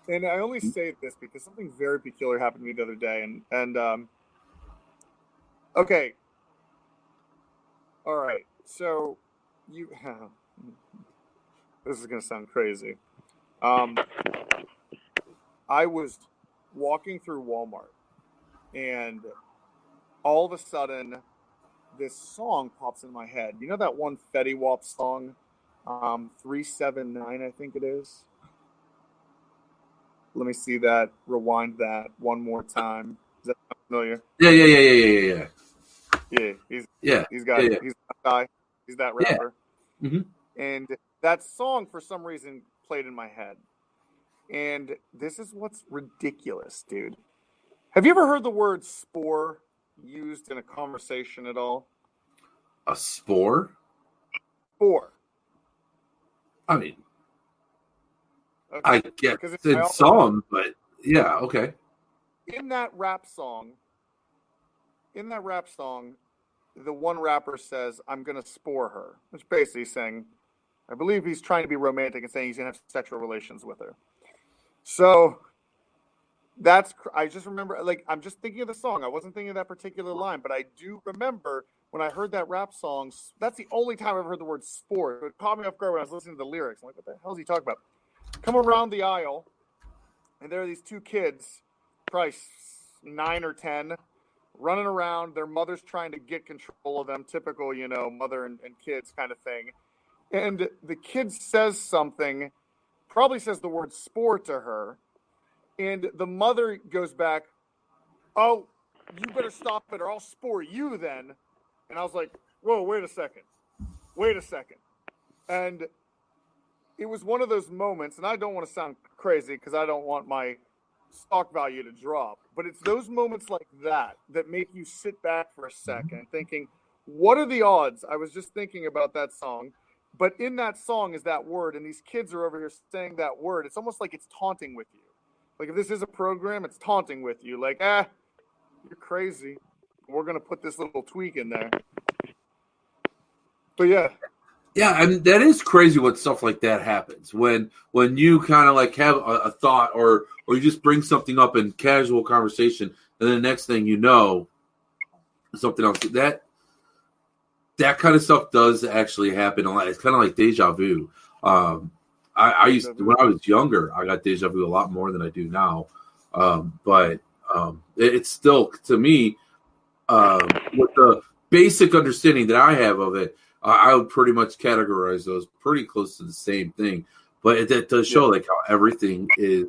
And I only say this because something very peculiar happened to me the other day. And okay. All right. So this is going to sound crazy. I was walking through Walmart, and all of a sudden, this song pops in my head. You know that one Fetty Wap song, 379, I think it is? Let me see that. Rewind that one more time. Is that familiar? Yeah. Yeah, he's that guy. He's that rapper. Yeah. Mm-hmm. And that song, for some reason, played in my head. And this is what's ridiculous, dude. Have you ever heard the word spore used in a conversation at all? A spore? Spore. I mean, okay. I get it's some, but yeah, okay. In that rap song, the one rapper says, "I'm gonna spore her," which basically saying, I believe he's trying to be romantic and saying he's gonna have sexual relations with her. So I just remember, I'm just thinking of the song. I wasn't thinking of that particular line, but I do remember when I heard that rap song. That's the only time I've heard the word sport. It caught me off guard when I was listening to the lyrics. I'm like, what the hell is he talking about? Come around the aisle, and there are these two kids, probably 9 or 10, running around. Their mother's trying to get control of them. Typical, mother and kids kind of thing. And the kid says something, probably says the word sport to her. And the mother goes back, "Oh, you better stop it or I'll spore you then." And I was like, whoa, wait a second. And it was one of those moments, and I don't want to sound crazy because I don't want my stock value to drop, but it's those moments like that make you sit back for a second thinking, what are the odds? I was just thinking about that song, but in that song is that word, and these kids are over here saying that word. It's almost like it's taunting with you. Like if this is a program, it's taunting with you. Like, you're crazy. We're going to put this little tweak in there. But yeah. Yeah, I mean, that is crazy what stuff like that happens. When you kind of like have a thought or you just bring something up in casual conversation, and then the next thing you know, something else. That kind of stuff does actually happen a lot. It's kind of like deja vu. I used to, when I was younger, I got deja vu a lot more than I do now. But it's still, to me, with the basic understanding that I have of it, I would pretty much categorize those pretty close to the same thing. But it does show like how everything is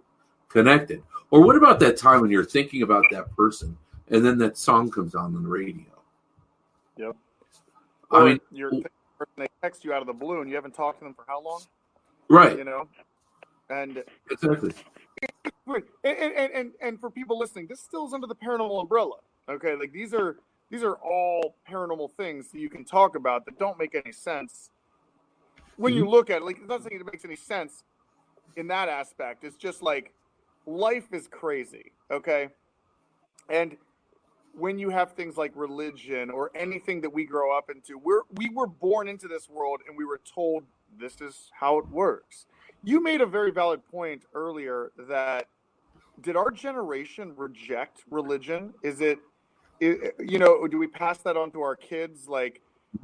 connected. Or what about that time when you're thinking about that person and then that song comes on the radio? Yep. I mean, they text you out of the blue and you haven't talked to them for how long? Right. And exactly. And for people listening, this still is under the paranormal umbrella. Okay, like these are all paranormal things that you can talk about that don't make any sense when you look at it. Like, it doesn't think it makes any sense in that aspect. It's just like, life is crazy, okay? And when you have things like religion or anything that we grow up into, we were born into this world and we were told this is how it works. You made a very valid point earlier that did our generation reject religion? Do we pass that on to our kids? Like,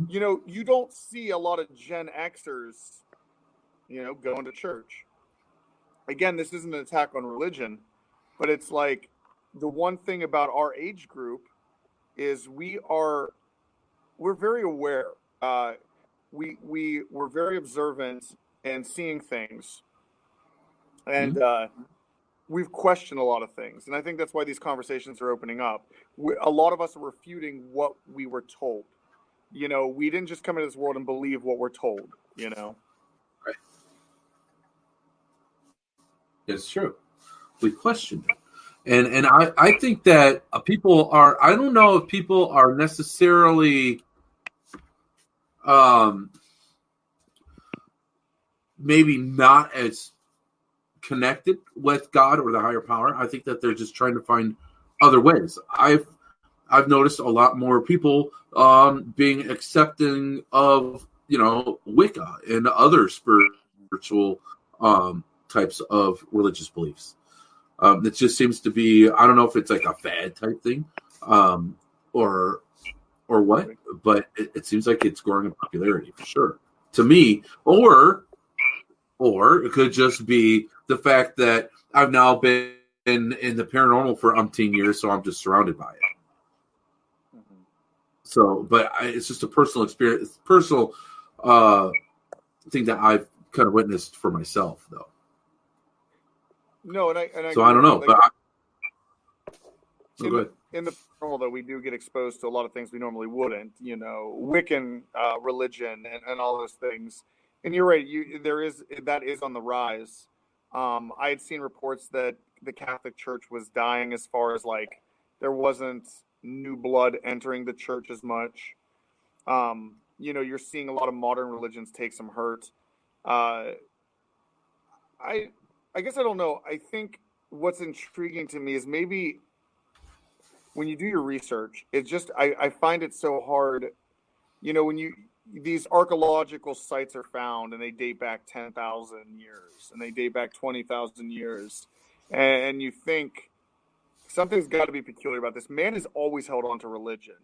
you don't see a lot of Gen Xers, going to church. Again, this isn't an attack on religion, but it's like the one thing about our age group is we're very aware. We're very observant and seeing things, and we've questioned a lot of things, and I think that's why these conversations are opening up. A lot of us are refuting what we were told. We didn't just come into this world and believe what we're told. Right. It's true. We questioned it. And I think that people are, I don't know if people are necessarily maybe not as connected with God or the higher power. I think that they're just trying to find other ways. I've noticed a lot more people being accepting of, Wicca and other spiritual types of religious beliefs. It just seems to be, I don't know if it's like a fad type thing or what, but it seems like it's growing in popularity for sure to me, or it could just be the fact that I've now been in the paranormal for umpteen years, so I'm just surrounded by it. Mm-hmm. So, but it's just a personal experience, personal thing that I've kind of witnessed for myself, though. No, and I don't know, like, but in the paranormal, though, we do get exposed to a lot of things we normally wouldn't. Wiccan religion and all those things. And you're right. That is on the rise. I had seen reports that the Catholic Church was dying as far as like there wasn't new blood entering the church as much. You're seeing a lot of modern religions take some hurt. I guess I don't know. I think what's intriguing to me is maybe when you do your research, it's just I find it so hard. When these archaeological sites are found and they date back 10,000 years and they date back 20,000 years, and you think something's got to be peculiar about this. Man has always held on to religion.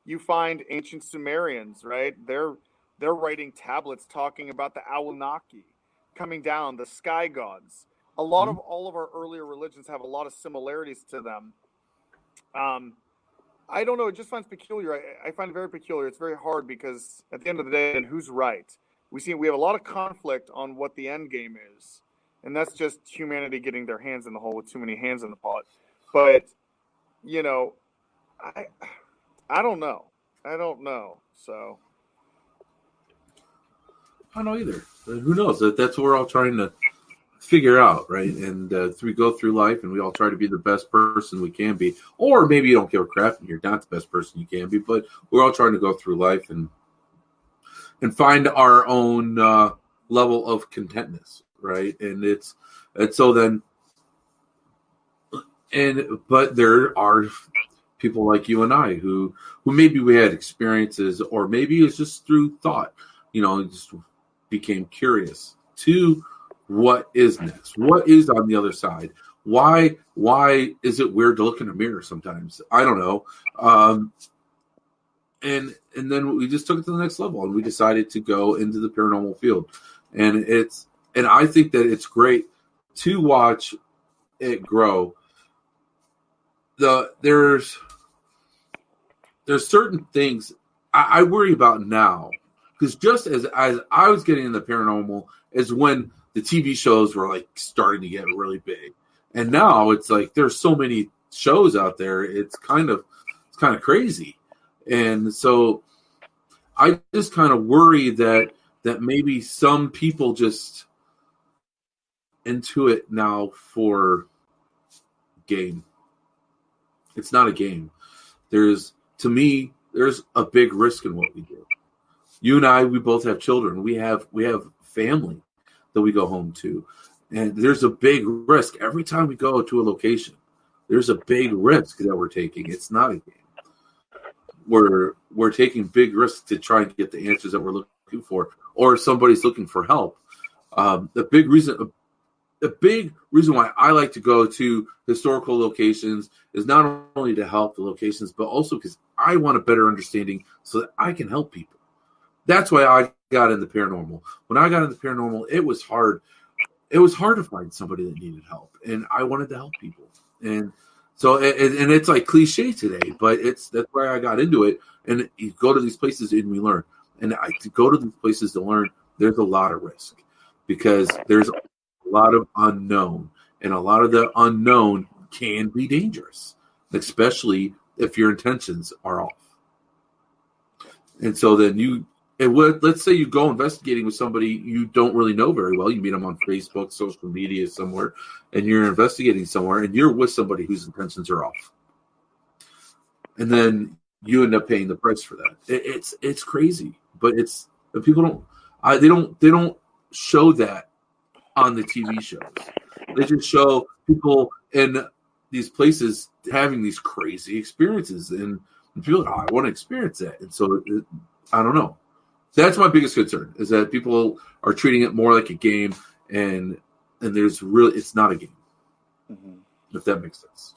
You find ancient Sumerians, right? They're writing tablets talking about the Anunnaki coming down, the sky gods. A lot of all of our earlier religions have a lot of similarities to them. I don't know. It just finds peculiar. I find it very peculiar. It's very hard because at the end of the day, and who's right? We have a lot of conflict on what the end game is, and that's just humanity getting their hands in the hole with too many hands in the pot. But I don't know. So I don't know either. Who knows? That's what we're all trying to figure out, right? And we go through life and we all try to be the best person we can be, or maybe you don't give a crap and you're not the best person you can be, but we're all trying to go through life and find our own level of contentness, right? But there are people like you and I who maybe we had experiences, or maybe it's just through thought, just became curious to what is next? What is on the other side? Why is it weird to look in a mirror sometimes? I don't know. And then we just took it to the next level and we decided to go into the paranormal field. And I think that it's great to watch it grow. There's certain things I worry about now, because just as I was getting into the paranormal is when the TV shows were like starting to get really big, and now it's like there's so many shows out there. It's kind of crazy, and so I just kind of worry that maybe some people just into it now for game. It's not a game. There's a big risk in what we do. You and I, we both have children. We have family that we go home to. And there's a big risk every time we go to a location. There's a big risk that we're taking. It's not a game. We're taking big risks to try and get the answers that we're looking for, or if somebody's looking for help. The big reason why I like to go to historical locations is not only to help the locations, but also because I want a better understanding so that I can help people. That's why I got into paranormal. When I got into paranormal, it was hard. It was hard to find somebody that needed help, and I wanted to help people. And so, and it's like cliche today, but that's why I got into it. And you go to these places and we learn. And to go to these places to learn, there's a lot of risk because there's a lot of unknown, and a lot of the unknown can be dangerous, especially if your intentions are off. And so then let's say you go investigating with somebody you don't really know very well. You meet them on Facebook, social media, somewhere, and you're investigating somewhere, and you're with somebody whose intentions are off. And then you end up paying the price for that. It's crazy, but people don't show that on the TV shows. They just show people in these places having these crazy experiences, and people are like, I want to experience that. And so I don't know. That's my biggest concern, is that people are treating it more like a game, and it's not a game. Mm-hmm. If that makes sense.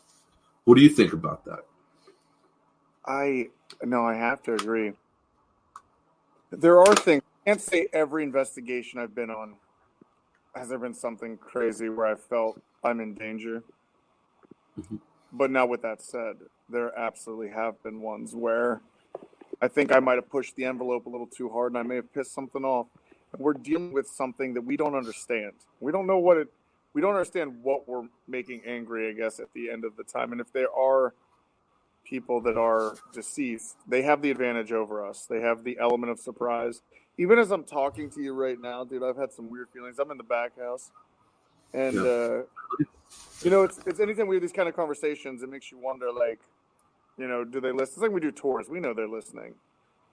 What do you think about that? I have to agree. There are things. I can't say every investigation I've been on has there been something crazy where I felt I'm in danger. Mm-hmm. But now with that said, there absolutely have been ones where I think I might have pushed the envelope a little too hard and I may have pissed something off. We're dealing with something that we don't understand. We don't understand what we're making angry, I guess, at the end of the time. And if there are people that are deceased, they have the advantage over us. They have the element of surprise. Even as I'm talking to you right now, dude, I've had some weird feelings. I'm in the back house. And, it's anytime we have these kind of conversations, it makes you wonder, like, do they listen? It's like we do tours. We know they're listening.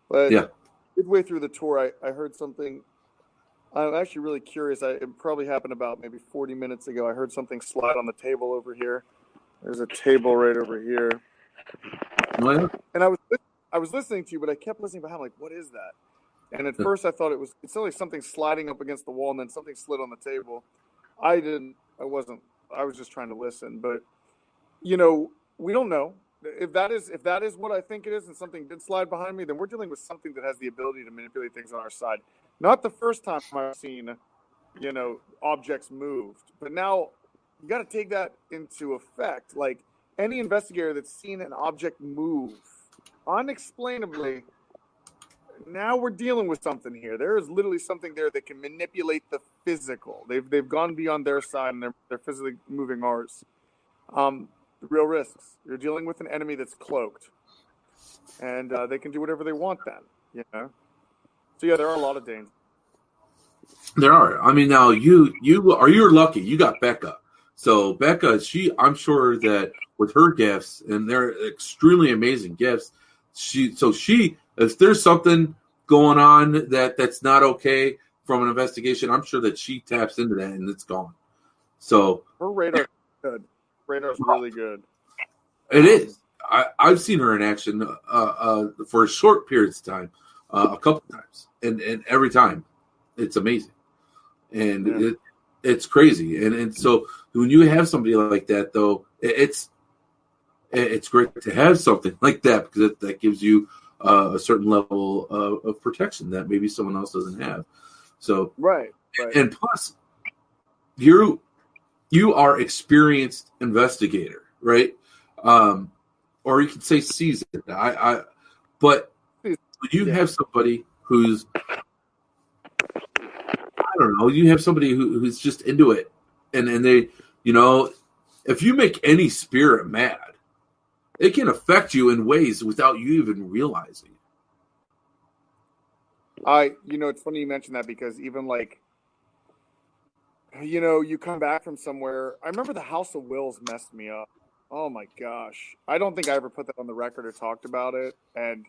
But midway through the tour, I heard something. I'm actually really curious. It probably happened about maybe 40 minutes ago. I heard something slide on the table over here. There's a table right over here. Oh, yeah. And I was listening to you, but I kept listening behind. I'm like, what is that? And at first I thought it sounded like something sliding up against the wall, and then something slid on the table. I was just trying to listen. But, we don't know. If that is what I think it is, and something did slide behind me, then we're dealing with something that has the ability to manipulate things on our side. Not the first time I've seen, objects moved, but now you got to take that into effect. Like any investigator that's seen an object move unexplainably, now we're dealing with something here. There is literally something there that can manipulate the physical. They've gone beyond their side and they're physically moving ours. Real risks. You're dealing with an enemy that's cloaked, and they can do whatever they want then, So yeah, there are a lot of dangers. There are. I mean, now you're lucky. You got Becca. So Becca, I'm sure that with her gifts, and they're extremely amazing gifts, if there's something going on that's not okay from an investigation, I'm sure that she taps into that and it's gone. So her radar's good. Radar's really good. It is. I've seen her in action for a short periods of time, a couple times, and every time it's amazing, and it's crazy. And so when you have somebody like that, though, it's great to have something like that because that gives you a certain level of protection that maybe someone else doesn't have. So right. And plus, you are experienced investigator, right? Or you could say seasoned. But you have somebody who's, I don't know, you have somebody who's just into it, and they, if you make any spirit mad, it can affect you in ways without you even realizing. It's funny you mentioned that because even like, you come back from somewhere. I remember the House of Wills messed me up. Oh my gosh. I don't think I ever put that on the record or talked about it. And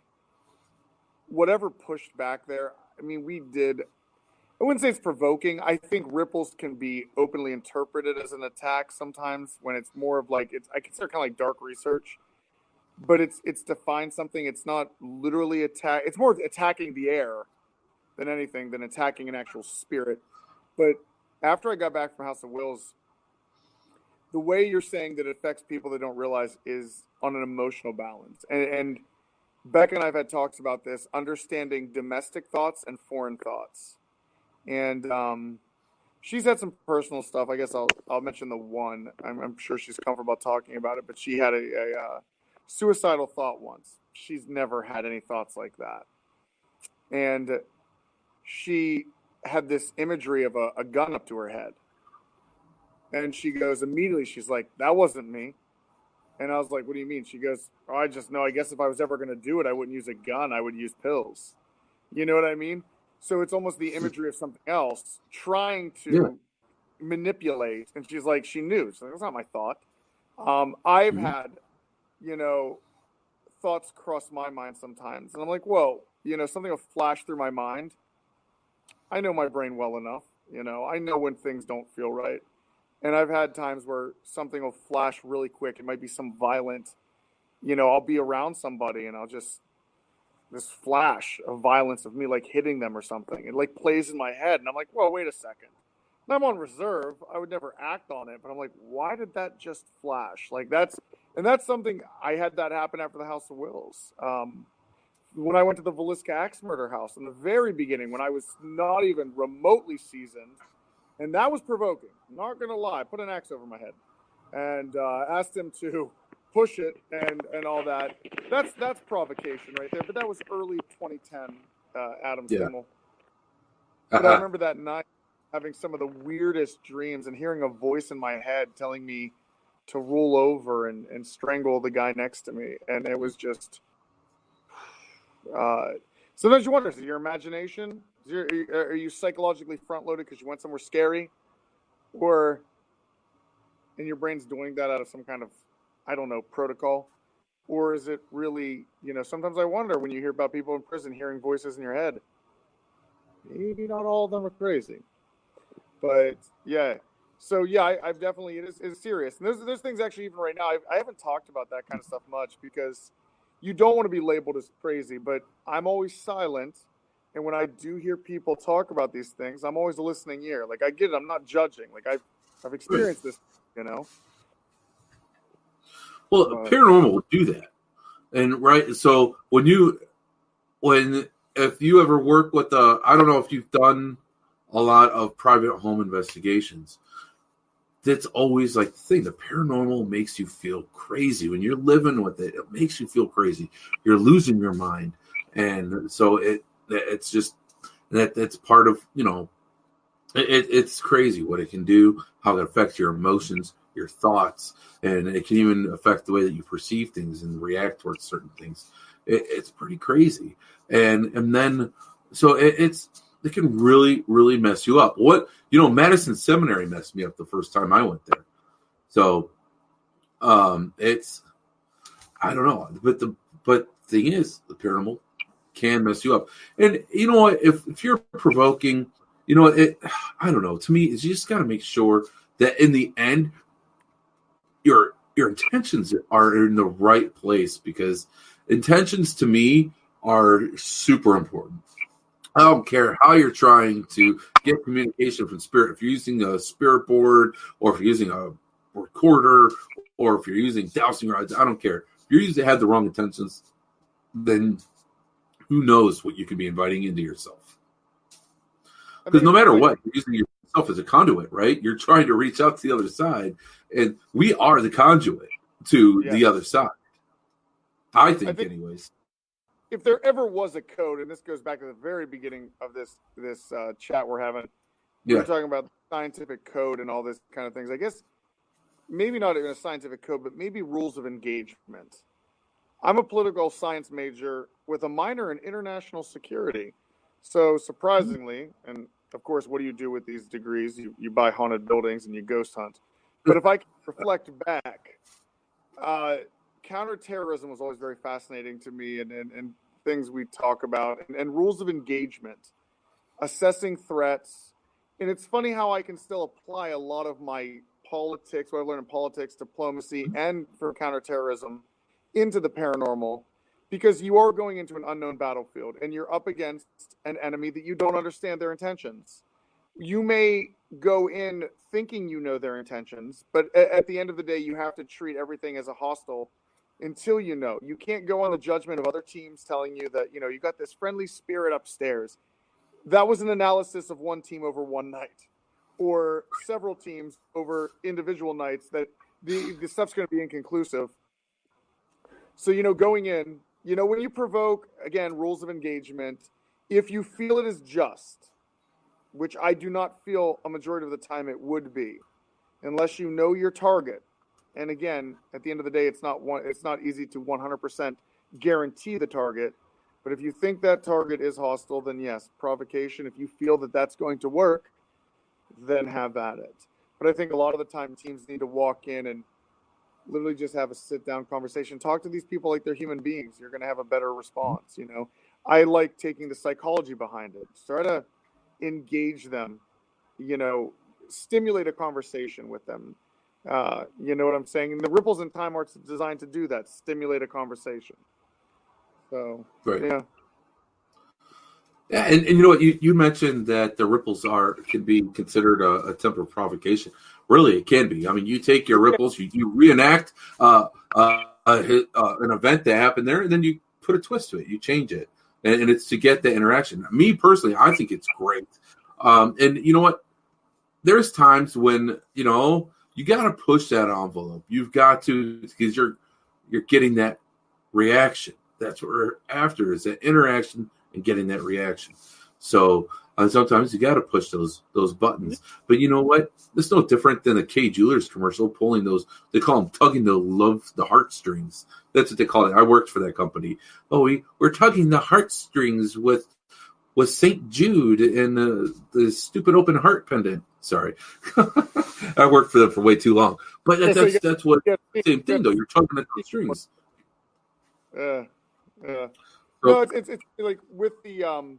whatever pushed back there, I mean, we did. I wouldn't say it's provoking. I think ripples can be openly interpreted as an attack sometimes when it's more of like I consider kind of like dark research, but it's to find something. It's not literally attack. It's more attacking the air than anything than attacking an actual spirit. But after I got back from House of Wills, the way you're saying that it affects people that don't realize is on an emotional balance. And Becca and I have had talks about this, understanding domestic thoughts and foreign thoughts. And she's had some personal stuff. I guess I'll mention the one. I'm sure she's comfortable talking about it, but she had a suicidal thought once. She's never had any thoughts like that. And she had this imagery of a gun up to her head. And she goes, immediately, she's like, that wasn't me. And I was like, what do you mean? She goes, oh, I just know, I guess if I was ever going to do it, I wouldn't use a gun. I would use pills. You know what I mean? So it's almost the imagery of something else trying to manipulate. And she's like, she knew. So that's not my thought. I've had, thoughts cross my mind sometimes. And I'm like, whoa, something will flash through my mind. I know my brain well enough. I know when things don't feel right. And I've had times where something will flash really quick. It might be some violent, I'll be around somebody and I'll just, this flash of violence of me like hitting them or something. It like plays in my head. And I'm like, whoa, wait a second. And I'm on reserve. I would never act on it. But I'm like, why did that just flash? Like that's something I had that happen after the House of Wills. When I went to the Villisca axe murder house in the very beginning, when I was not even remotely seasoned, and that was provoking. I'm not going to lie. Put an axe over my head and asked him to push it and all that. That's provocation right there. But that was early 2010, Adam Kimmell. But I remember that night having some of the weirdest dreams and hearing a voice in my head telling me to roll over and strangle the guy next to me. And it was just... sometimes you wonder, is it your imagination? Are you psychologically front-loaded because you went somewhere scary? Or and your brain's doing that out of some kind of, I don't know, protocol? Or is it really, sometimes I wonder when you hear about people in prison hearing voices in your head. Maybe not all of them are crazy. But, yeah. So, yeah, I've definitely, it is serious. And there's things actually even right now, I haven't talked about that kind of stuff much because you don't want to be labeled as crazy, but I'm always silent. And when I do hear people talk about these things, I'm always a listening ear. Like, I get it. I'm not judging. Like, I've experienced this, Well, paranormal will do that. And, right, so if you ever work with I don't know if you've done a lot of private home investigations, that's always like the thing. The paranormal makes you feel crazy. When you're living with it, it makes you feel crazy. You're losing your mind. And so it's just that's part of, it's crazy what it can do, how it affects your emotions, your thoughts, and it can even affect the way that you perceive things and react towards certain things. It's pretty crazy. And then, so it can really, really mess you up. Madison Seminary messed me up the first time I went there. So, it's, I don't know, but the thing is, the paranormal can mess you up. And you know what, if you're provoking, I don't know, to me, is you just got to make sure that in the end, your intentions are in the right place, because intentions to me are super important. I don't care how you're trying to get communication from spirit. If you're using a spirit board, or if you're using a recorder, or if you're using dowsing rods, I don't care. If you usually have the wrong intentions, then who knows what you could be inviting into yourself. Because no matter what, you're using yourself as a conduit, right? You're trying to reach out to the other side, and we are the conduit to the other side. I think anyways. If there ever was a code, and this goes back to the very beginning of this chat we're having, we're talking about scientific code and all this kind of things. I guess maybe not even a scientific code, but maybe rules of engagement. I'm a political science major with a minor in international security. So surprisingly, and of course, what do you do with these degrees? You buy haunted buildings and you ghost hunt. But if I can reflect back, counterterrorism was always very fascinating to me, and things we talk about, and rules of engagement. assessing threats. And it's funny how I can still apply a lot of my politics, what I've learned in politics, diplomacy, and for counterterrorism into the paranormal, because you are going into an unknown battlefield and you're up against an enemy that you don't understand their intentions. You may go in thinking you know their intentions, but at the end of the day, you have to treat everything as a hostile until you know. You can't go on the judgment of other teams telling you that, you got this friendly spirit upstairs. That was an analysis of one team over one night, or several teams over individual nights, that the stuff's going to be inconclusive. So, going in, when you provoke, again, rules of engagement, if you feel it is just, which I do not feel a majority of the time it would be, unless you know your target. And again, at the end of the day, it's not easy to 100% guarantee the target. But if you think that target is hostile, then yes, provocation. If you feel that that's going to work, then have at it. But I think a lot of the time teams need to walk in and literally just have a sit-down conversation. Talk to these people like they're human beings. You're going to have a better response. I like taking the psychology behind it. Try to engage them, stimulate a conversation with them. You know what I'm saying? And the ripples in time are designed to do that, stimulate a conversation. So, right. Yeah. Yeah, and you know what? You mentioned that the ripples can be considered a type of provocation. Really, it can be. I mean, you take your ripples, you reenact an event that happened there, and then you put a twist to it. You change it, and it's to get the interaction. Me personally, I think it's great. And you know what? There's times when you got to push that envelope. You've got to, because you're getting that reaction. That's what we're after, is that interaction and getting that reaction. So sometimes you got to push those buttons. But you know what? It's no different than a K Jewelers commercial, pulling those. They call them tugging the heartstrings. That's what they call it. I worked for that company. Oh, we're tugging the heartstrings with St. Jude and the stupid open heart pendant. Sorry, I worked for them for way too long. But that's what same thing though. You're tugging at the strings. No, it's like with the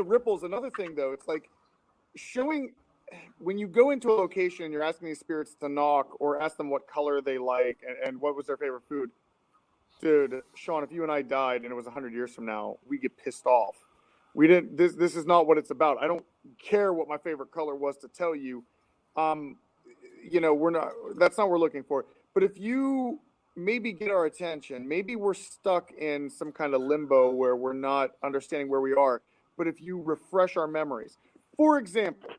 ripples. Another thing though, it's like showing when you go into a location and you're asking these spirits to knock or ask them what color they like and what was their favorite food. Dude, Sean, if you and I died and it was 100 years from now, we get pissed off. We didn't. This is not what it's about. I don't care what my favorite color was to tell you. We're not. That's not what we're looking for. But if you maybe get our attention, maybe we're stuck in some kind of limbo where we're not understanding where we are. But if you refresh our memories, for example,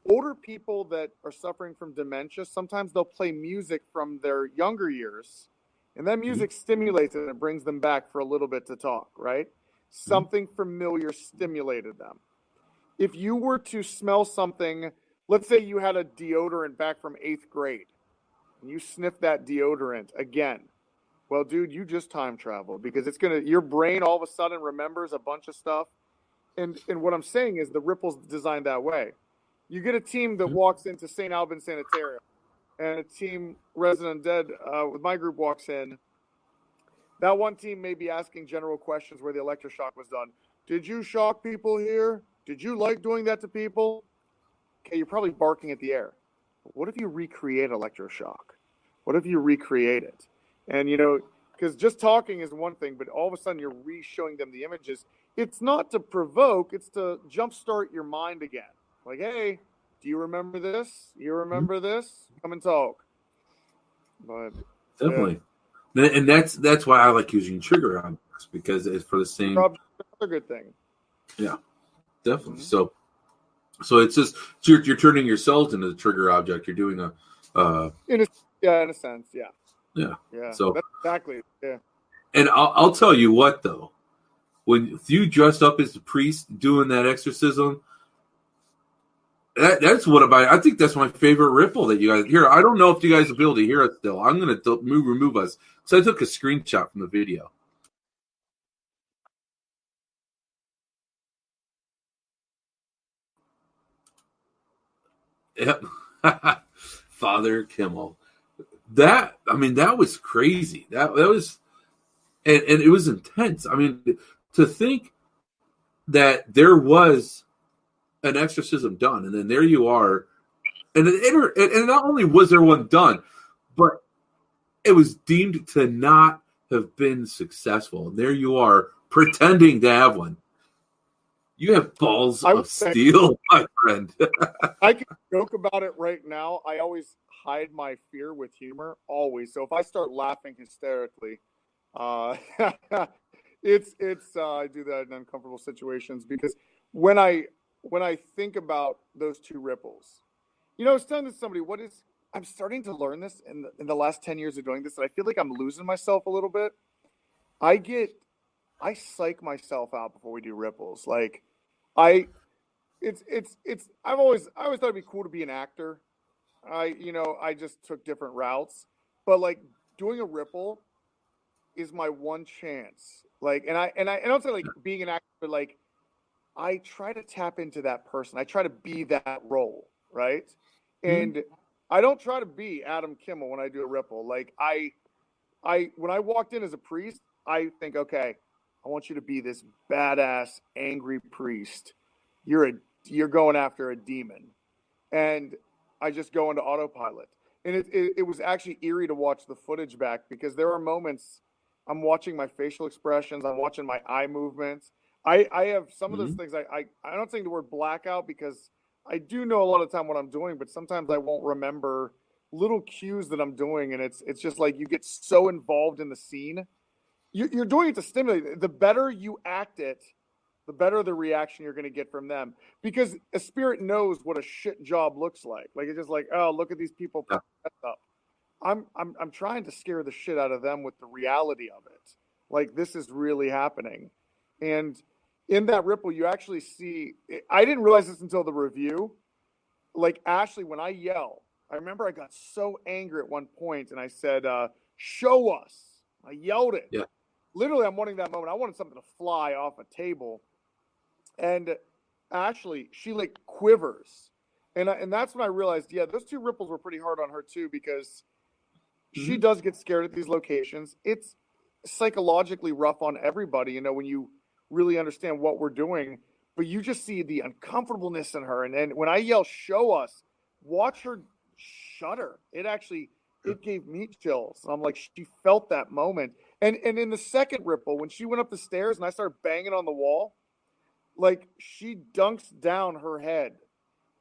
older people that are suffering from dementia, sometimes they'll play music from their younger years, and that music stimulates it and it brings them back for a little bit to talk, right? Something familiar stimulated them. If you were to smell something, let's say you had a deodorant back from 8th grade, and you sniff that deodorant again, well, dude, you just time traveled, because your brain all of a sudden remembers a bunch of stuff. And what I'm saying is the ripple's designed that way. You get a team that walks into St. Albans Sanitarium, and a team Resident Dead with my group walks in. That one team may be asking general questions where the electroshock was done. Did you shock people here? Did you like doing that to people? Okay, you're probably barking at the air. What if you recreate electroshock? What if you recreate it? And, because just talking is one thing, but all of a sudden you're re-showing them the images. It's not to provoke, it's to jumpstart your mind again. Like, hey, do you remember this? You remember this? Come and talk. But definitely. Yeah. And that's why I like using trigger objects, because it's for the same. Another good thing. Yeah, definitely. So it's just you're turning yourselves into the trigger object. You're doing in a sense, yeah. Yeah. So that's exactly, yeah. And I'll tell you what though, when you dressed up as the priest doing that exorcism, that's what I think that's my favorite ripple that you guys hear. I don't know if you guys will be able to hear it still. I'm going to remove us. So I took a screenshot from the video. Yep. Father Kimmell. That was crazy. That was, and it was intense. I mean, to think that there was an exorcism done, and then there you are, and not only was there one done, but it was deemed to not have been successful. And there you are pretending to have one. You have balls of steel, my friend. I can joke about it right now. I always hide my fear with humor, always. So if I start laughing hysterically, it's I do that in uncomfortable situations, because when I think about those two ripples, I was telling somebody, I'm starting to learn this in the last 10 years of doing this, and I feel like I'm losing myself a little bit. I psych myself out before we do ripples. Like I always thought it'd be cool to be an actor. I just took different routes, but like doing a ripple is my one chance. Like, and I don't say like being an actor, but like I try to tap into that person. I try to be that role, right? And I don't try to be Adam Kimmell when I do a ripple. Like when I walked in as a priest, I think, okay, I want you to be this badass, angry priest. You're going after a demon. And I just go into autopilot. And it was actually eerie to watch the footage back, because there are moments I'm watching my facial expressions, I'm watching my eye movements. I have some of those things. I'm not saying the word blackout, because I do know a lot of the time what I'm doing, but sometimes I won't remember little cues that I'm doing. And it's just like you get so involved in the scene. You're doing it to stimulate. The better you act it, the better the reaction you're going to get from them, because a spirit knows what a shit job looks like. Like, it's just like, oh, look at these people put up. I'm trying to scare the shit out of them with the reality of it. Like, this is really happening. And in that ripple, you actually see, I didn't realize this until the review. Like, Ashley, when I yell, I remember I got so angry at one point and I said, show us. I yelled it. Yeah. Literally, I'm wanting that moment. I wanted something to fly off a table. And Ashley, she like quivers. And that's when I realized, yeah, those two ripples were pretty hard on her too, because she does get scared at these locations. It's psychologically rough on everybody, when you really understand what we're doing. But you just see the uncomfortableness in her. And when I yell, show us, watch her shudder. It gave me chills. I'm like, she felt that moment. And in the second ripple, when she went up the stairs and I started banging on the wall, like, she dunks down her head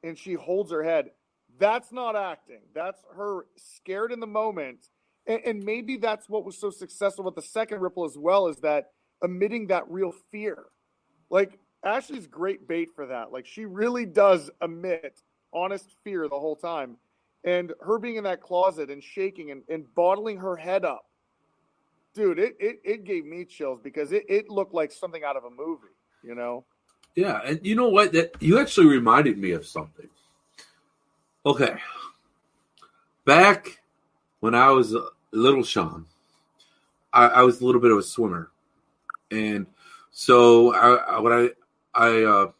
and she holds her head. That's not acting. That's her scared in the moment. And maybe that's what was so successful with the second ripple as well, is that emitting that real fear. Like, Ashley's great bait for that. Like, she really does emit honest fear the whole time. And her being in that closet and shaking and bottling her head up, dude, it gave me chills, because it looked like something out of a movie, Yeah, and you know what? That you actually reminded me of something. Okay. Back when I was a little Sean, I was a little bit of a swimmer. And so I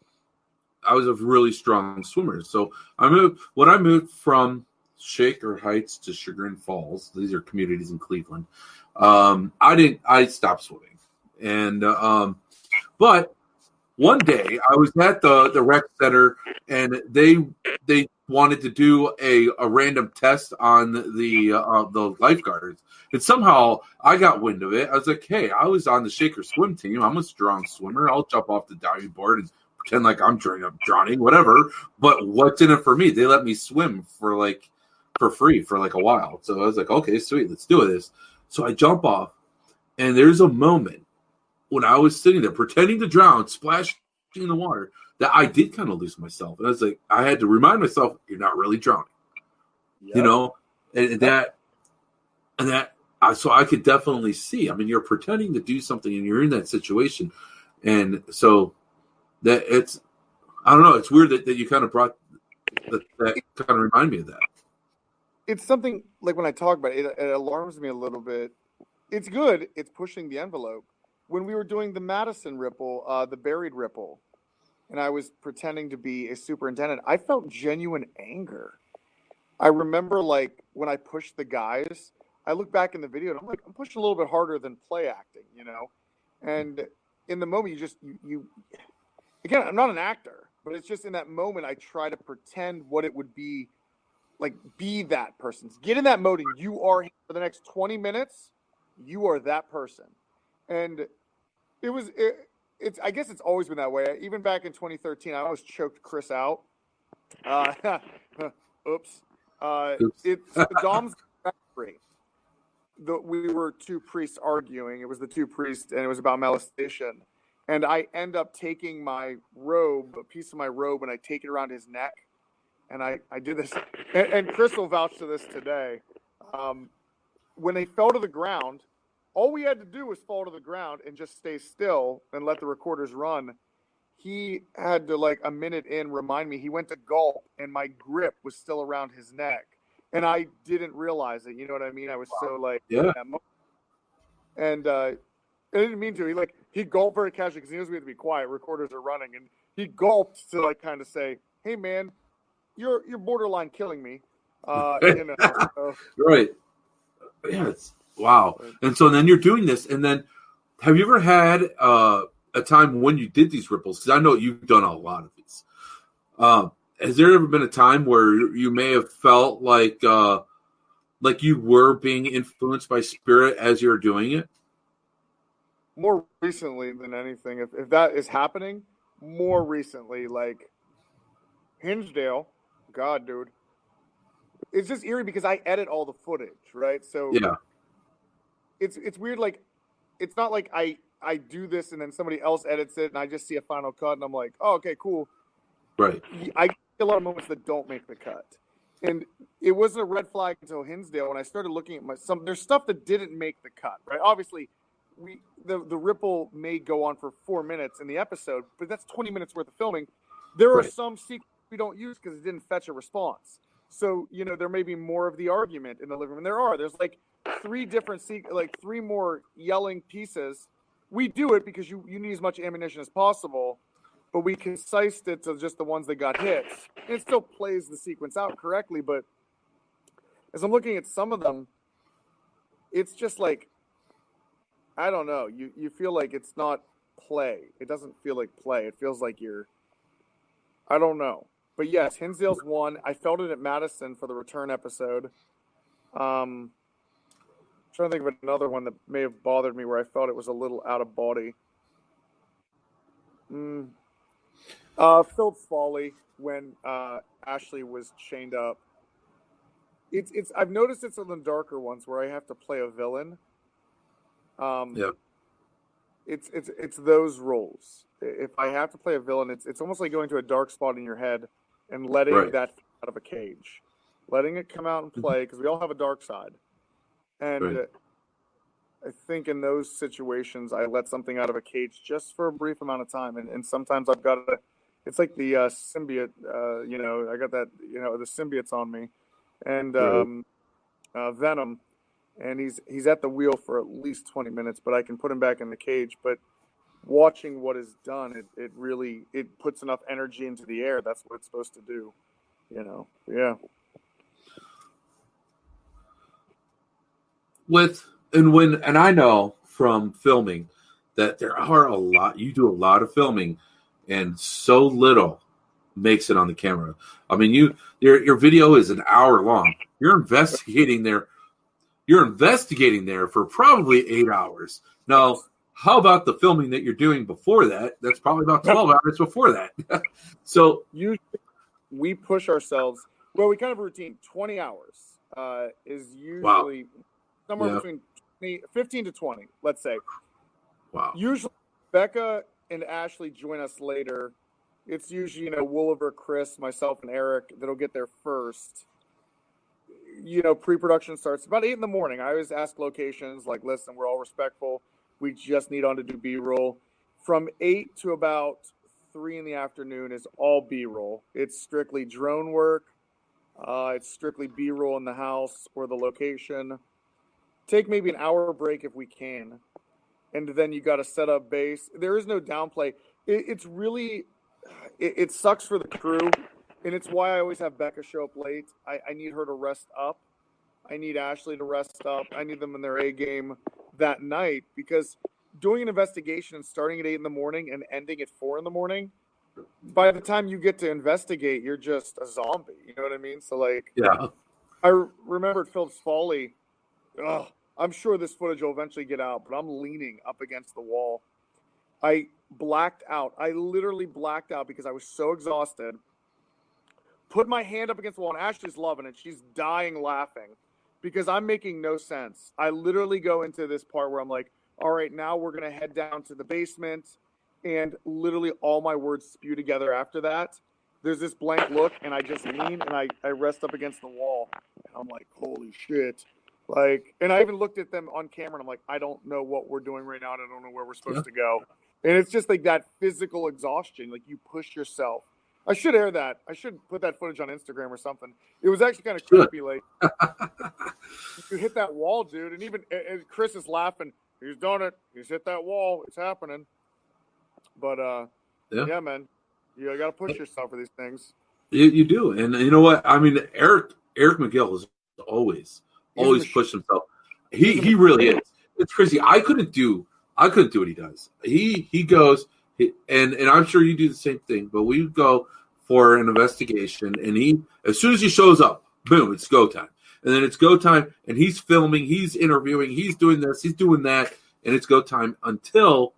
was a really strong swimmer. So when I moved from Shaker Heights to Chagrin Falls, these are communities in Cleveland, I stopped swimming. And but one day I was at the rec center, and they wanted to do a random test on the lifeguards, and somehow I got wind of it. I was like, hey, I was on the Shaker swim team. I'm a strong swimmer. I'll jump off the diving board and pretend like I'm drowning, whatever. But what's in it for me? They let me swim for free for like a while. So I was like, okay, sweet, let's do this. So I jump off, and there's a moment when I was sitting there pretending to drown, splashing in the water, that I did kind of lose myself. And I was like, I had to remind myself, you're not really drowning. Yep. So I could definitely see. I mean, you're pretending to do something and you're in that situation. And so that I don't know, it's weird that you kind of brought that kind of remind me of that. It's something like when I talk about it, it alarms me a little bit. It's good. It's pushing the envelope. When we were doing the Madison ripple, the buried ripple, and I was pretending to be a superintendent, I felt genuine anger. I remember, like, when I pushed the guys, I look back in the video and I'm like, I'm pushing a little bit harder than play acting, And in the moment, again, I'm not an actor, but it's just in that moment I try to pretend what it would be like, be that person. Get in that mode, and you are for the next 20 minutes. You are that person, and it's. I guess it's always been that way. Even back in 2013, I always choked Chris out. Oops. Oops. It's Dom's factory. We were two priests arguing. It was the two priests, and it was about molestation. And I end up taking my robe, a piece of my robe, and I take it around his neck. And I did this, and Chris will vouch to this today. When they fell to the ground, all we had to do was fall to the ground and just stay still and let the recorders run. He had to, like, a minute in, remind me he went to gulp, and my grip was still around his neck. And I didn't realize it. You know what I mean? I was so like, Yeah. And I didn't mean to. He gulped very casually because he knows we have to be quiet. Recorders are running, and he gulped to, like, kind of say, "Hey, man, you're borderline killing me." You know. So. Right. Yeah. Wow. And so then you're doing this, and then have you ever had a time when you did these ripples? Because I know you've done a lot of these. Has there ever been a time where you may have felt like you were being influenced by spirit as you're doing it? More recently than anything, if that is happening, more recently, like Hinsdale, God, dude, it's just eerie because I edit all the footage, right? So Yeah, it's weird. Like, it's not like I do this and then somebody else edits it and I just see a final cut and I'm like, oh, okay, cool. right. I get a lot of moments that don't make the cut, and it wasn't a red flag until Hinsdale when I started looking at there's stuff that didn't make the cut, right? Obviously, the ripple may go on for 4 minutes in the episode, but that's 20 minutes worth of filming. There are some sequences we don't use because it didn't fetch a response. So, you know, there may be more of the argument in the living room. There's like three different three more yelling pieces. We do it because you need as much ammunition as possible, but we concised it to just the ones that got hits. And it still plays the sequence out correctly, but as I'm looking at some of them, it's just like, I don't know. You feel like it's not play. It doesn't feel like play. It feels like I don't know. But yes, Hinsdale's one. I felt it at Madison for the return episode. Trying to think of another one that may have bothered me where I felt it was a little out of body. Phil's Folly when Ashley was chained up. It's I've noticed it's in the darker ones where I have to play a villain. Yeah. It's those roles. If I have to play a villain, it's almost like going to a dark spot in your head and letting that out of a cage, letting it come out and play, because we all have a dark side. And I think in those situations, I let something out of a cage just for a brief amount of time. And sometimes I've got to, it's like the symbiote, I got that, the symbiote's on me, and Venom. And he's at the wheel for at least 20 minutes, but I can put him back in the cage. But watching what is done, it really puts enough energy into the air. That's what it's supposed to do, Yeah. And I know from filming that there are you do a lot of filming, and so little makes it on the camera. I mean, your video is an hour long. You're investigating there for probably 8 hours. Now, how about the filming that you're doing before that? That's probably about 12 hours before that. So usually we push ourselves. Well, we kind of routine 20 hours is usually somewhere between 15 to 20, let's say. Wow. Usually Becca and Ashley join us later. It's usually, Wolliver, Chris, myself, and Eric that'll get there first. Pre-production starts about 8 in the morning. I always ask locations, like, listen, we're all respectful. We just need on to do B-roll. From 8 to about 3 in the afternoon is all B-roll. It's strictly drone work. It's strictly B-roll in the house or the location. Take maybe an hour break if we can. And then you got to set up base. There is no downplay. It's really, it sucks for the crew. And it's why I always have Becca show up late. I need her to rest up. I need Ashley to rest up. I need them in their A game that night, because doing an investigation and starting at 8 in the morning and ending at 4 in the morning, by the time you get to investigate, you're just a zombie. You know what I mean? So like, Yeah. I remembered Phillips Folly. Ugh, I'm sure this footage will eventually get out, but I'm leaning up against the wall. I blacked out. I literally blacked out because I was so exhausted. Put my hand up against the wall, and Ashley's loving it. She's dying laughing because I'm making no sense. I literally go into this part where I'm like, all right, now we're going to head down to the basement, and literally all my words spew together after that. There's this blank look, and I just lean, and I rest up against the wall, and I'm like, holy shit. Like, and I even looked at them on camera, and I'm like, I don't know what we're doing right now, and I don't know where we're supposed to go. And it's just like that physical exhaustion. Like, you push yourself. I should air that. I should put that footage on Instagram or something. It was actually kind of creepy. Like, you hit that wall, dude. And even and Chris is laughing. He's done it. He's hit that wall. It's happening. But, yeah, man. You got to push yourself for these things. You do. And you know what? I mean, Eric McGill is always pushed himself. He really is. It's crazy. I couldn't do what he does. He goes, and I'm sure you do the same thing, but we go for an investigation, and as soon as he shows up, boom, it's go time. And then it's go time, and he's filming, he's interviewing, he's doing this, he's doing that, and it's go time until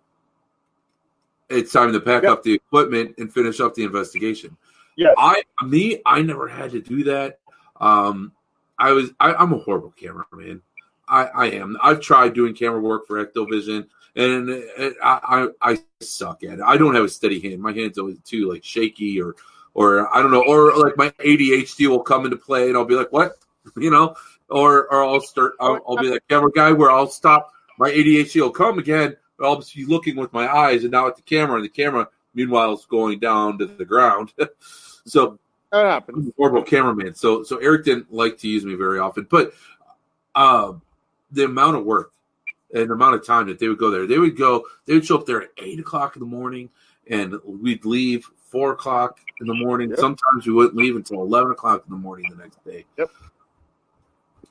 it's time to pack up the equipment and finish up the investigation. Yeah, I never had to do that. I'm a horrible cameraman. I am. I've tried doing camera work for Ectovision, and I suck at it. I don't have a steady hand. My hand's always too like shaky, or I don't know, or like my ADHD will come into play, and I'll be like, what, you know, or I'll be that camera guy where I'll stop. My ADHD will come again. I'll just be looking with my eyes, and now at the camera, and the camera meanwhile is going down to the ground. So that happens. I'm a horrible cameraman. So Eric didn't like to use me very often, but the amount of work and the amount of time that they would go there, they would show up there at 8:00 in the morning, and we'd leave 4:00 in the morning. Yep. Sometimes we wouldn't leave until 11:00 in the morning the next day. Yep.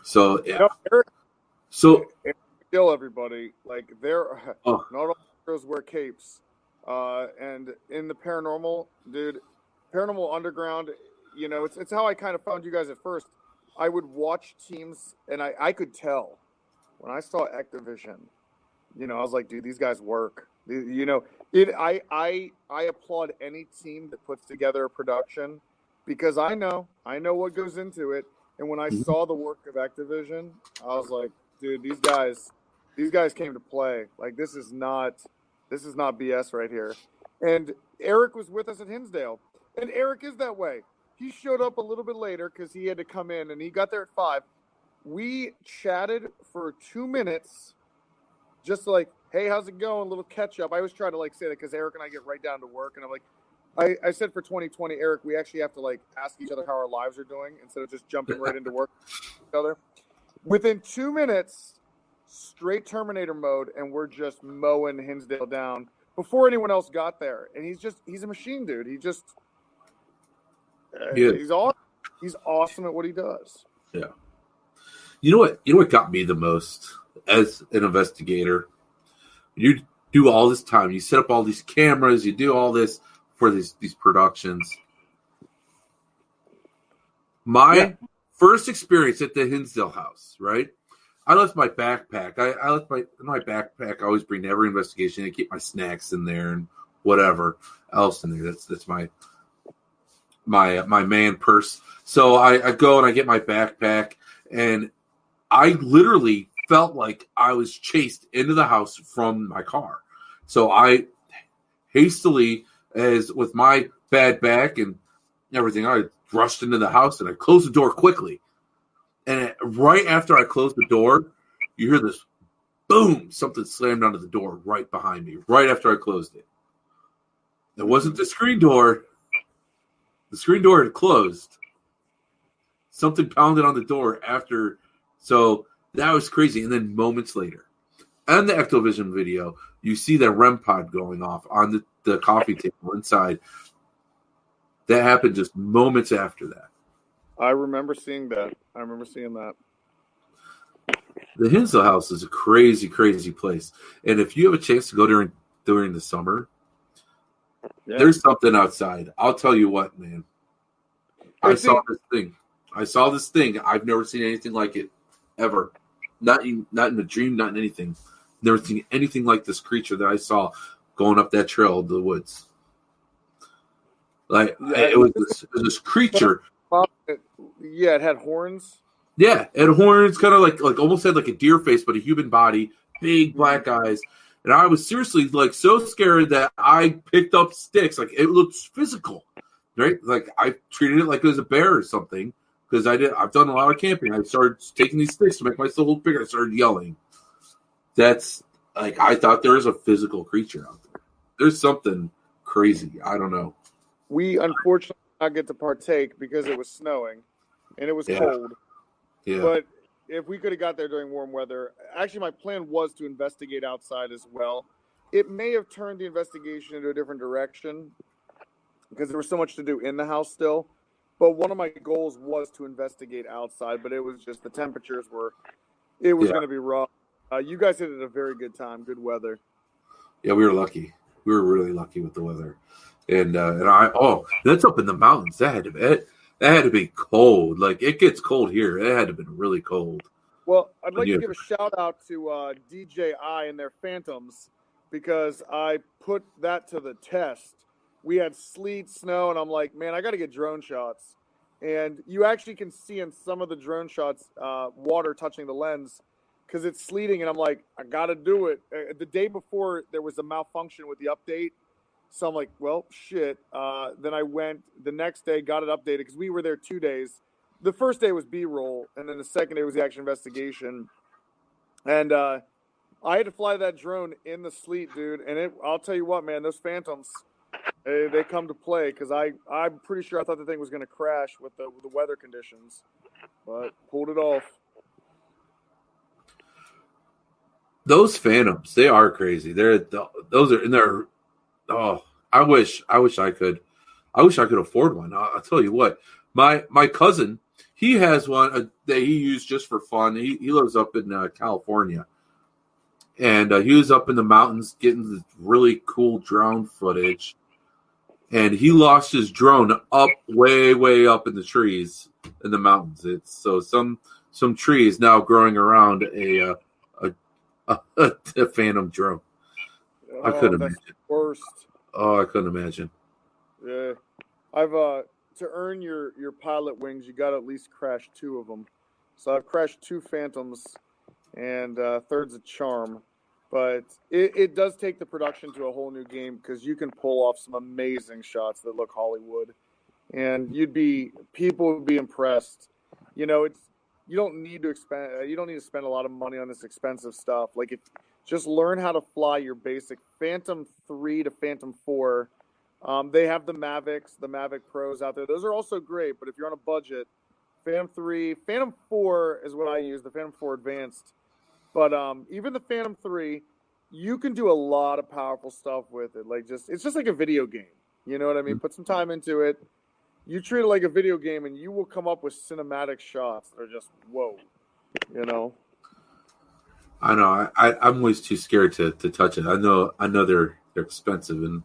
So yeah. Eric, so kill everybody. Like not all heroes wear capes. And in the paranormal, dude, Paranormal Underground, you know, it's how I kind of found you guys at first. I would watch teams, and I could tell when I saw Ectovision, you know, I was like, dude, these guys work. You know, I applaud any team that puts together a production because I know what goes into it. And when I saw the work of Ectovision, I was like, dude, these guys came to play. Like, this is not BS right here. And Eric was with us at Hinsdale, and Eric is that way. He showed up a little bit later because he had to come in, and he got there at 5. We chatted for 2 minutes, just like, hey, how's it going? A little catch up. I always try to like say that because Eric and I get right down to work, and I'm like, I said for 2020, Eric, we actually have to like ask each other how our lives are doing instead of just jumping right into work with each other. Within 2 minutes, straight Terminator mode, and we're just mowing Hinsdale down before anyone else got there. And he's a machine, dude. He's awesome. He's awesome at what he does. Yeah. You know what got me the most as an investigator? You do all this time. You set up all these cameras. You do all this for these productions. My first experience at the Hinsdale house, right? I left my backpack. I left my backpack. I always bring to every investigation. I keep my snacks in there and whatever else in there. That's my man purse. So I go and I get my backpack, and I literally felt like I was chased into the house from my car. So I hastily, as with my bad back and everything, I rushed into the house and I closed the door quickly. And right after I closed the door, you hear this boom, something slammed onto the door right behind me, right after I closed it. It wasn't the screen door. The screen door had closed. Something pounded on the door after. So that was crazy. And then moments later, on the Ectovision video, you see that REM pod going off on the coffee table inside. That happened just moments after that. I remember seeing that. The Hinsdale house is a crazy, crazy place. And if you have a chance to go during the summer, Yeah. There's something outside. I'll tell you what, man. I saw this thing. I've never seen anything like it ever. Not in a dream, not in anything. Never seen anything like this creature that I saw going up that trail of the woods. Like it was this creature. Yeah, it had horns. Yeah, it had horns, kind of like almost had like a deer face, but a human body, big black eyes. And I was seriously like so scared that I picked up sticks. Like it looked physical, right? Like I treated it like it was a bear or something because I've done a lot of camping. I started taking these sticks to make myself look bigger. I started yelling. That's like I thought there was a physical creature out there. There's something crazy. I don't know. We unfortunately did not get to partake because it was snowing and it was cold. Yeah. But if we could have got there during warm weather, actually my plan was to investigate outside as well. It may have turned the investigation into a different direction because there was so much to do in the house still. But one of my goals was to investigate outside, but it was just the temperatures going to be rough. You guys had a very good time, good weather. Yeah, we were lucky. We were really lucky with the weather. And that's up in the mountains. That had to be cold. Like it gets cold here. It had to have been really cold. Well, I'd like to give a shout out to DJI and their Phantoms because I put that to the test. We had sleet, snow, and I'm like, man, I got to get drone shots. And you actually can see in some of the drone shots water touching the lens because it's sleeting. And I'm like, I got to do it. The day before, there was a malfunction with the update. So I'm like, well, shit. Then I went the next day, got it updated because we were there 2 days. The first day was B-roll, and then the second day was the actual investigation. And I had to fly that drone in the sleet, dude. And I'll tell you what, man, those Phantoms, they come to play because I'm pretty sure I thought the thing was going to crash with the weather conditions, but pulled it off. Those Phantoms, they are crazy. I wish I could afford one. I'll tell you what, my cousin, he has one that he used just for fun. He lives up in California, and he was up in the mountains getting this really cool drone footage, and he lost his drone up way up in the trees in the mountains. It's so some trees now growing around a Phantom drone. I couldn't imagine. Worst. Oh, I couldn't imagine. Yeah, I've to earn your pilot wings, you got to at least crash 2 of them. So I've crashed 2 Phantoms, and third's a charm. But it does take the production to a whole new game because you can pull off some amazing shots that look Hollywood, and people would be impressed. You know, you don't need to spend a lot of money on this expensive stuff. Like just learn how to fly your basic Phantom 3 to Phantom 4. They have the Mavics, the Mavic Pros out there. Those are also great, but if you're on a budget, Phantom 3, Phantom 4 is what I use, the Phantom 4 Advanced. But even the Phantom 3, you can do a lot of powerful stuff with it. Like it's just like a video game. You know what I mean? Put some time into it. You treat it like a video game, and you will come up with cinematic shots that are just whoa. You know. I know. I'm always too scared to touch it. I know they're expensive, and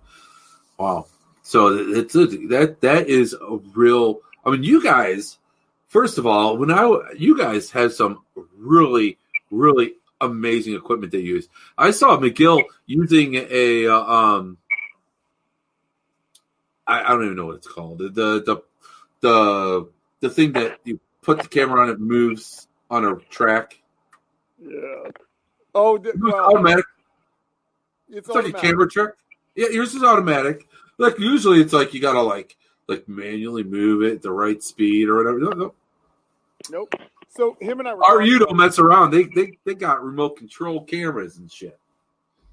wow. So that is a real. I mean, you guys. First of all, you guys have some really amazing equipment they use. I saw McGill using a I don't even know what it's called. The thing that you put the camera on, it moves on a track. Yeah. Oh, automatic. It's like a camera track. Yeah, yours is automatic. Like usually, it's like you gotta like manually move it at the right speed or whatever. No. Nope. So him and I you don't mess around. They got remote control cameras and shit.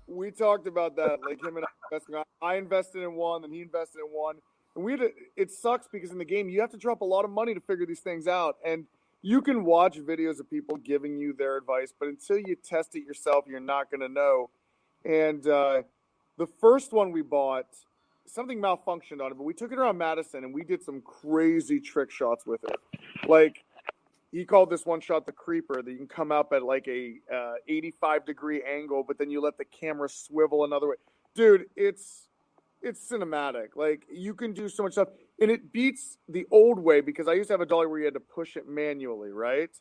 We talked about that. Like him and I invested in one, and he invested in one. And it sucks because in the game you have to drop a lot of money to figure these things out. And you can watch videos of people giving you their advice, but until you test it yourself, you're not going to know. And the first one we bought, something malfunctioned on it, but we took it around Madison and we did some crazy trick shots with it. Like he called this one shot the creeper, that you can come up at like a 85-degree angle, but then you let the camera swivel another way. Dude, it's it's cinematic. Like, you can do so much stuff, and it beats the old way, because I used to have a dolly where you had to push it manually, right?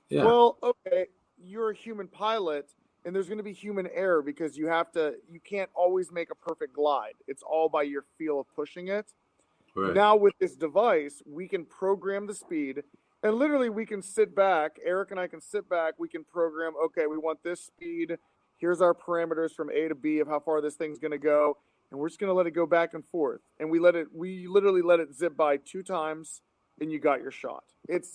Yeah. Well, okay, you're a human pilot, and there's going to be human error, because you can't always make a perfect glide. It's all by your feel of pushing it. Right. Now with this device, we can program the speed, and literally we can sit back. Eric and I can sit back. We can program, okay, we want this speed. Here's our parameters from A to B of how far this thing's going to go. And we're just going to let it go back and forth. And we literally let it zip by 2 times, and you got your shot. It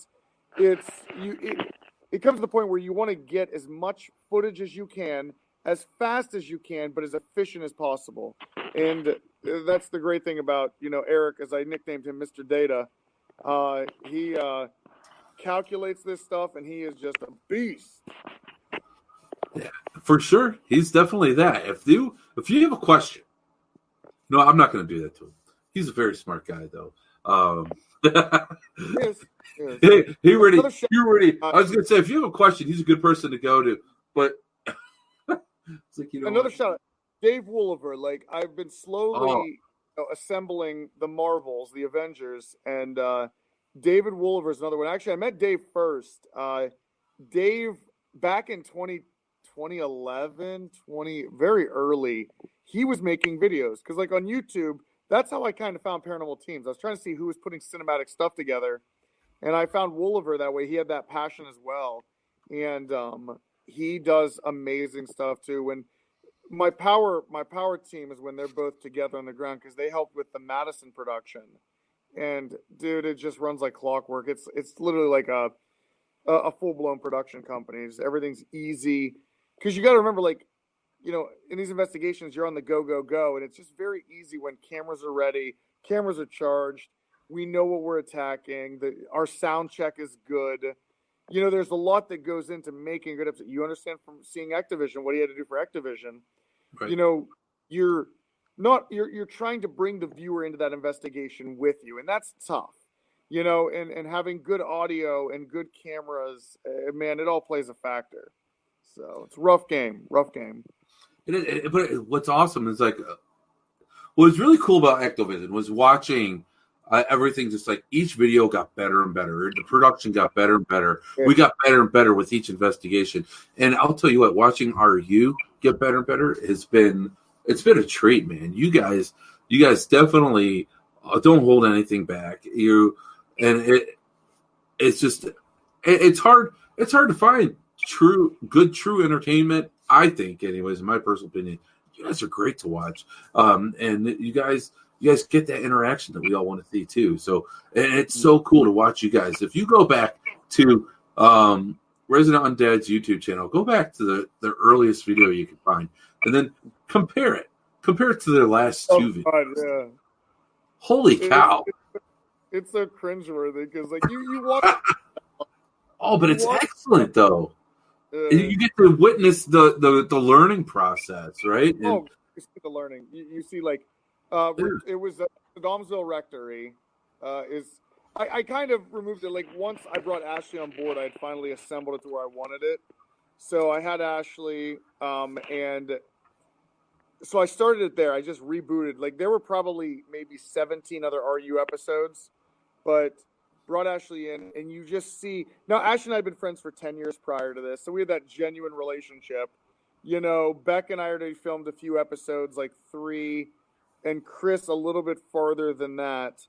comes to the point where you want to get as much footage as you can, as fast as you can, but as efficient as possible. And that's the great thing about, Eric, as I nicknamed him, Mr. Data. He calculates this stuff, and he is just a beast. Yeah, for sure. He's definitely that. If you have a question, no, I'm not going to do that to him. He's a very smart guy, though. Yes. He already. I was going to say, if you have a question, he's a good person to go to. But it's like, another shout out, Dave Wooliver. Like, I've been slowly assembling the Marvels, the Avengers, and David Wooliver is another one. Actually, I met Dave first. Dave, back in 2011, very early, he was making videos, because like on YouTube, that's how I kind of found Paranormal Teams. I was trying to see who was putting cinematic stuff together, and I found Wooliver that way. He had that passion as well, and he does amazing stuff too. When my power team is when they're both together on the ground, because they helped with the Madison production, and dude, it just runs like clockwork. It's literally like a full-blown production company. Everything's easy, because you got to remember, like, in these investigations, you're on the go, and it's just very easy when cameras are ready, cameras are charged, we know what we're attacking, our sound check is good. There's a lot that goes into making a good episode. You understand from seeing Activision what he had to do for Activision. Right. You're trying to bring the viewer into that investigation with you, and that's tough. And having good audio and good cameras, man, it all plays a factor. So it's a rough game. But what's awesome is, like, what was really cool about Activision was watching everything. Just like each video got better and better, the production got better and better. Yeah. We got better and better with each investigation. And I'll tell you what, watching RU get better and better it's been a treat, man. You guys definitely don't hold anything back. It's hard to find true entertainment, I think, anyways, in my personal opinion. You guys are great to watch, and you guys get that interaction that we all want to see too. So, and it's so cool to watch you guys. If you go back to Resident Undead's YouTube channel, go back to the earliest video you can find, and then compare it to their last 2 videos. God, yeah. Holy cow! It's so cringeworthy, because like you watch. Oh, but it's excellent though. You get to witness the learning process, right? You see the learning. You see, like, it was Domsville Rectory. I kind of removed it. Like, once I brought Ashley on board, I had finally assembled it to where I wanted it. So I had Ashley, and so I started it there. I just rebooted. Like, there were probably maybe 17 other RU episodes, but brought Ashley in, and you just see now. Ashley and I had been friends for 10 years prior to this, so we had that genuine relationship. Beck and I already filmed a few episodes, like 3, and Chris a little bit farther than that.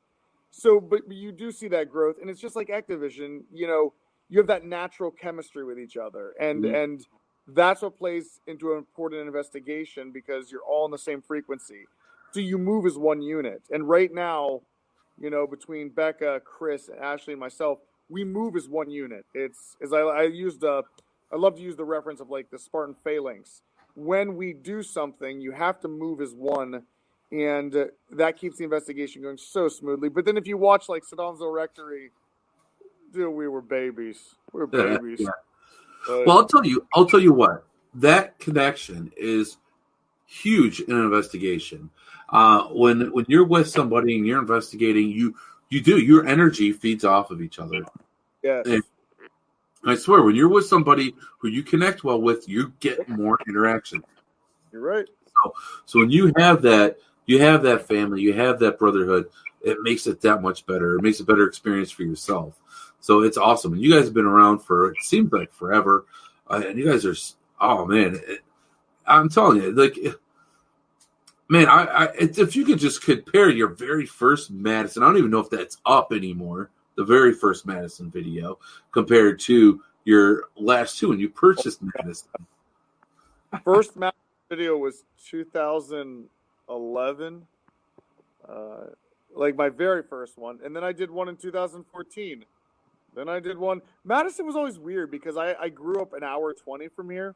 So, but you do see that growth, and it's just like Activision. You have that natural chemistry with each other, and that's what plays into an important investigation, because you're all in the same frequency. So you move as one unit, and right now, between Becca, Chris, Ashley, and myself, we move as one unit. It's as I love to use the reference of like the Spartan phalanx. When we do something, you have to move as one, and that keeps the investigation going so smoothly. But then if you watch like Saddamsville Rectory, dude, we were babies. We were babies. Yeah. Well, I'll tell you what. That connection is huge in an investigation. When you're with somebody and you're investigating, your energy feeds off of each other. Yes. And I swear, when you're with somebody who you connect well with, you get more interaction. You're right. So when you have that you have that family, you have that brotherhood. It makes it that much better. It makes a better experience for yourself. So it's awesome. And you guys have been around for, it seems like forever. And you guys are, oh man, I'm telling you, like, man, if you could just compare your very first Madison, I don't even know if that's up anymore, the very first Madison video, compared to your last two when you purchased Madison. First Madison video was 2011, like my very first one. And then I did one in 2014. Then I did one. Madison was always weird because I grew up an hour 20 from here.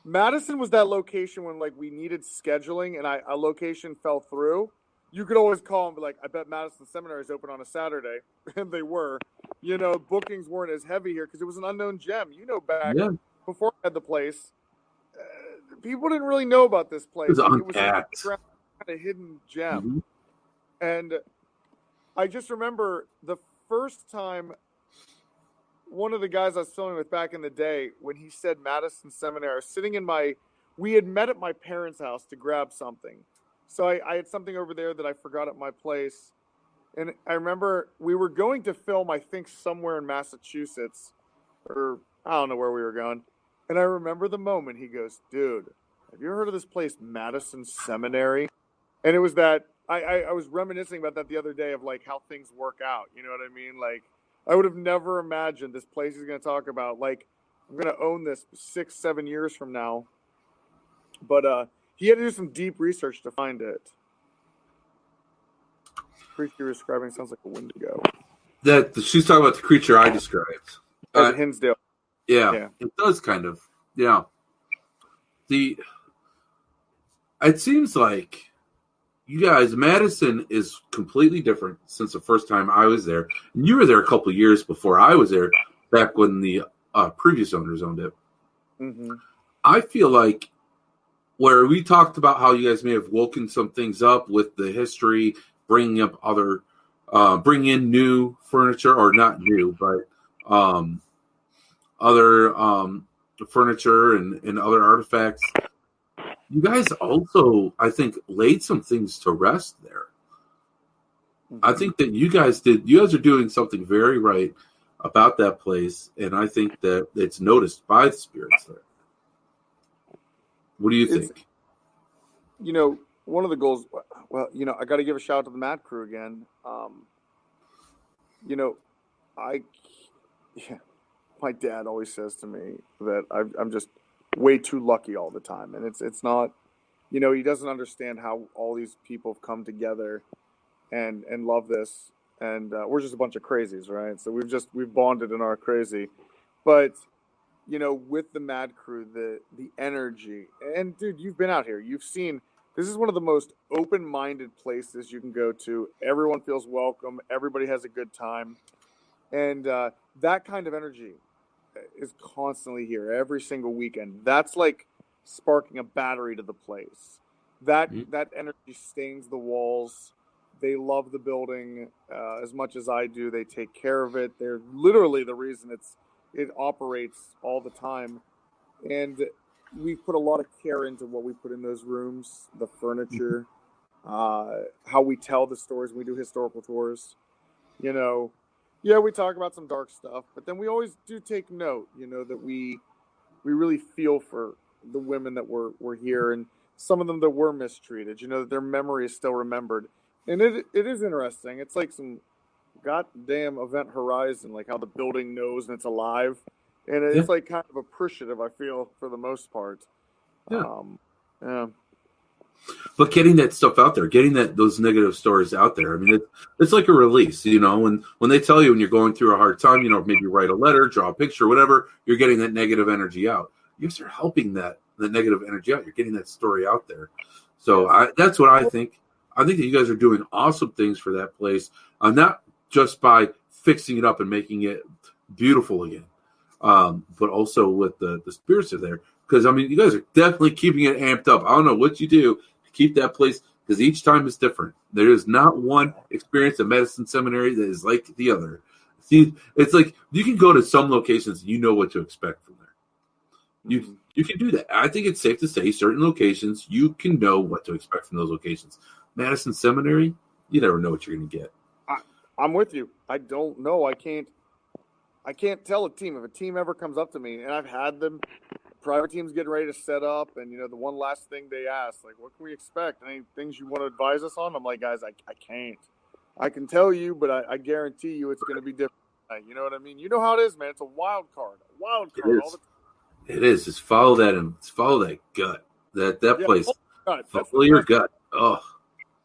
Madison was that location when like we needed scheduling and a location fell through. You could always call and be like, I bet Madison Seminary is open on a Saturday. And they were. You know, bookings weren't as heavy here because it was an unknown gem. You know, back before I had the place, people didn't really know about this place. It was untapped. Kind of hidden gem. Mm-hmm. And I just remember the first time one of the guys I was filming with back in the day, when he said Madison Seminary, I was sitting we had met at my parents' house to grab something. So I had something over there that I forgot at my place. And I remember we were going to film, I think, somewhere in Massachusetts, or I don't know where we were going. And I remember the moment he goes, dude, have you ever heard of this place, Madison Seminary? And it was that, I was reminiscing about that the other day of like how things work out. You know what I mean? Like, I would have never imagined this place he's going to talk about. Like, I'm going to own this 6-7 years from now. But he had to do some deep research to find it. Creature you're describing sounds like a Wendigo. That she's talking about the creature I described. Hinsdale. Yeah, it does kind of. Yeah. It seems like you guys, Madison is completely different since the first time I was there. And you were there a couple of years before I was there, back when the previous owners owned it. Mm-hmm. I feel like where we talked about how you guys may have woken some things up with the history, bringing up bring in new furniture, or not new, but other furniture and other artifacts. You guys also, I think, laid some things to rest there. Mm-hmm. I think that you guys are doing something very right about that place, and I think that it's noticed by the spirits there. What do you think? You know, one of the goals, well, you know, I got to give a shout out to the Mad Crew again. You know, my dad always says to me that I'm just way too lucky all the time. And it's not, you know, he doesn't understand how all these people have come together and love this. And we're just a bunch of crazies, right? So we've bonded in our crazy. But, you know, with the Mad Crew, the energy, and dude, you've been out here. You've seen, this is one of the most open-minded places you can go to. Everyone feels welcome. Everybody has a good time. And that kind of energy is constantly here every single weekend. That's like sparking a battery to the place. That energy stains the walls. They love the building as much as I do. They take care of it. They're literally the reason it operates all the time. And we put a lot of care into what we put in those rooms, the furniture, how we tell the stories. We do historical tours, you know. Yeah, we talk about some dark stuff, but then we always do take note, you know, that we really feel for the women that were here, and some of them that were mistreated, you know, that their memory is still remembered. And it is interesting. It's like some goddamn event horizon, like how the building knows and it's alive. And it's like kind of appreciative, I feel, for the most part. Yeah. But getting that stuff out there, getting those negative stories out there, I mean, it's like a release, you know. When they tell you when you're going through a hard time, you know, maybe write a letter, draw a picture, whatever, you're getting that negative energy out. You guys are helping the negative energy out. You're getting that story out there. So that's what I think. I think that you guys are doing awesome things for that place, not just by fixing it up and making it beautiful again, but also with the spirits are there. Because, I mean, you guys are definitely keeping it amped up. I don't know what you do to keep that place, because each time is different. There is not one experience at Madison Seminary that is like the other. See, it's like you can go to some locations and you know what to expect from there. You can do that. I think it's safe to say certain locations, you can know what to expect from those locations. Madison Seminary, you never know what you're going to get. I'm with you. I don't know. I can't tell a team. If a team ever comes up to me, and I've had them, private teams getting ready to set up, and the one last thing they ask, like, what can we expect? Any things you want to advise us on? I'm like, guys, I can't. I can tell you, but I guarantee you it's going to be different. You know what I mean? You know how it is, man. It's a wild card. All the time. It is. Just follow that and follow that gut. That place. Follow your gut. Oh.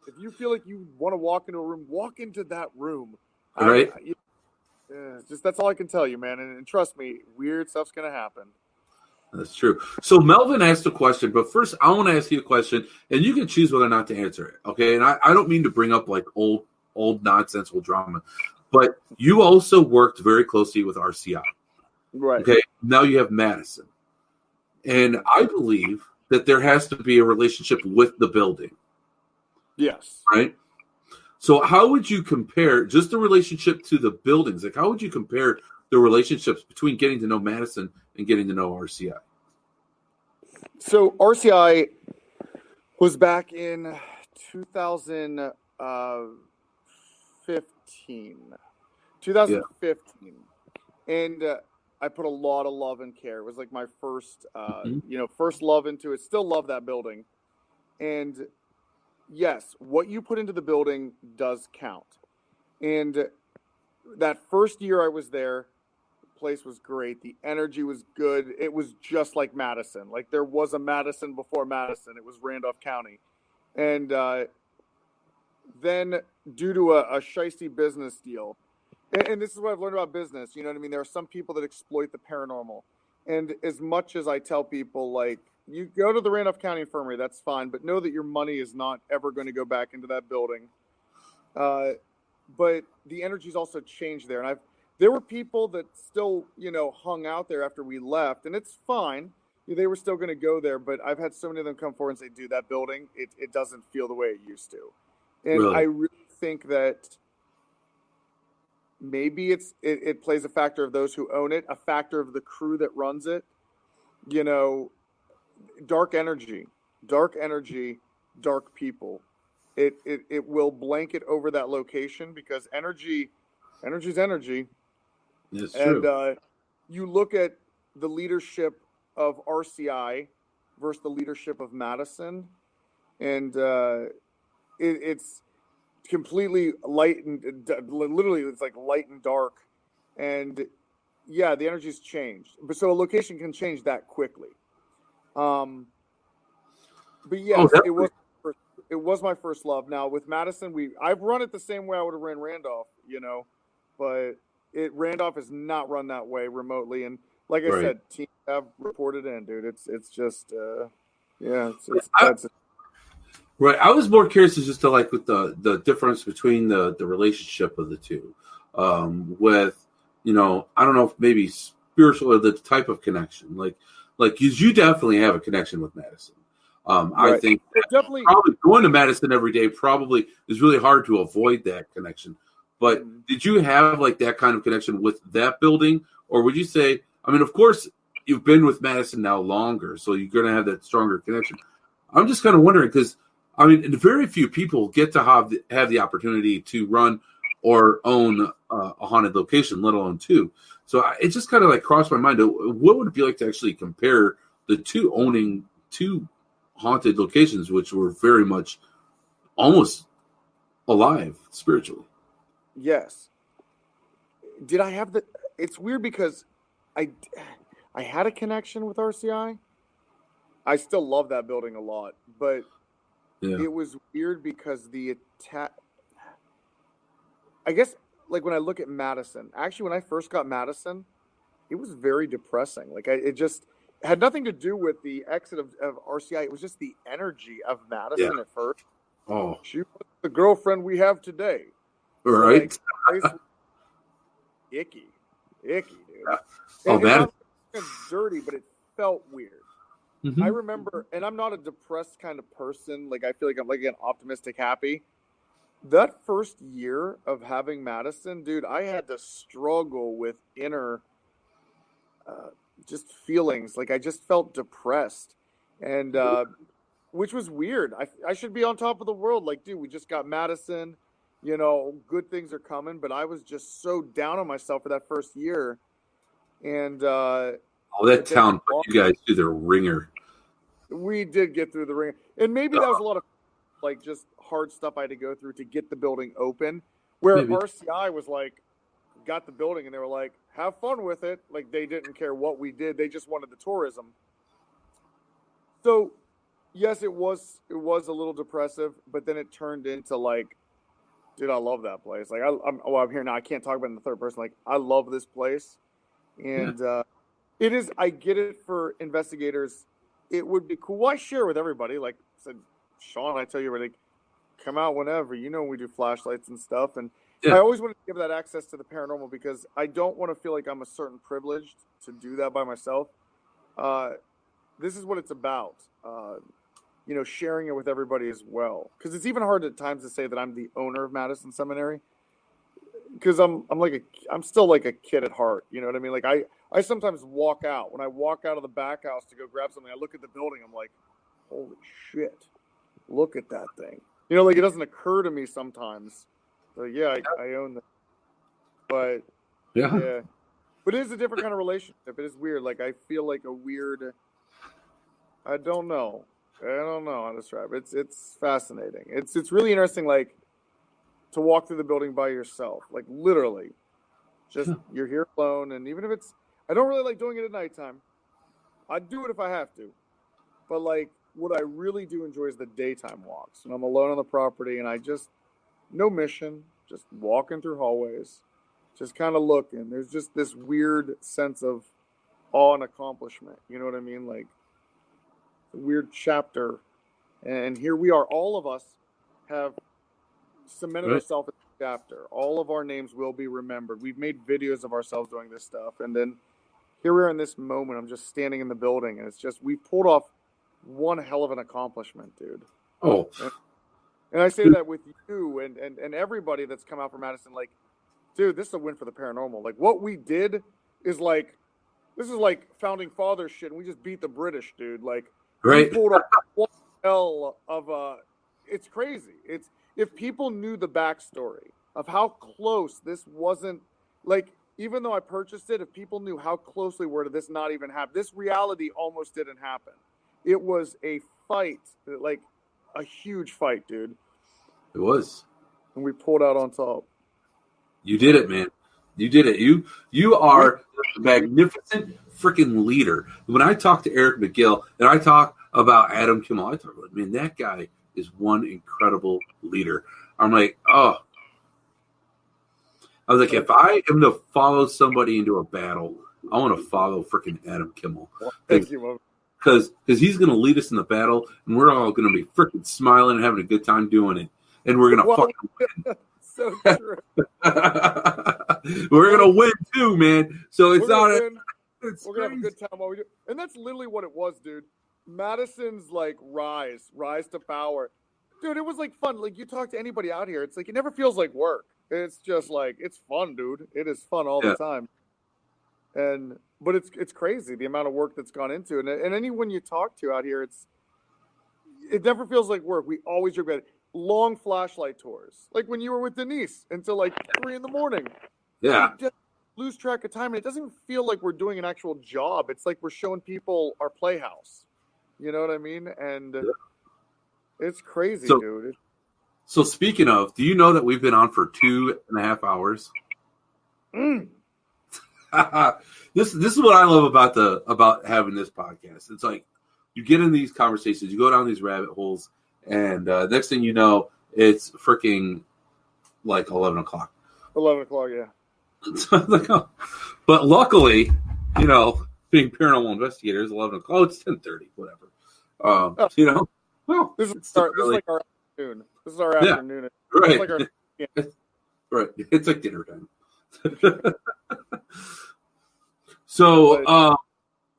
If you feel like you want to walk into a room, walk into that room. Right. That's all I can tell you, man. And trust me, weird stuff's going to happen. That's true. So Melvin asked a question, but first I want to ask you a question, and you can choose whether or not to answer it. Okay. And I don't mean to bring up like old nonsensical drama, but you also worked very closely with RCI. Right. Okay. Now you have Madison. And I believe that there has to be a relationship with the building. Yes. Right. So how would you compare just the relationship to the buildings? Like, how would you compare the relationships between getting to know Madison and getting to know RCI? So RCI was back in 2015. And I put a lot of love and care. It was like my first, first love into it. Still love that building. And yes, what you put into the building does count. And that first year I was there, the place was great. The energy was good. It was just like Madison. Like there was a Madison before Madison. It was Randolph County. And then due to a shisty business deal, and this is what I've learned about business, you know what I mean? There are some people that exploit the paranormal. And as much as I tell people, like, you go to the Randolph County Infirmary, that's fine, but know that your money is not ever going to go back into that building. But the energy's also changed there. And there were people that still, hung out there after we left, and it's fine. They were still going to go there, but I've had so many of them come forward and say, dude, that building, it doesn't feel the way it used to. And really? I really think that maybe it plays a factor of those who own it, a factor of the crew that runs it, dark energy, dark people. It will blanket over that location because energy's energy. It's true. And you look at the leadership of RCI versus the leadership of Madison, and it's completely light and literally it's like light and dark. And yeah, the energy's changed. But so a location can change that quickly. But yes, it was my first love. Now with Madison, I've run it the same way I would have ran Randolph, but Randolph is not run that way remotely. And like I said, teams have reported in, dude. It's just that's right. I was more curious as just to like with the difference between the relationship of the two, with I don't know if maybe spiritual or the type of connection, like you definitely have a connection with Madison. I think definitely probably going to Madison every day probably is really hard to avoid that connection. But did you have like that kind of connection with that building, or would you say? I mean, of course, you've been with Madison now longer, so you're going to have that stronger connection. I'm just kind of wondering because, I mean, very few people get to have the opportunity to run or own a haunted location, let alone two. So it just kind of like crossed my mind. What would it be like to actually compare the two owning two haunted locations, which were very much almost alive spiritually? Yes. Did I have the? It's weird because I had a connection with RCI. I still love that building a lot, but it was weird because the attack. I guess like when I look at Madison, actually when I first got Madison, it was very depressing. Like it just had nothing to do with the exit of RCI. It was just the energy of Madison at first. Oh, she was the girlfriend we have today. Right. So, like, icky, dude. Yeah. And not dirty, but it felt weird. Mm-hmm. I remember, and I'm not a depressed kind of person. Like I feel like I'm like an optimistic, happy. That first year of having Madison, dude, I had to struggle with inner just feelings. Like I just felt depressed. And which was weird. I should be on top of the world. Like, dude, we just got Madison. You know, good things are coming. But I was just so down on myself for that first year. And that town put you guys through the ringer. We did get through the ringer. And maybe that was a lot of, like, just hard stuff I had to go through to get the building open. Where RCI was like, got the building, and they were like, have fun with it. Like, they didn't care what we did. They just wanted the tourism. So, yes, it was a little depressive, but then it turned into, like, dude, I love that place. Like, I'm here now. I can't talk about it in the third person. Like, I love this place. And it is, I get it for investigators. It would be cool. I share with everybody. Like I said, Sean, I tell you, like, come out whenever. You know, we do flashlights and stuff. And I always want to give that access to the paranormal because I don't want to feel like I'm a certain privileged to do that by myself. This is what it's about. You know, sharing it with everybody as well. Because it's even hard at times to say that I'm the owner of Madison Seminary. Because I'm still like a kid at heart. You know what I mean? Like I sometimes walk out. When I walk out of the back house to go grab something, I look at the building. I'm like, holy shit, look at that thing. You know, like it doesn't occur to me sometimes. Like, yeah, I own that. But yeah. But it is a different kind of relationship. It is weird. Like I feel like a weird. I don't know how to describe it. It's fascinating. It's really interesting. Like to walk through the building by yourself, like literally, just you're here alone. And even if it's, I don't really like doing it at nighttime. I'd do it if I have to, but like what I really do enjoy is the daytime walks. And I'm alone on the property, and I just no mission, just walking through hallways, just kind of looking. There's just this weird sense of awe and accomplishment. You know what I mean? Like a weird chapter, and here we are. All of us have cemented ourselves in the chapter. All of our names will be remembered. We've made videos of ourselves doing this stuff, and then here we are in this moment. I'm just standing in the building, and it's just we pulled off one hell of an accomplishment, dude. Oh, and I say that with you and everybody that's come out from Madison. Like, dude, this is a win for the paranormal. Like, what we did is like, this is like founding father shit. And we just beat the British, dude. Like, we pulled off one hell of a. It's crazy. It's if people knew the backstory of how close this wasn't. Like, even though I purchased it, if people knew how close we were to this not even happen, this reality almost didn't happen. It was a fight, like a huge fight, dude. It was. And we pulled out on top. You did it, man. You did it. You are a magnificent freaking leader. When I talk to Eric McGill and I talk about Adam Kimmell, I talk about, man, that guy is one incredible leader. I'm like, oh. I was like, if I am to follow somebody into a battle, I want to follow freaking Adam Kimmell. Thank you, man. Because he's going to lead us in the battle, and we're all going to be freaking smiling and having a good time doing it. And we're going to fucking win. So true. We're going to win too, man. So it's not we're going to have a good time while we do. And that's literally what it was, dude. Madison's like rise to power. Dude, it was like fun. Like you talk to anybody out here, it's like it never feels like work. It's just like it's fun, dude. It is fun all the time. But it's crazy the amount of work that's gone into it. And anyone you talk to out here, it never feels like work. We always joke about it. Long flashlight tours, like when you were with Denise until like 3 a.m. Yeah. We just lose track of time, and it doesn't even feel like we're doing an actual job. It's like we're showing people our playhouse. You know what I mean? And it's crazy, dude. So speaking of, do you know that we've been on for 2.5 hours? This is what I love about having this podcast. It's like you get in these conversations, you go down these rabbit holes, and next thing you know, it's freaking like 11 o'clock. 11 o'clock, yeah. But luckily, you know, being paranormal investigators, 11 o'clock, it's 10:30, whatever. You know, well, this is like our afternoon. This is our afternoon. Right. It's like our, right. It's like dinner time. So,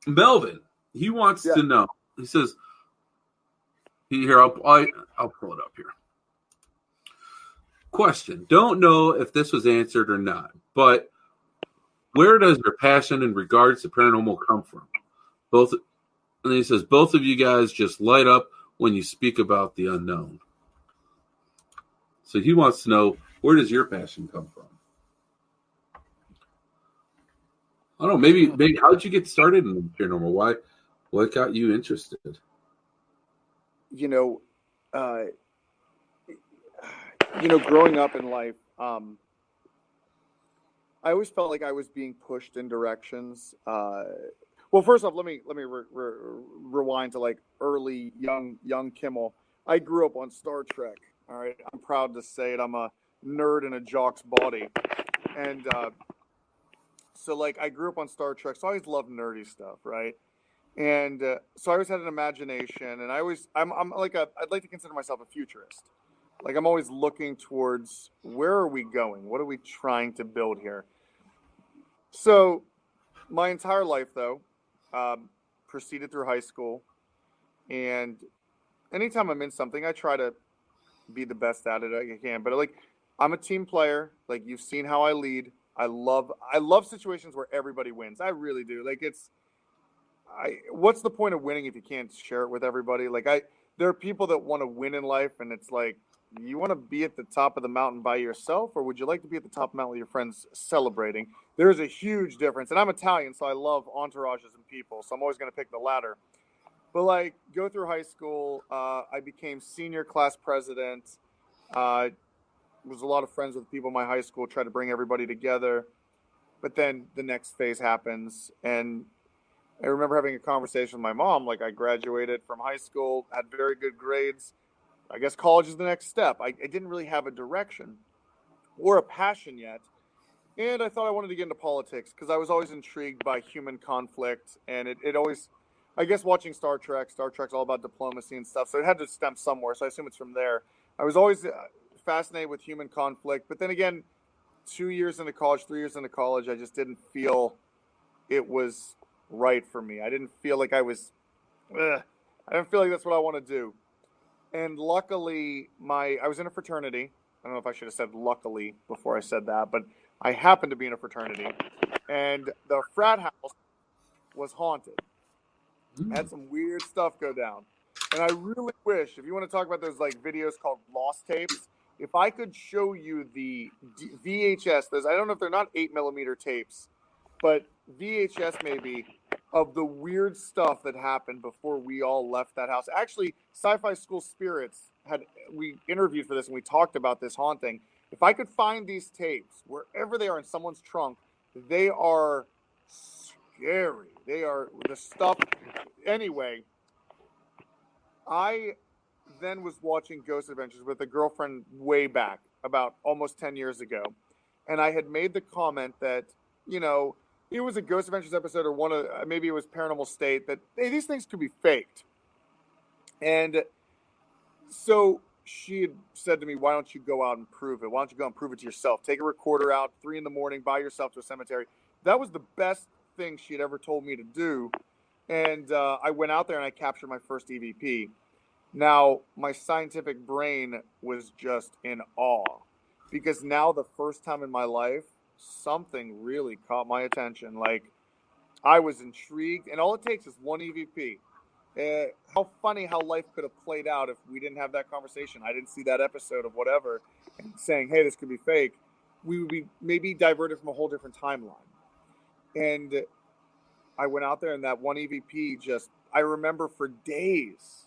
Melvin, he wants to know. He says, "Here, I'll pull it up here." Question: don't know if this was answered or not, but where does your passion in regards to paranormal come from? And he says, both of you guys just light up when you speak about the unknown. So he wants to know, where does your passion come from? I don't know. Maybe how did you get started in paranormal? What got you interested? Growing up in life, I always felt like I was being pushed in directions. Well, first off, let me rewind to like early young Kimmell. I grew up on Star Trek. All right, I'm proud to say it. I'm a nerd in a jock's body, and so like I grew up on Star Trek. So I always loved nerdy stuff, right? And so I always had an imagination, and I'm like I'd like to consider myself a futurist. Like I'm always looking towards where are we going? What are we trying to build here? So my entire life, though, proceeded through high school, and anytime I'm in something, I try to be the best at it I can. But like, I'm a team player. Like you've seen how I lead. I love situations where everybody wins. I really do. Like what's the point of winning if you can't share it with everybody? There are people that want to win in life, and it's like, you want to be at the top of the mountain by yourself, or would you like to be at the top of the mountain with your friends celebrating? There's a huge difference. And I'm Italian, so I love entourages and people, so I'm always going to pick the latter. But like, go through high school, I became senior class president. Was a lot of friends with people in my high school, tried to bring everybody together. But then the next phase happens, and I remember having a conversation with my mom. Like, I graduated from high school, had very good grades. I guess college is the next step. I didn't really have a direction or a passion yet. And I thought I wanted to get into politics because I was always intrigued by human conflict. And it always, I guess, watching Star Trek's all about diplomacy and stuff. So it had to stem somewhere. So I assume it's from there. I was always fascinated with human conflict. But then again, 2 years into college, 3 years into college, I just didn't feel it was right for me. I didn't feel like I didn't feel like that's what I want to do. And luckily, I was in a fraternity. I don't know if I should have said luckily before I said that, but I happened to be in a fraternity. And the frat house was haunted. Had some weird stuff go down. And I really wish, if you want to talk about those like videos called lost tapes, if I could show you the VHS, I don't know if they're not 8mm tapes, but VHS maybe, of the weird stuff that happened before we all left that house. Actually, Sci-Fi School Spirits we interviewed for this and we talked about this haunting. If I could find these tapes, wherever they are in someone's trunk, they are scary. They are the stuff. Anyway, I then was watching Ghost Adventures with a girlfriend way back, about almost 10 years ago. And I had made the comment that, it was a Ghost Adventures episode or maybe it was Paranormal State, that, hey, these things could be faked. And so she had said to me, why don't you go out and prove it? Why don't you go and prove it to yourself? Take a recorder out, 3 a.m, by yourself to a cemetery. That was the best thing she had ever told me to do. And I went out there and I captured my first EVP. Now, my scientific brain was just in awe, because now the first time in my life, something really caught my attention. Like, I was intrigued, and all it takes is one EVP. How funny how life could have played out if we didn't have that conversation. I didn't see that episode of whatever and saying, hey, this could be fake. We would be maybe diverted from a whole different timeline. And I went out there, and that one EVP I remember for days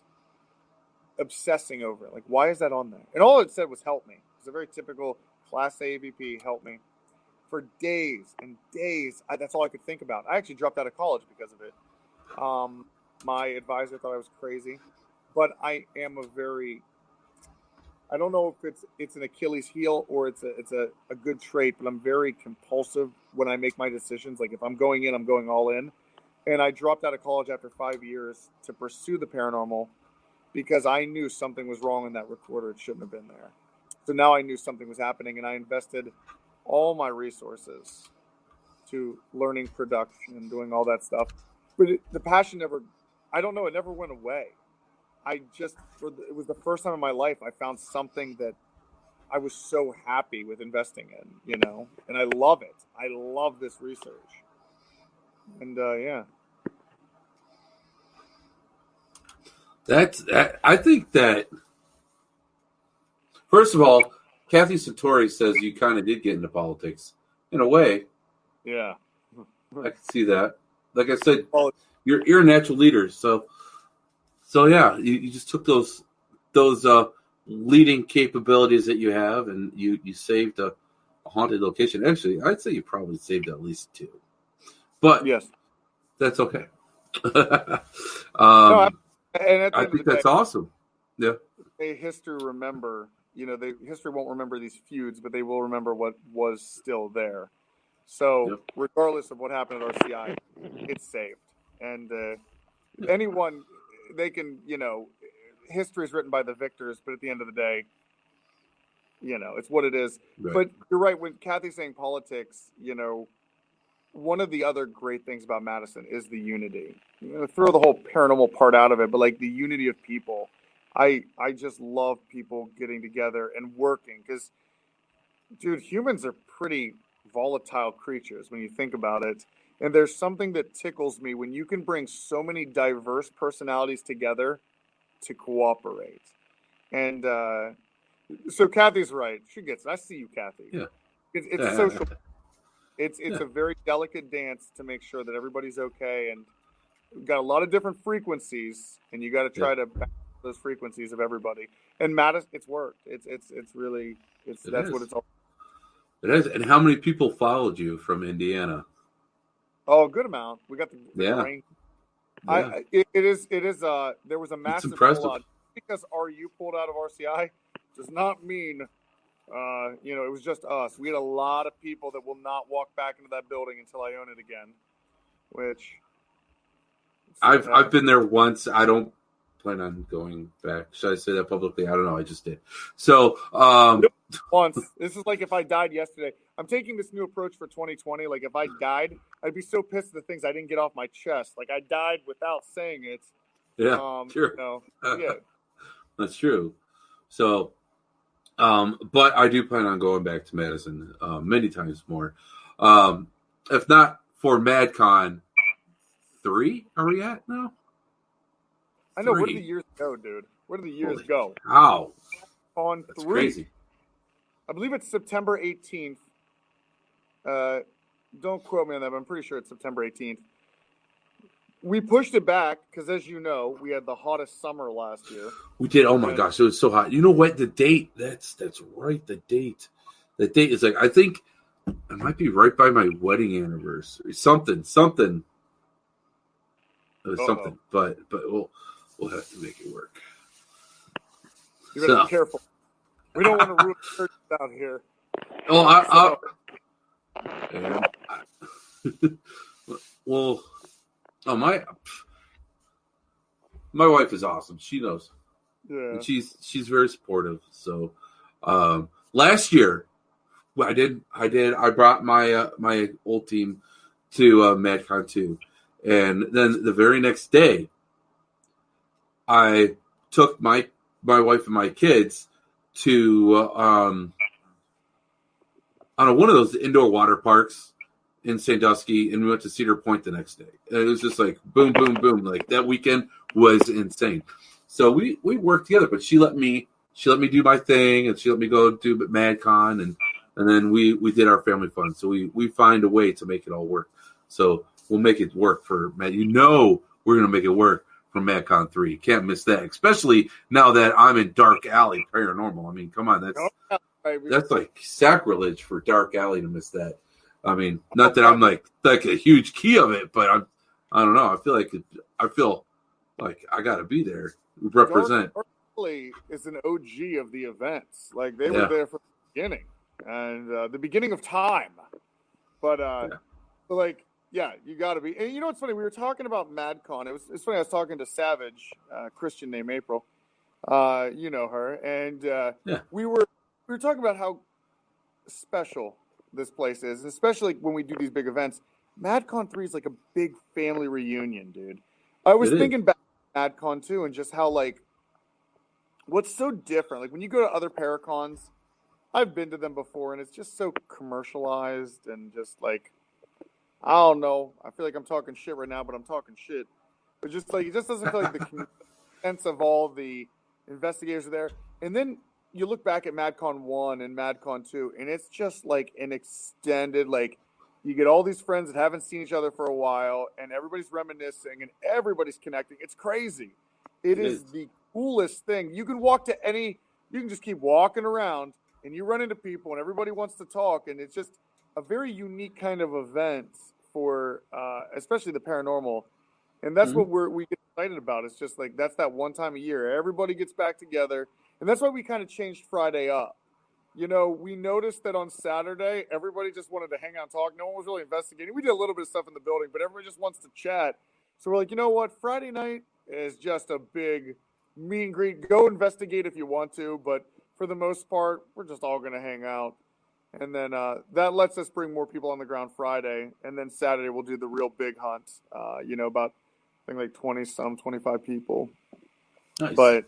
obsessing over it. Like, why is that on there? And all it said was help me. It's a very typical Class A EVP, help me. For days and days, that's all I could think about. I actually dropped out of college because of it. My advisor thought I was crazy, but I am I don't know if it's an Achilles heel or it's a good trait, but I'm very compulsive when I make my decisions. Like, if I'm going in, I'm going all in. And I dropped out of college after 5 years to pursue the paranormal because I knew something was wrong in that recorder. It shouldn't have been there. So now I knew something was happening, and I invested all my resources to learning production and doing all that stuff. But the passion it never went away. It was the first time in my life I found something that I was so happy with investing in, and I love it. I love this research. And yeah. I think that, first of all, Kathy Satori says you kind of did get into politics in a way. Yeah, I can see that. Like I said, well, you're a natural leader, so yeah, you just took those leading capabilities that you have, and you saved a haunted location. Actually, I'd say you probably saved at least two, but yes. that's okay. No, and at the I end of think the day, that's awesome. Yeah, history remember. History won't remember these feuds, but they will remember what was still there. So, Yep. regardless of what happened at RCI, it's saved. And anyone, they can, history is written by the victors, but at the end of the day, it's what it is. Right. But you're right. When Kathy's saying politics, one of the other great things about Madison is the unity. Throw the whole paranormal part out of it, but like the unity of people. I just love people getting together and working because, dude, humans are pretty volatile creatures when you think about it. And there's something that tickles me when you can bring so many diverse personalities together to cooperate. And so Kathy's right. She gets it. I see you, Kathy. Yeah. It's social. It's a very delicate dance to make sure that everybody's okay. And we've got a lot of different frequencies, and you got to try to balance those frequencies of everybody. And Madison, it's worked. It's really that's what it's all. It is. And how many people followed you from Indiana? Oh, a good amount. We got the rain. Yeah. It is. There was a massive pullout. Because RU pulled out of RCI does not mean, it was just us. We had a lot of people that will not walk back into that building until I own it again. Which I've been there once. I don't plan on going back. Should I say that publicly? I don't know. I just did. So once. This is like if I died yesterday. I'm taking this new approach for 2020. Like if I died, I'd be so pissed at the things I didn't get off my chest. Like I died without saying it. Yeah, sure. Yeah. That's true. So, but I do plan on going back to Madison many times more. If not for MadCon 3, are we at now? I know. 3. Where do the years go, dude? Where do the years go? How? On That's 3. Crazy. I believe it's September 18th. Don't quote me on that, but I'm pretty sure it's September 18th. We pushed it back because, as you know, we had the hottest summer last year. We did. Oh my gosh, it was so hot. You know what? The date. That's right. The date. The date is like, I think it might be right by my wedding anniversary. Something. It was something. But we'll have to make it work. You better be careful. We don't want to ruin churches out here. Oh, well. Oh, my wife is awesome. She knows. Yeah. And she's very supportive. So last year I brought my old team to MadCon 2. And then the very next day I took my wife and my kids to on one of those indoor water parks in Sandusky, and we went to Cedar Point the next day. And it was just like boom, boom, boom. Like that weekend was insane. So we worked together, but she let me do my thing, and she let me go do MadCon, and then we did our family fun. So we find a way to make it all work. So we'll make it work for Mad. We're gonna make it work for MadCon 3. Can't miss that, especially now that I'm in Dark Alley Paranormal. I mean, come on, that's like sacrilege for Dark Alley to miss that. I mean, not that I'm like a huge key of it, but I don't know. I feel like I got to be there, represent. Dark Alley is an OG of the events. Like they were there from the beginning and the beginning of time. But so like, yeah, you got to be. And you know what's funny? We were talking about MadCon. It's funny. I was talking to Savage, Christian named April. You know her, and we were talking about how special this place is, especially when we do these big events. MadCon 3 is like a big family reunion, dude. I was thinking back to MadCon 2 and just how, like, what's so different. Like, when you go to other Paracons, I've been to them before, and it's just so commercialized and just, like, I don't know. I feel like I'm talking shit right now, but I'm talking shit. But just, like, it just doesn't feel like the community. sense of all the investigators are there. And then you look back at MadCon 1 and MadCon 2, and it's just like an extended, like, you get all these friends that haven't seen each other for a while, and everybody's reminiscing, and everybody's connecting. It's crazy. It is the coolest thing. You can walk to any, you can just keep walking around, and you run into people, and everybody wants to talk, and it's just a very unique kind of event for, especially the paranormal. And that's what we get excited about. It's just like, that's that one time a year. Everybody gets back together. And that's why we kind of changed Friday up. You know, we noticed that on Saturday, everybody just wanted to hang out and talk. No one was really investigating. We did a little bit of stuff in the building, but everybody just wants to chat. So we're like, you know what? Friday night is just a big meet and greet. Go investigate if you want to, but for the most part, we're just all going to hang out. And then that lets us bring more people on the ground Friday. And then Saturday, we'll do the real big hunt, you know, about, I think, like 25 people. Nice. But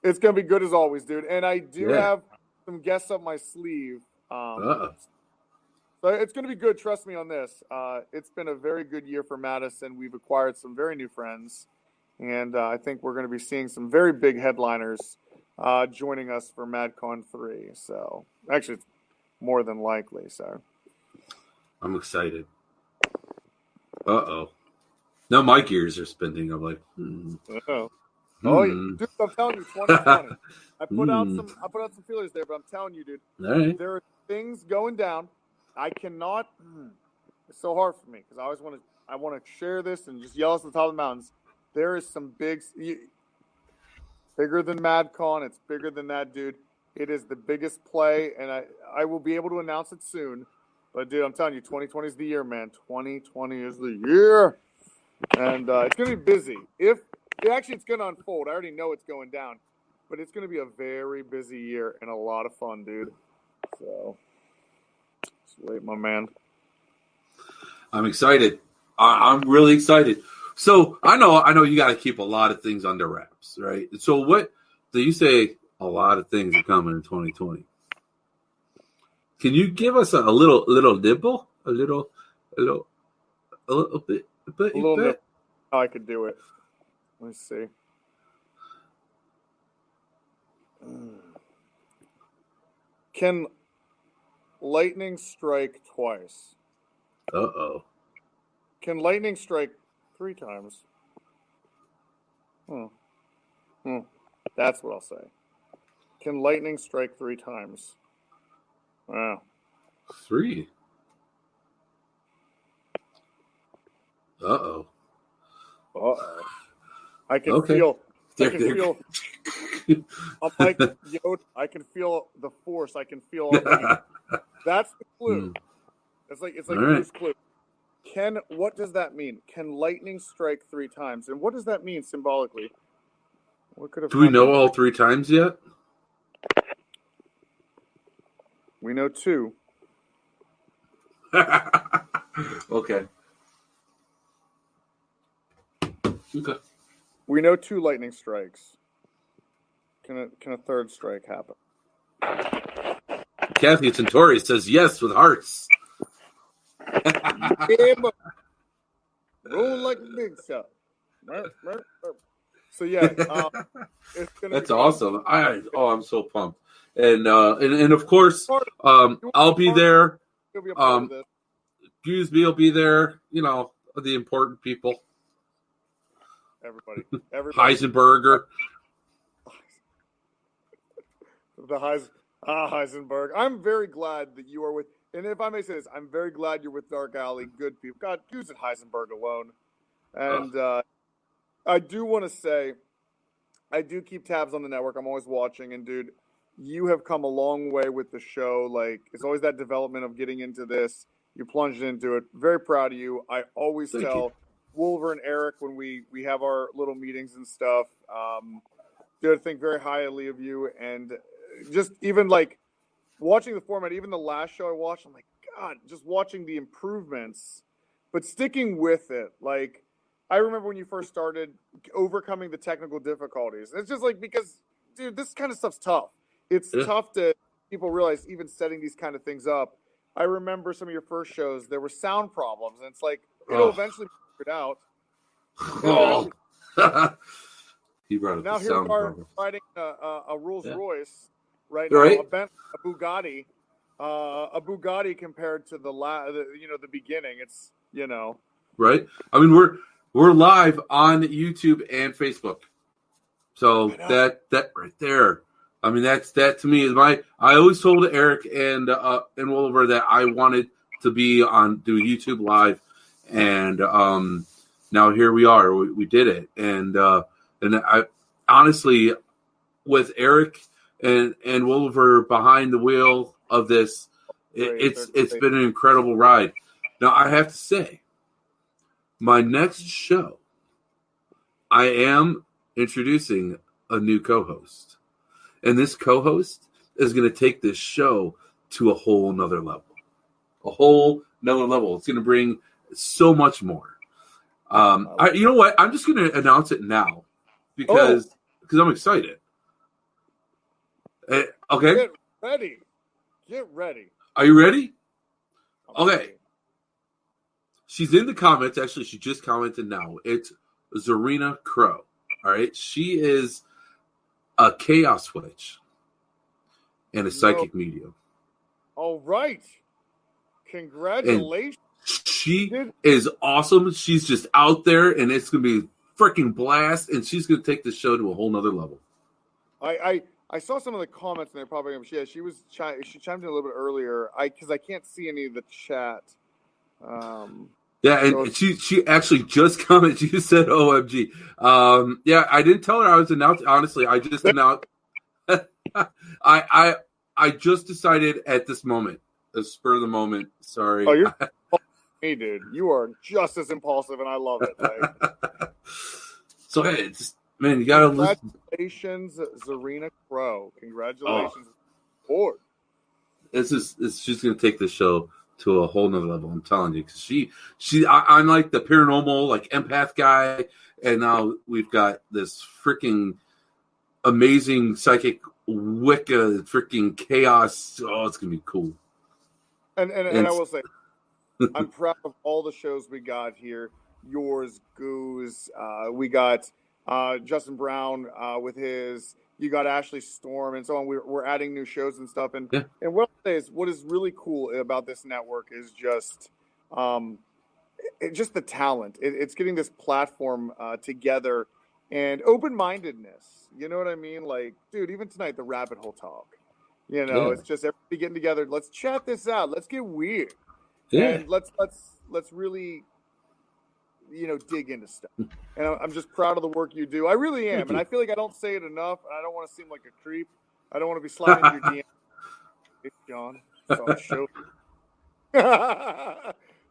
it's going to be good as always, dude. And I do have some guests up my sleeve. So it's going to be good. Trust me on this. It's been a very good year for Madison. We've acquired some very new friends. And I think we're going to be seeing some very big headliners joining us for MadCon 3. So actually, it's more than likely. So I'm excited. Now my gears are spinning. I'm like, Oh, dude, I'm telling you, 2020. I put out some feelers there, but I'm telling you, dude, there are things going down. I cannot. It's so hard for me because I always want to share this and just yell at the top of the mountains. There is some bigger than MadCon. It's bigger than that, dude. It is the biggest play, and I will be able to announce it soon. But dude, I'm telling you, 2020 is the year, man. 2020 is the year, and it's gonna be busy. It's going to unfold. I already know it's going down, but it's going to be a very busy year and a lot of fun, dude. So, just wait, my man. I'm excited. I'm really excited. So I know you got to keep a lot of things under wraps, right? So what do you say? A lot of things are coming in 2020. Can you give us a little nibble? A little bit. Nibble. I could do it. Let's see. Can lightning strike twice? Can lightning strike 3 times? That's what I'll say. Can lightning strike 3 times? Wow. 3? I can feel. I'm like Yoda. I can feel the force. I can feel. That's the clue. It's like a loose clue. What does that mean? Can lightning strike 3 times? And what does that mean symbolically? What could have? Do we know all 3 times yet? We know 2. Okay. We know 2 lightning strikes. Can a 3rd strike happen? Kathy Centauri says yes with hearts. Roll like a big shot. So yeah, it's gonna. That's awesome. I'm so pumped. And of course, I'll be there. You'll be a part of this. Gooseby will be there. You know, the important people. Everybody. Heisenberger. Heisenberg. I'm very glad that you are with, and if I may say this, I'm very glad you're with Dark Alley. Good people. God, who's at Heisenberg alone? And I do want to say, I do keep tabs on the network. I'm always watching, and dude, you have come a long way with the show. Like, it's always that development of getting into this. You plunged into it. Very proud of you. I always tell Wolver and Eric when we have our little meetings and stuff. Dude, I think very highly of you, and just even like watching the format, even the last show I watched, I'm like, God, just watching the improvements, but sticking with it. Like, I remember when you first started overcoming the technical difficulties. It's just like, because, dude, this kind of stuff's tough. It's tough to people realize even setting these kind of things up. I remember some of your first shows, there were sound problems, and it's like, it'll eventually be figured out. He brought up Now the here sound we are problem. riding a Rolls Royce right Right. now, a Bugatti, compared to the beginning. It's Right. I mean, we're live on YouTube and Facebook. So that right there. I mean, that to me is I always told Eric and Williver that I wanted to be do YouTube live, and now here we are. We did it, and I honestly, with Eric and Williver behind the wheel of this, it's been an incredible ride. Now I have to say, my next show, I am introducing a new co-host. And this co-host is going to take this show to a whole nother level. A whole nother level. It's going to bring so much more. You know what? I'm just going to announce it now because I'm excited. Okay? Get ready. Are you ready? Okay. She's in the comments. Actually, she just commented now. It's Zarina Crow. All right? She is a chaos witch and a psychic medium. All right. Congratulations. And she is awesome. She's just out there, and it's going to be freaking blast, and she's going to take the show to a whole nother level. I saw some of the comments, and they're probably she chimed in a little bit earlier. Because I can't see any of the chat. Yeah, and she actually just commented. She said, "OMG." Yeah, I didn't tell her I was announcing. Honestly, I just announced. I just decided at this moment, the spur of the moment. Sorry. Oh, you're me, dude. You are just as impulsive, and I love it. Like. So hey, man, you gotta listen. Congratulations, Zarina Crow. Congratulations, board. She's gonna take the show to a whole nother level. I'm telling you, because I'm like the paranormal, like empath guy, and now we've got this freaking amazing psychic Wicca freaking chaos. Oh, it's gonna be cool. And I will say, I'm proud of all the shows we got here. Yours, Goose. We got Justin Brown with his. You got Ashley Storm and so on. We're adding new shows and stuff. And what is really cool about this network is just just the talent. It's getting this platform together and open-mindedness. You know what I mean? Like, dude, even tonight, the rabbit hole talk. It's just everybody getting together. Let's chat this out. Let's get weird. Yeah. And let's really, dig into stuff. And I'm just proud of the work you do. I really am. And I feel like I don't say it enough. And I don't want to seem like a creep. I don't want to be sliding your DM. Hey, John, saw the show.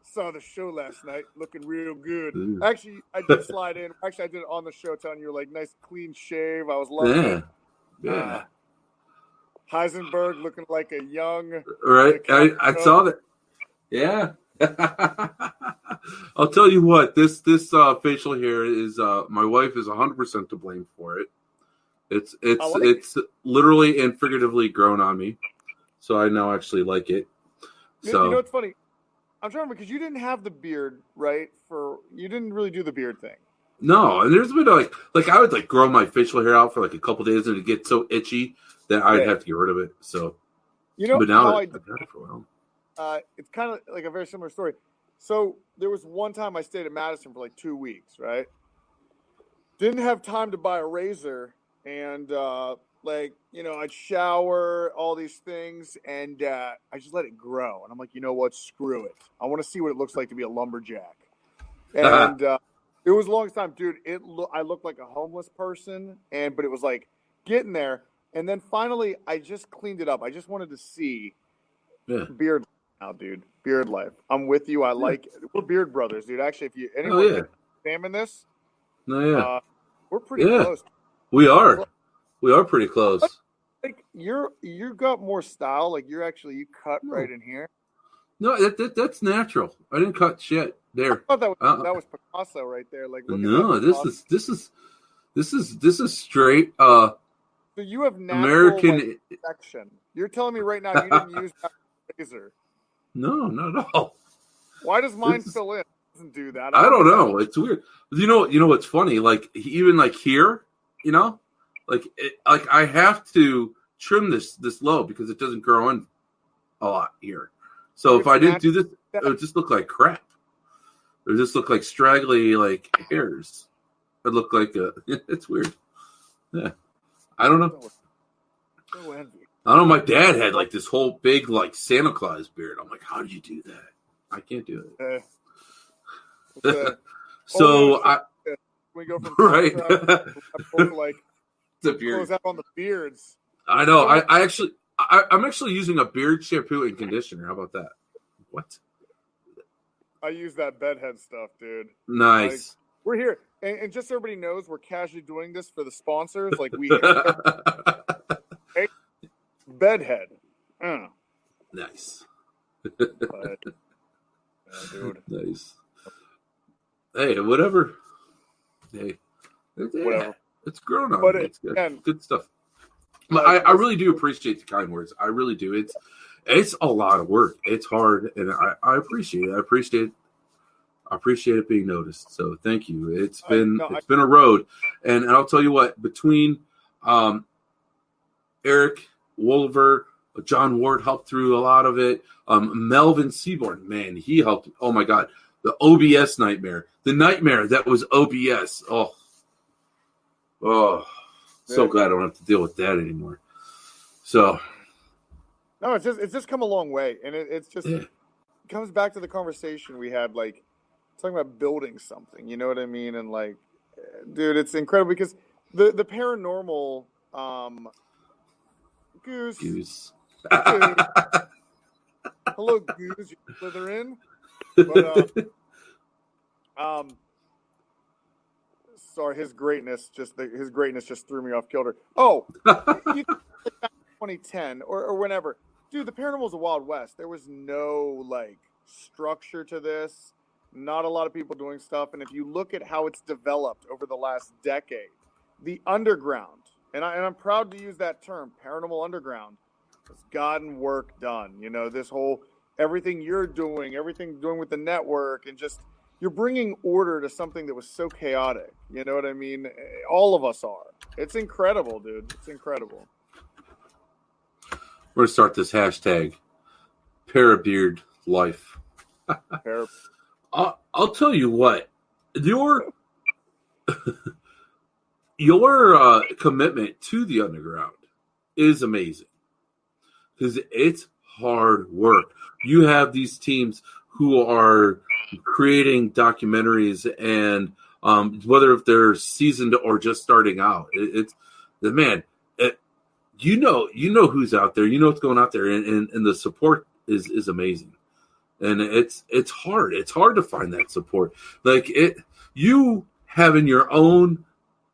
Saw the show last night. Looking real good. Actually, I did slide in. Actually, I did it on the show telling you like nice clean shave. I was loving it. Yeah. Heisenberg looking like a young. Right. I saw that. Yeah. I'll tell you what, this facial hair is my wife is 100% to blame for it. It's literally and figuratively grown on me, so I now actually like it. So you know what's funny? I'm trying to remember because you didn't have the beard, right? You didn't really do the beard thing. No, and there's been like I would like grow my facial hair out for like a couple days and it'd get so itchy that I'd have to get rid of it. So but now I've had it for a while. It's kind of like a very similar story. So there was one time I stayed at Madison for like 2 weeks, right? Didn't have time to buy a razor, and I'd shower, all these things, and I just let it grow. And I'm like, you know what? Screw it. I want to see what it looks like to be a lumberjack. And it was a long time, dude. I looked like a homeless person, but it was like getting there. And then finally, I just cleaned it up. I just wanted to see beard now, dude. Beard life. I'm with you. I like it. We're beard brothers, dude. Actually, if anyone examine this, we're pretty close. We are. We are pretty close. Like you got more style. Like you cut right in here. No, that's natural. I didn't cut shit there. I thought that was Picasso right there. Like no, this is straight. So you have natural American section. You're telling me right now you didn't use that razor? No, not at all. Why does mine fill in? It doesn't do that. I don't know. It's weird. You know what's funny? Like even like here, like I have to trim this low because it doesn't grow in a lot here. So if I didn't do this, it would just look like crap. It would just look like straggly like hairs. It would look like it's weird. Yeah, I don't know. So envy. I don't know. My dad had like this whole big like Santa Claus beard. I'm like, how do you do that? I can't do it. So we go from right. like the beard. close out on the beards. I know. I'm actually using a beard shampoo and conditioner. How about that? What? I use that bedhead stuff, dude. Nice. Like, we're here, and just so everybody knows, we're casually doing this for the sponsors. Like we, hey, bedhead. Nice. But, dude. Nice. Hey, whatever. Hey, Whatever. It's grown on. But It's good. again, Good stuff. But I really do appreciate the kind words. I really do. It's a lot of work. It's hard, and I appreciate it. I appreciate it being noticed. So thank you. It's been a road, and I'll tell you what. Between Eric Wolver, John Ward helped through a lot of it. Melvin Seaborn, man, he helped. Oh my God, the OBS nightmare, the nightmare that was OBS. So glad I don't have to deal with that anymore. So. No, it's just come a long way, and it's just it comes back to the conversation we had, like talking about building something. You know what I mean? And like, dude, it's incredible because the paranormal, Goose. Hello, Goose. You slither in, but sorry, his greatness just threw me off kilter. Oh, 2010 or whenever. Dude, the paranormal was the Wild West. There was no like structure to this. Not a lot of people doing stuff. And if you look at how it's developed over the last decade, the underground, and I'm proud to use that term, paranormal underground, has gotten work done. You know, this whole everything doing with the network, and just you're bringing order to something that was so chaotic. You know what I mean? All of us are. It's incredible, dude. It's incredible. We're going to start this hashtag, Parabeard Life. I'll tell you what, your commitment to the underground is amazing because it's hard work. You have these teams who are creating documentaries, and whether if they're seasoned or just starting out, it's the man. You know who's out there. You know what's going out there, and the support is amazing. And it's hard. It's hard to find that support. Like you having your own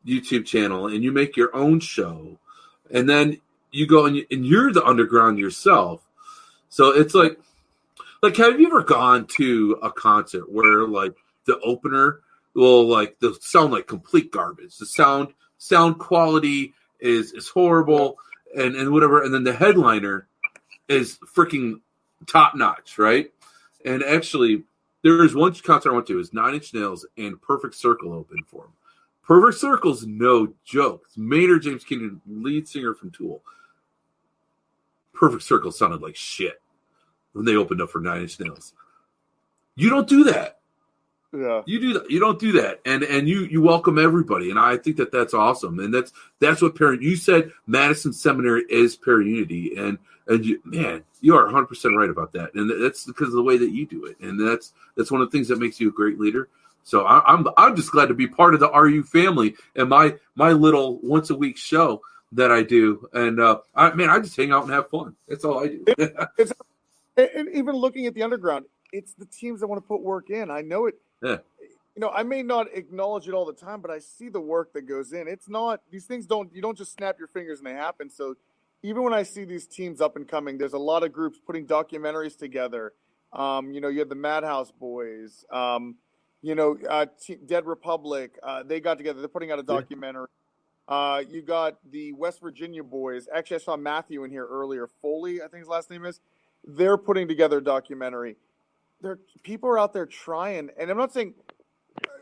YouTube channel and you make your own show, and then you go and you're the underground yourself. So it's like have you ever gone to a concert where like the opener will like the sound like complete garbage. The sound quality is horrible. And whatever, and then the headliner is freaking top notch, right? And actually, there was one concert I went to. It was 9 Inch Nails and Perfect Circle opened for him. Perfect Circle's no joke. It's Maynard James Keenan, lead singer from Tool. Perfect Circle sounded like shit when they opened up for 9 Inch Nails. You don't do that. Yeah, you do that. You don't do that, and you welcome everybody, and I think that's awesome, and that's what you said. Madison Seminary is Unity, and you are 100% right about that, and that's because of the way that you do it, and that's one of the things that makes you a great leader. So I'm just glad to be part of the RU family and my little once a week show that I do, and I just hang out and have fun. That's all I do. And even looking at the underground, it's the teams that want to put work in. I know it. Yeah. You know, I may not acknowledge it all the time, but I see the work that goes in. It's not these things you don't just snap your fingers and they happen. So even when I see these teams up and coming, there's a lot of groups putting documentaries together. You have the Madhouse Boys, Dead Republic. They got together. They're putting out a documentary. You got the West Virginia Boys. Actually, I saw Matthew in here earlier. Foley, I think his last name is. They're putting together a documentary. People are out there trying, and I'm not saying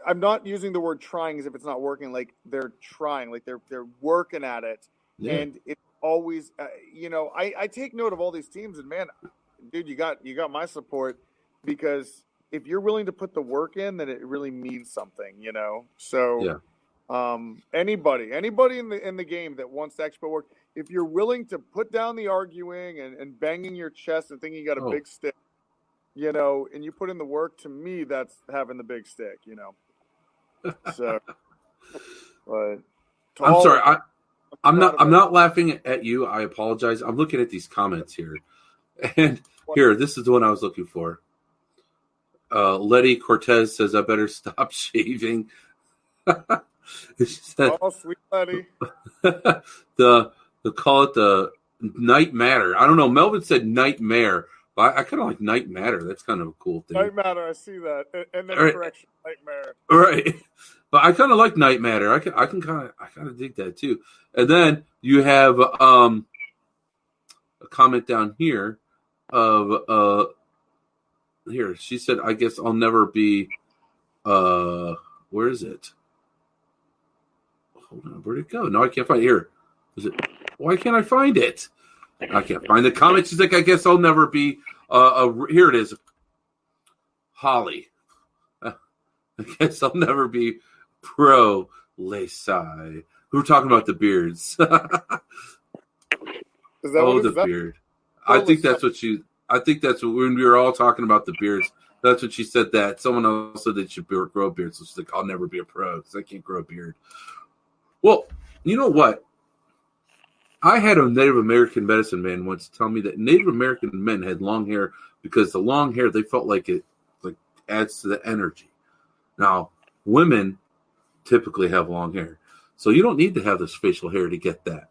I'm not using the word trying as if it's not working. Like they're trying, like they're working at it, and it's always, I take note of all these teams, and man, dude, you got my support, because if you're willing to put the work in, then it really means something, So, anybody in the game that wants to actually put work, if you're willing to put down the arguing and banging your chest and thinking you got a big stick, and you put in the work, to me, that's having the big stick, So, but I'm sorry. I'm not laughing at you. I apologize. I'm looking at these comments here. And here, this is the one I was looking for. Letty Cortez says, I better stop shaving. Said, oh, sweet Letty. the call it the night matter. I don't know. Melvin said nightmare. I kind of like night matter. That's kind of a cool thing. Night matter, I see that. And then correction, nightmare. Right. But I kind of like night matter. I kind of dig that too. And then you have a comment down here of here. She said, I guess I'll never be where is it? Hold on, where'd it go? No, I can't find it. Here. Is it? Why can't I find it? I can't find the comment. She's like, I guess I'll never be here it is. Holly. I guess I'll never be pro Lesai. We were talking about the beards. Is that the beard. I think that's what when we were all talking about the beards, that's what she said that. Someone else said they should grow a beard. So she's like, I'll never be a pro because I can't grow a beard. Well, you know what? I had a Native American medicine man once tell me that Native American men had long hair because the long hair, they felt like it adds to the energy. Now, women typically have long hair. So you don't need to have this facial hair to get that.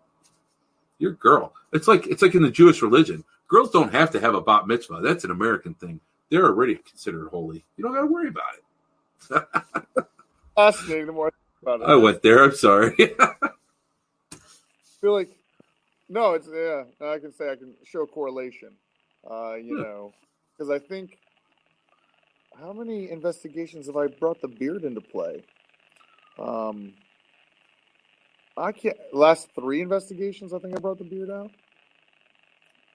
You're a girl. It's like in the Jewish religion. Girls don't have to have a bat mitzvah. That's an American thing. They're already considered holy. You don't got to worry about it. Fascinating. The more about it. I went there. I'm sorry. I feel like, no, it's, I can say I can show correlation, because I think, how many investigations have I brought the beard into play? Last 3 investigations, I think I brought the beard out.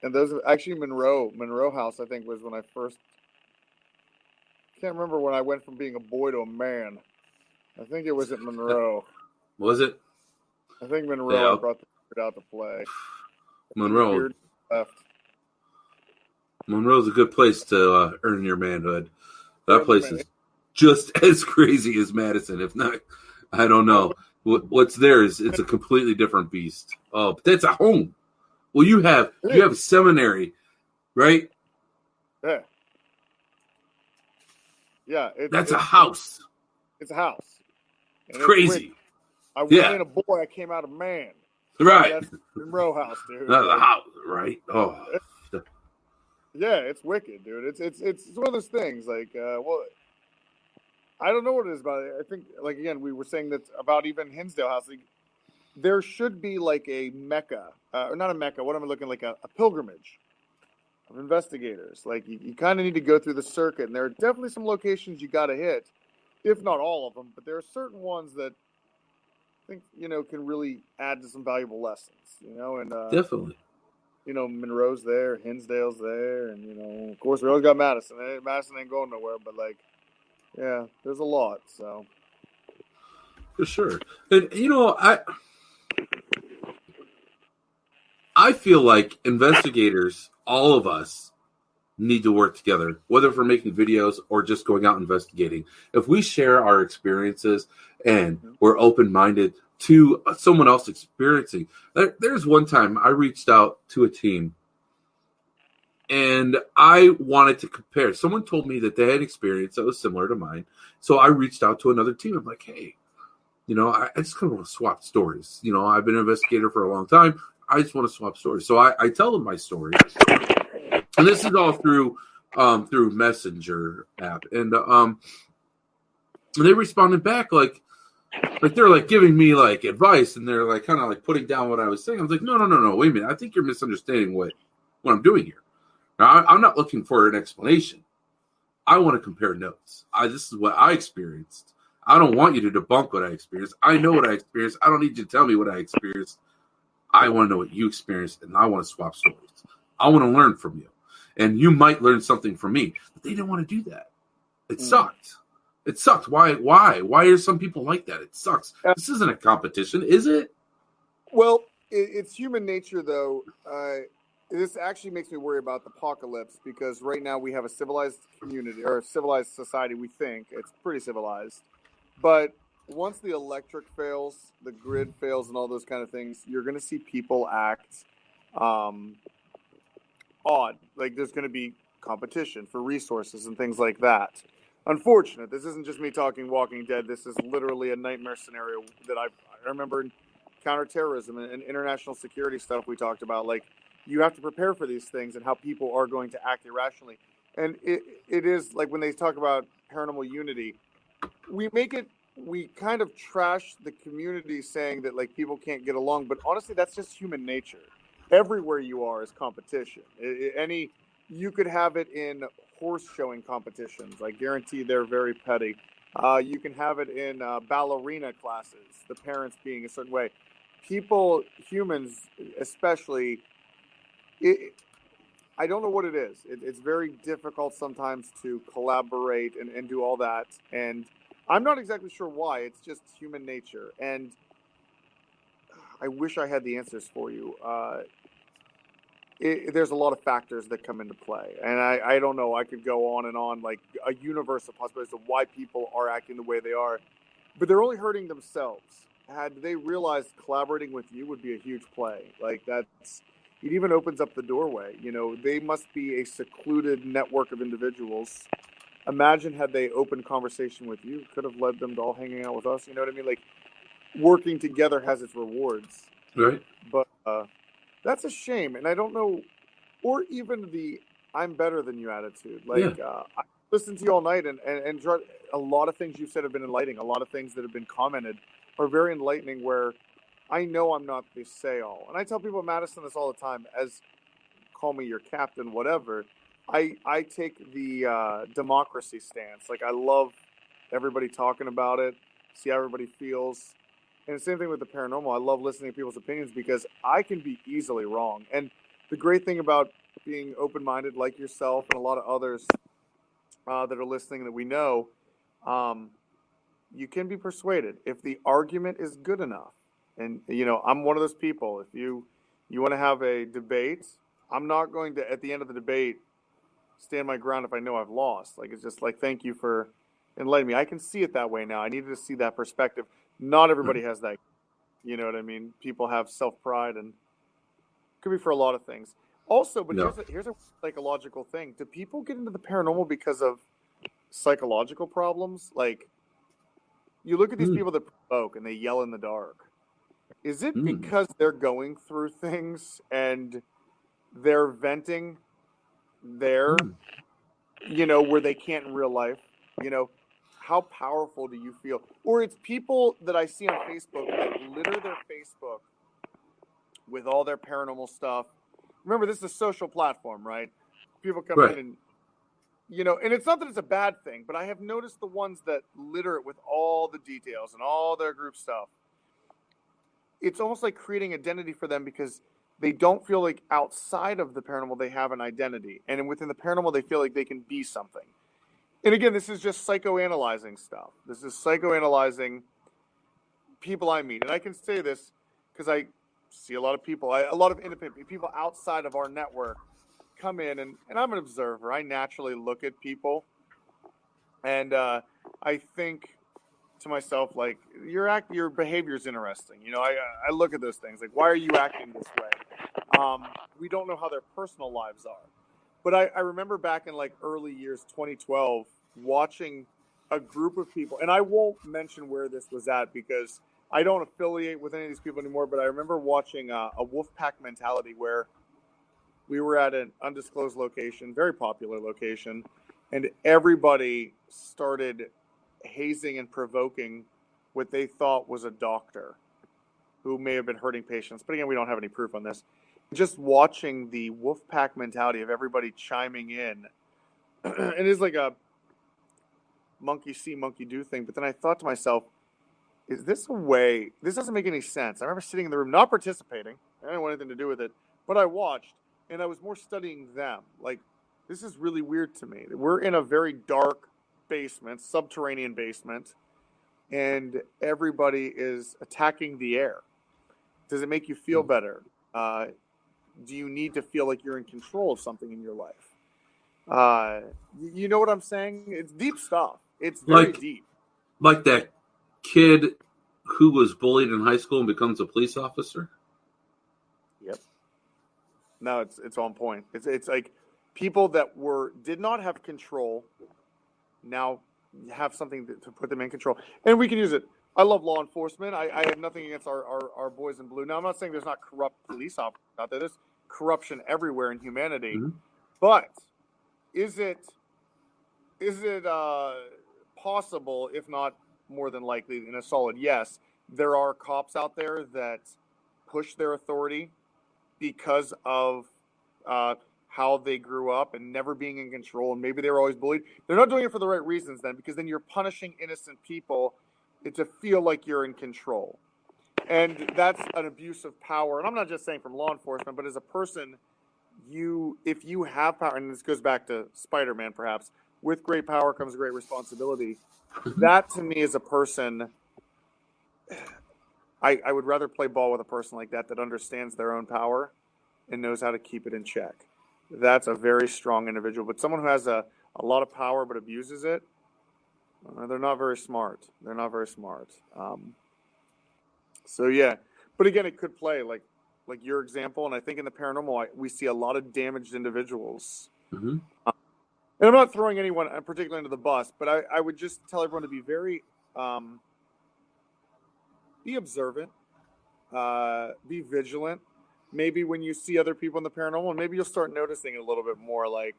And those are actually Monroe House, I think, was when I first, can't remember when I went from being a boy to a man. I think it was at Monroe. Was it? I think Monroe brought the beard out to play. Monroe. Monroe's a good place to earn your manhood. That place is just as crazy as Madison, if not, I don't know. What's there is it's a completely different beast. Oh, but that's a home. Well, you have a seminary, right? Yeah. Yeah. That's a house. It's a house. It's crazy. I went in a boy, I came out a man. Right. That's Monroe House, dude. That's a house, right? Oh. Yeah, it's wicked, dude. It's one of those things. Like, I don't know what it is about it. I think, like, again, we were saying that about even Hinsdale House. Like, there should be like a mecca, or not a mecca. What am I looking like? A pilgrimage of investigators. Like, you kind of need to go through the circuit, and there are definitely some locations you got to hit, if not all of them. But there are certain ones that I think can really add to some valuable lessons. And definitely. Monroe's there, Hinsdale's there, and of course we always got Madison. Madison ain't going nowhere, but yeah, there's a lot. So for sure, and I feel like investigators, all of us, need to work together, whether for making videos or just going out investigating. If we share our experiences and we're open-minded to someone else experiencing. There's one time I reached out to a team and I wanted to compare. Someone told me that they had experience that was similar to mine. So I reached out to another team. I'm like, hey, I just kind of want to swap stories. I've been an investigator for a long time. I just want to swap stories. So I tell them my story. And this is all through Messenger app. And they responded back like they're like giving me like advice, and they're like kind of like putting down what I was saying. I was like, no, wait a minute. I think you're misunderstanding what I'm doing here. Now, I'm not looking for an explanation. I want to compare notes. This is what I experienced, I don't want you to debunk what I experienced. I know what I experienced. I don't need you to tell me what I experienced. I want to know what you experienced, and I want to swap stories. I want to learn from you. And you might learn something from me. But they didn't want to do that. It sucked. It sucked. Why? Why are some people like that? It sucks. This isn't a competition, is it? Well, it's human nature, though. This actually makes me worry about the apocalypse because right now we have a civilized community or a civilized society. We think it's pretty civilized, but once the electric fails, the grid fails, and all those kind of things, you're going to see people act odd. Like there's going to be competition for resources and things like that. Unfortunate. This isn't just me talking Walking Dead. This is literally a nightmare scenario that I remember in counterterrorism and international security stuff we talked about. Like you have to prepare for these things and how people are going to act irrationally. And it is like when they talk about paranormal unity, we kind of trash the community saying that like people can't get along, but honestly, that's just human nature. Everywhere you are is competition. You could have it in horse showing competitions. I guarantee they're very petty. You can have it in ballerina classes, the parents being a certain way. Humans especially, I don't know what it is. It's very difficult sometimes to collaborate and do all that. And I'm not exactly sure why. It's just human nature. And I wish I had the answers for you. There's a lot of factors that come into play. And I don't know. I could go on and on, like a universe of possibilities of why people are acting the way they are. But they're only hurting themselves. Had they realized collaborating with you would be a huge play. Like it even opens up the doorway. You know, they must be a secluded network of individuals. Imagine had they opened conversation with you, could have led them to all hanging out with us. You know what I mean? Like working together has its rewards. Right. But that's a shame. And I don't know, or even the I'm better than you attitude. Like I listened to you all night and a lot of things you've said have been enlightening. A lot of things that have been commented are very enlightening where I know I'm not the say-all. And I tell people at Madison this all the time, as call me your captain, whatever. I take the democracy stance. Like I love everybody talking about it, see how everybody feels. And the same thing with the paranormal. I love listening to people's opinions because I can be easily wrong. And the great thing about being open-minded like yourself and a lot of others that are listening that we know, you can be persuaded if the argument is good enough. And, you know, I'm one of those people. If you want to have a debate, I'm not going to, at the end of the debate, stand my ground if I know I've lost. Like, it's just like, thank you for enlightening me. I can see it that way now. I needed to see that perspective. Not everybody has that. You know what I mean? People have self-pride and could be for a lot of things. Also, but here's a psychological thing. Do people get into the paranormal because of psychological problems? Like, you look at these people that provoke and they yell in the dark. Is it because they're going through things and they're venting there, you know, where they can't in real life? You know, how powerful do you feel? Or it's people that I see on Facebook that litter their Facebook with all their paranormal stuff. Remember, this is a social platform, right? People come in and, you know, and it's not that it's a bad thing, but I have noticed the ones that litter it with all the details and all their group stuff. It's almost like creating identity for them because they don't feel like outside of the paranormal they have an identity. And within the paranormal, they feel like they can be something. And again, this is just psychoanalyzing stuff. This is psychoanalyzing people I meet. And I can say this because I see a lot of people, a lot of independent people outside of our network come in, and I'm an observer. I naturally look at people, and I think to myself, like, your behavior is interesting. You know, I look at those things, like, why are you acting this way? We don't know how their personal lives are. But I remember back in, like, early years, 2012, watching a group of people, and I won't mention where this was at because I don't affiliate with any of these people anymore, but I remember watching a Wolfpack mentality where we were at an undisclosed location, very popular location, and everybody started hazing and provoking what they thought was a doctor who may have been hurting patients. But again, we don't have any proof on this. Just watching the Wolfpack mentality of everybody chiming in, it is like monkey see, monkey do thing. But then I thought to myself, is this a way? This doesn't make any sense. I remember sitting in the room, not participating. I didn't want anything to do with it, but I watched, and I was more studying them. Like, this is really weird to me. We're in a very dark basement, subterranean basement, and everybody is attacking the air. Does it make you feel better? Do you need to feel like you're in control of something in your life? You know what I'm saying? It's deep stuff. It's very deep. Like that kid who was bullied in high school and becomes a police officer. Yep. No, it's on point. It's like people that did not have control now have something to put them in control, and we can use it. I love law enforcement. I have nothing against our boys in blue. Now, I'm not saying there's not corrupt police officers out there. There's corruption everywhere in humanity. Mm-hmm. But is it possible, if not more than likely, in a solid yes, there are cops out there that push their authority because of how they grew up and never being in control, and maybe they were always bullied. They're not doing it for the right reasons then, because then you're punishing innocent people to feel like you're in control. And that's an abuse of power. And I'm not just saying from law enforcement, but as a person, if you have power, and this goes back to Spider-Man perhaps, with great power comes great responsibility. That to me is a person, I would rather play ball with a person like that understands their own power and knows how to keep it in check. That's a very strong individual. But someone who has a lot of power but abuses it, they're not very smart. They're not very smart. So yeah, but again, it could play like your example, and I think in the paranormal, we see a lot of damaged individuals. Mm-hmm. And I'm not throwing anyone particularly into the bus, but I would just tell everyone to be very, be observant, be vigilant. Maybe when you see other people in the paranormal, maybe you'll start noticing it a little bit more. Like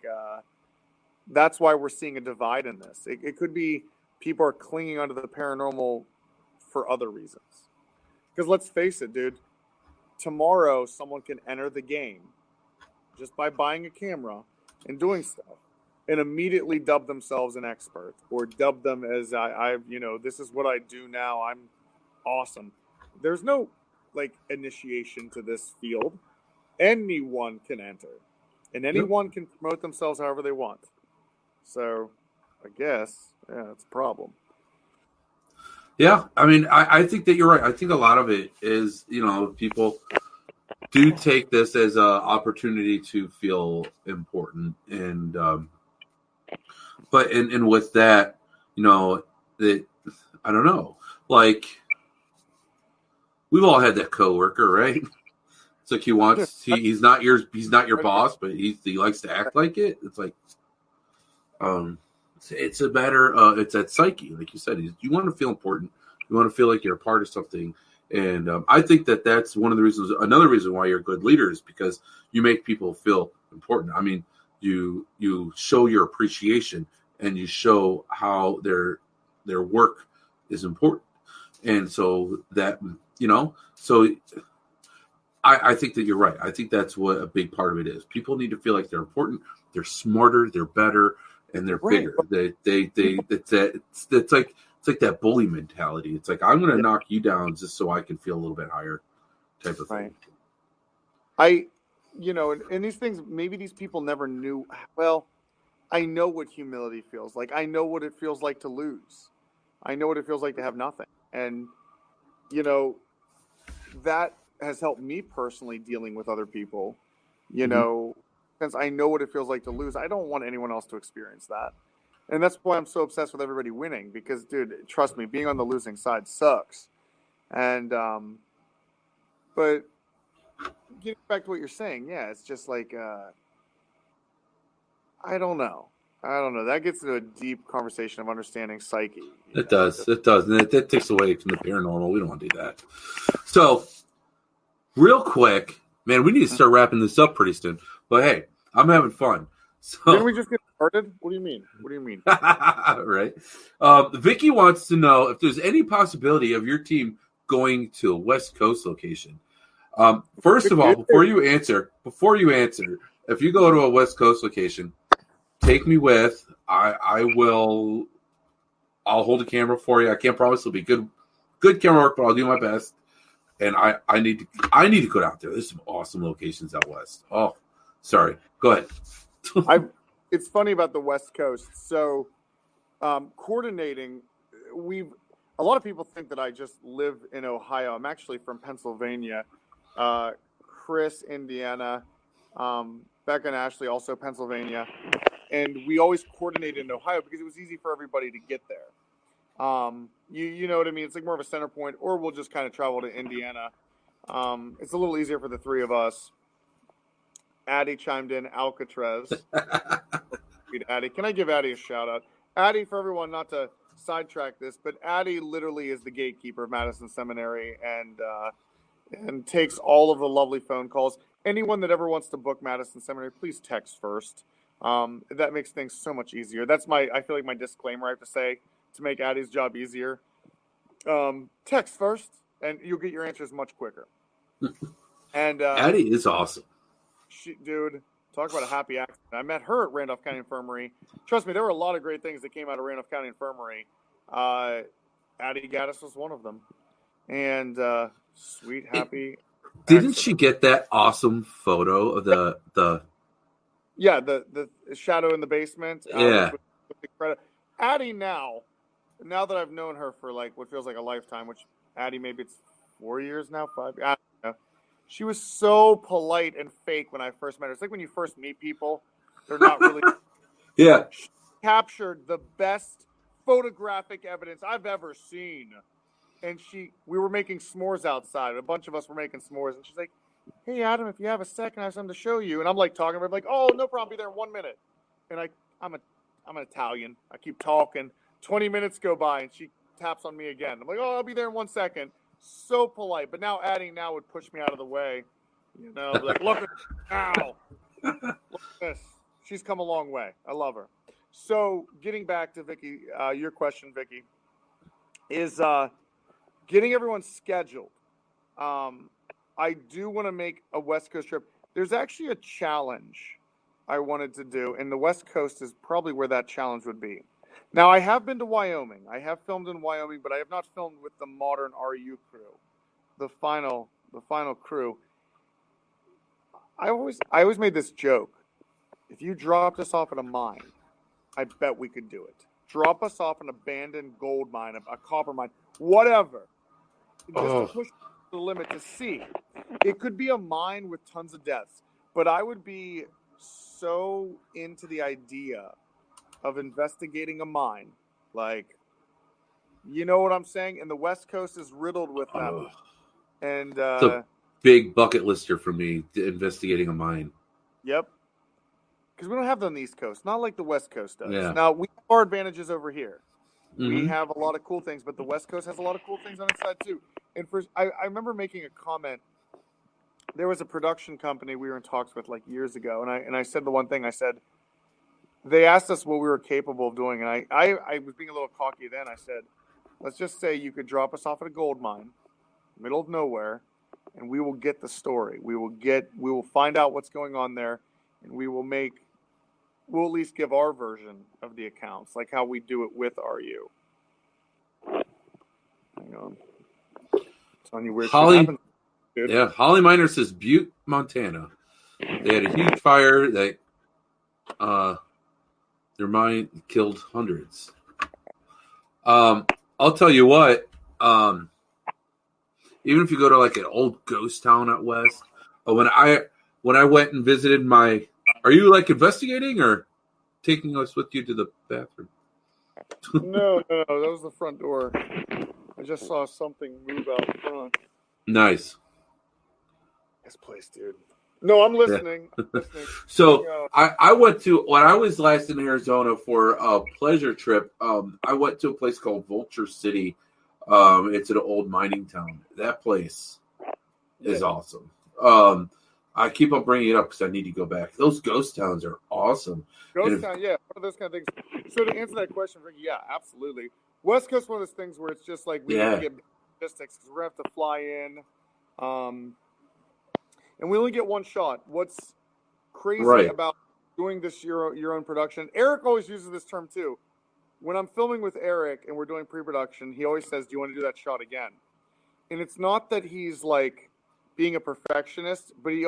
that's why we're seeing a divide in this. It could be people are clinging onto the paranormal for other reasons. Because let's face it, dude, tomorrow someone can enter the game just by buying a camera and doing stuff and immediately dub themselves an expert or dub them as this is what I do now. I'm awesome. There's no initiation to this field. Anyone can enter and anyone can promote themselves however they want. So I guess, it's a problem. Yeah, I mean, I think that you're right. I think a lot of it is, people do take this as an opportunity to feel important, and but with that, that I don't know, we've all had that coworker, right? It's like he's not your boss, but he likes to act like it. It's like, it's a matter it's that psyche, like you said. You want to feel important. You want to feel like you're a part of something. And I think that's one of the reasons. Another reason why you're a good leader is because you make people feel important. I mean, you show your appreciation and you show how their work is important. And so that, so I think that you're right. I think that's what a big part of it is. People need to feel like they're important. They're smarter. They're better. And they're bigger. It's like that bully mentality. It's like, I'm going to knock you down just so I can feel a little bit higher, type of thing. And these things, maybe these people never knew. Well, I know what humility feels like. I know what it feels like to lose. I know what it feels like to have nothing. And, that has helped me personally dealing with other people, since I know what it feels like to lose. I don't want anyone else to experience that. And that's why I'm so obsessed with everybody winning, because, dude, trust me, being on the losing side sucks. And, but getting back to what you're saying, yeah, it's just like, I don't know. That gets into a deep conversation of understanding psyche. It does. And it takes away from the paranormal. We don't want to do that. So, real quick, man, we need to start wrapping this up pretty soon. But hey, I'm having fun. So, didn't we just get started? What do you mean? Right. Vicky wants to know if there's any possibility of your team going to a West Coast location. First of all, before you answer, if you go to a West Coast location, take me with. I will I'll hold the camera for you. I can't promise it'll be good camera work, but I'll do my best. And I need to go out there. There's some awesome locations out west. Oh, sorry. Go ahead. It's funny about the West Coast. So coordinating, a lot of people think that I just live in Ohio. I'm actually from Pennsylvania. Chris, Indiana, Becca and Ashley, also Pennsylvania. And we always coordinated in Ohio because it was easy for everybody to get there. You know what I mean? It's like more of a center point, or we'll just kind of travel to Indiana. It's a little easier for the three of us. Addie chimed in, Alcatraz. Addie. Can I give Addie a shout out? Addie, for everyone, not to sidetrack this, but Addie literally is the gatekeeper of Madison Seminary and takes all of the lovely phone calls. Anyone that ever wants to book Madison Seminary, please text first. That makes things so much easier. That's I feel like my disclaimer I have to say to make Addie's job easier. Text first, and you'll get your answers much quicker. And Addie is awesome. Dude, talk about a happy accident. I met her at Randolph County Infirmary. Trust me, there were a lot of great things that came out of Randolph County Infirmary. Addie Gaddis was one of them. And sweet, happy. Didn't accident. she get that awesome photo of the Yeah, the shadow in the basement. Yeah. With the credit. Addie now that I've known her for like what feels like a lifetime, which Addie, maybe it's 4 years now, 5. I don't know. She was so polite and fake when I first met her. It's like when you first meet people, they're not really. Yeah. She captured the best photographic evidence I've ever seen. And we were making s'mores outside. A bunch of us were making s'mores, and she's like, "Hey, Adam, if you have a second, I have something to show you." And I'm like talking to her, like, "Oh, no problem, be there in 1 minute." And I'm an Italian. I keep talking. 20 minutes go by, and she taps on me again. I'm like, "Oh, I'll be there in 1 second." So polite, but now Addie would push me out of the way. You know, like, look at now. Look at this. She's come a long way. I love her. So getting back to Vicky, your question, Vicky, is getting everyone scheduled. I do want to make a West Coast trip. There's actually a challenge I wanted to do, and the West Coast is probably where that challenge would be. Now, I have been to Wyoming. I have filmed in Wyoming, but I have not filmed with the modern RU crew, the final crew. I always made this joke. If you dropped us off at a mine, I bet we could do it. Drop us off an abandoned gold mine, a copper mine, whatever. Just to push the limit to see. It could be a mine with tons of deaths, but I would be so into the idea of investigating a mine. Like, you know what I'm saying? And the West Coast is riddled with them. And it's a big bucket lister for me, investigating a mine. Yep. Because we don't have them on the East Coast, not like the West Coast does. Yeah. Now, we have our advantages over here. Mm-hmm. We have a lot of cool things, but the West Coast has a lot of cool things on its side too. And I remember making a comment. There was a production company we were in talks with like years ago, and I said the one thing. I said, they asked us what we were capable of doing, and I was being a little cocky then. I said, let's just say you could drop us off at a gold mine, middle of nowhere, and we will get the story. We will find out what's going on there, and we'll at least give our version of the accounts, like how we do it with RU. Hang on. Telling you weird shit happens, dude. Yeah, Holly Miner says Butte, Montana. They had a huge fire that their mine killed hundreds. I'll tell you what, even if you go to like an old ghost town out west, when I went and visited are you like investigating or taking us with you to the bathroom? No, that was the front door. I just saw something move out front. Nice. Nice place, dude. No, I'm listening. Yeah. I'm listening. So I went to, when I was last in Arizona for a pleasure trip, I went to a place called Vulture City. It's an old mining town. That place is awesome. I keep on bringing it up because I need to go back. Those ghost towns are awesome. Ghost town, yeah, one of those kind of things. So to answer that question, Ricky, yeah, absolutely. West Coast, one of those things where it's just like we need to get logistics because we're going to have to fly in. And we only get one shot. What's crazy about doing this your own production? Eric always uses this term too. when I'm filming with Eric and we're doing pre-production, he always says, "Do you want to do that shot again?" And it's not that he's like being a perfectionist, but he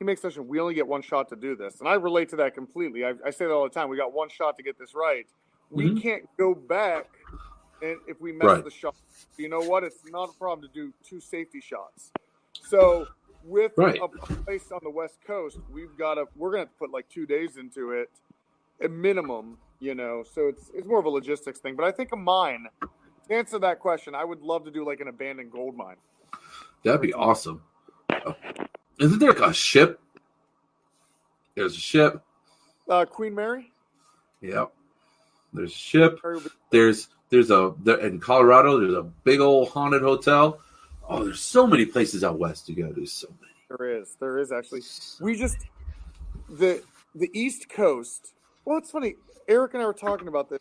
makes such a, we only get one shot to do this. And I relate to that completely. I say that all the time. We got one shot to get this right. We can't go back, and if we mess the shot, you know what? It's not a problem to do 2 safety shots. So with a place on the West Coast, we're going to put like 2 days into it, at minimum, you know. So it's more of a logistics thing. But I think a mine, to answer that question, I would love to do like an abandoned gold mine. That'd be awesome. Isn't there like a ship? There's a ship. Queen Mary? Yep. There's a ship. There's in Colorado, there's a big old haunted hotel. Oh, there's so many places out west you go to. So many. There is actually. We just the East Coast. Well, it's funny. Eric and I were talking about this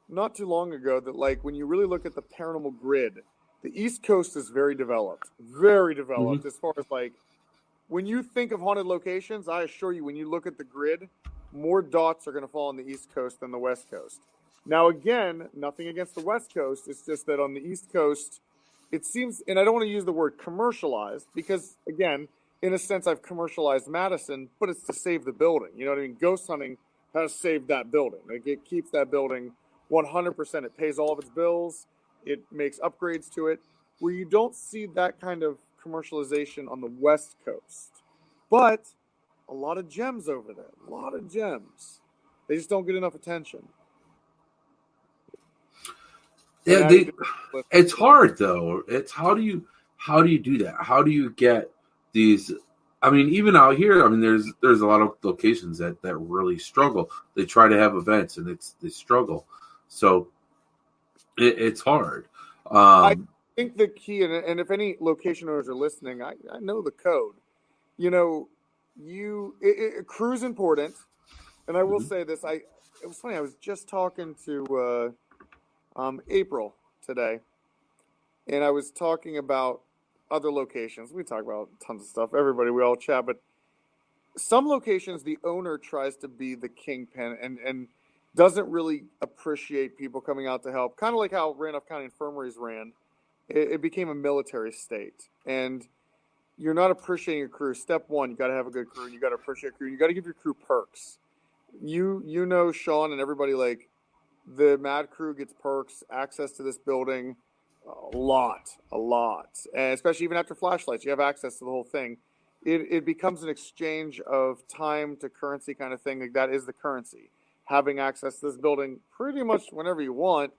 not too long ago. That like when you really look at the paranormal grid, the East Coast is very developed as far as like when you think of haunted locations. I assure you, when you look at the grid, more dots are going to fall on the East Coast than the West Coast. Now, again, nothing against the West Coast. It's just that on the East Coast, it seems, and I don't want to use the word commercialized because, again, in a sense, I've commercialized Madison, but it's to save the building. You know what I mean? Ghost hunting has saved that building. Like, it keeps that building 100%. It pays all of its bills. It makes upgrades to it, where you don't see that kind of commercialization on the West Coast. But a lot of gems over there. A lot of gems. They just don't get enough attention. Yeah, it's hard though. It's how do you do that? How do you get these? I mean, even out here, I mean, there's a lot of locations that really struggle. They try to have events and they struggle. So it's hard. I think the key, and if any location owners are listening, I know the code. You know, crew's important, and I will say this. It was funny. I was just talking to April today, and I was talking about other locations. We talk about tons of stuff. Everybody, we all chat, but some locations the owner tries to be the kingpin and doesn't really appreciate people coming out to help. Kind of like how Randolph County Infirmaries ran. It became a military state, and you're not appreciating your crew. Step one, you got to have a good crew, and you got to appreciate your crew. You got to give your crew perks. You know, Sean and everybody, like, the Mad Crew gets perks, access to this building, a lot, and especially even after flashlights, you have access to the whole thing. It becomes an exchange of time to currency kind of thing. Like, that is the currency, having access to this building pretty much whenever you want.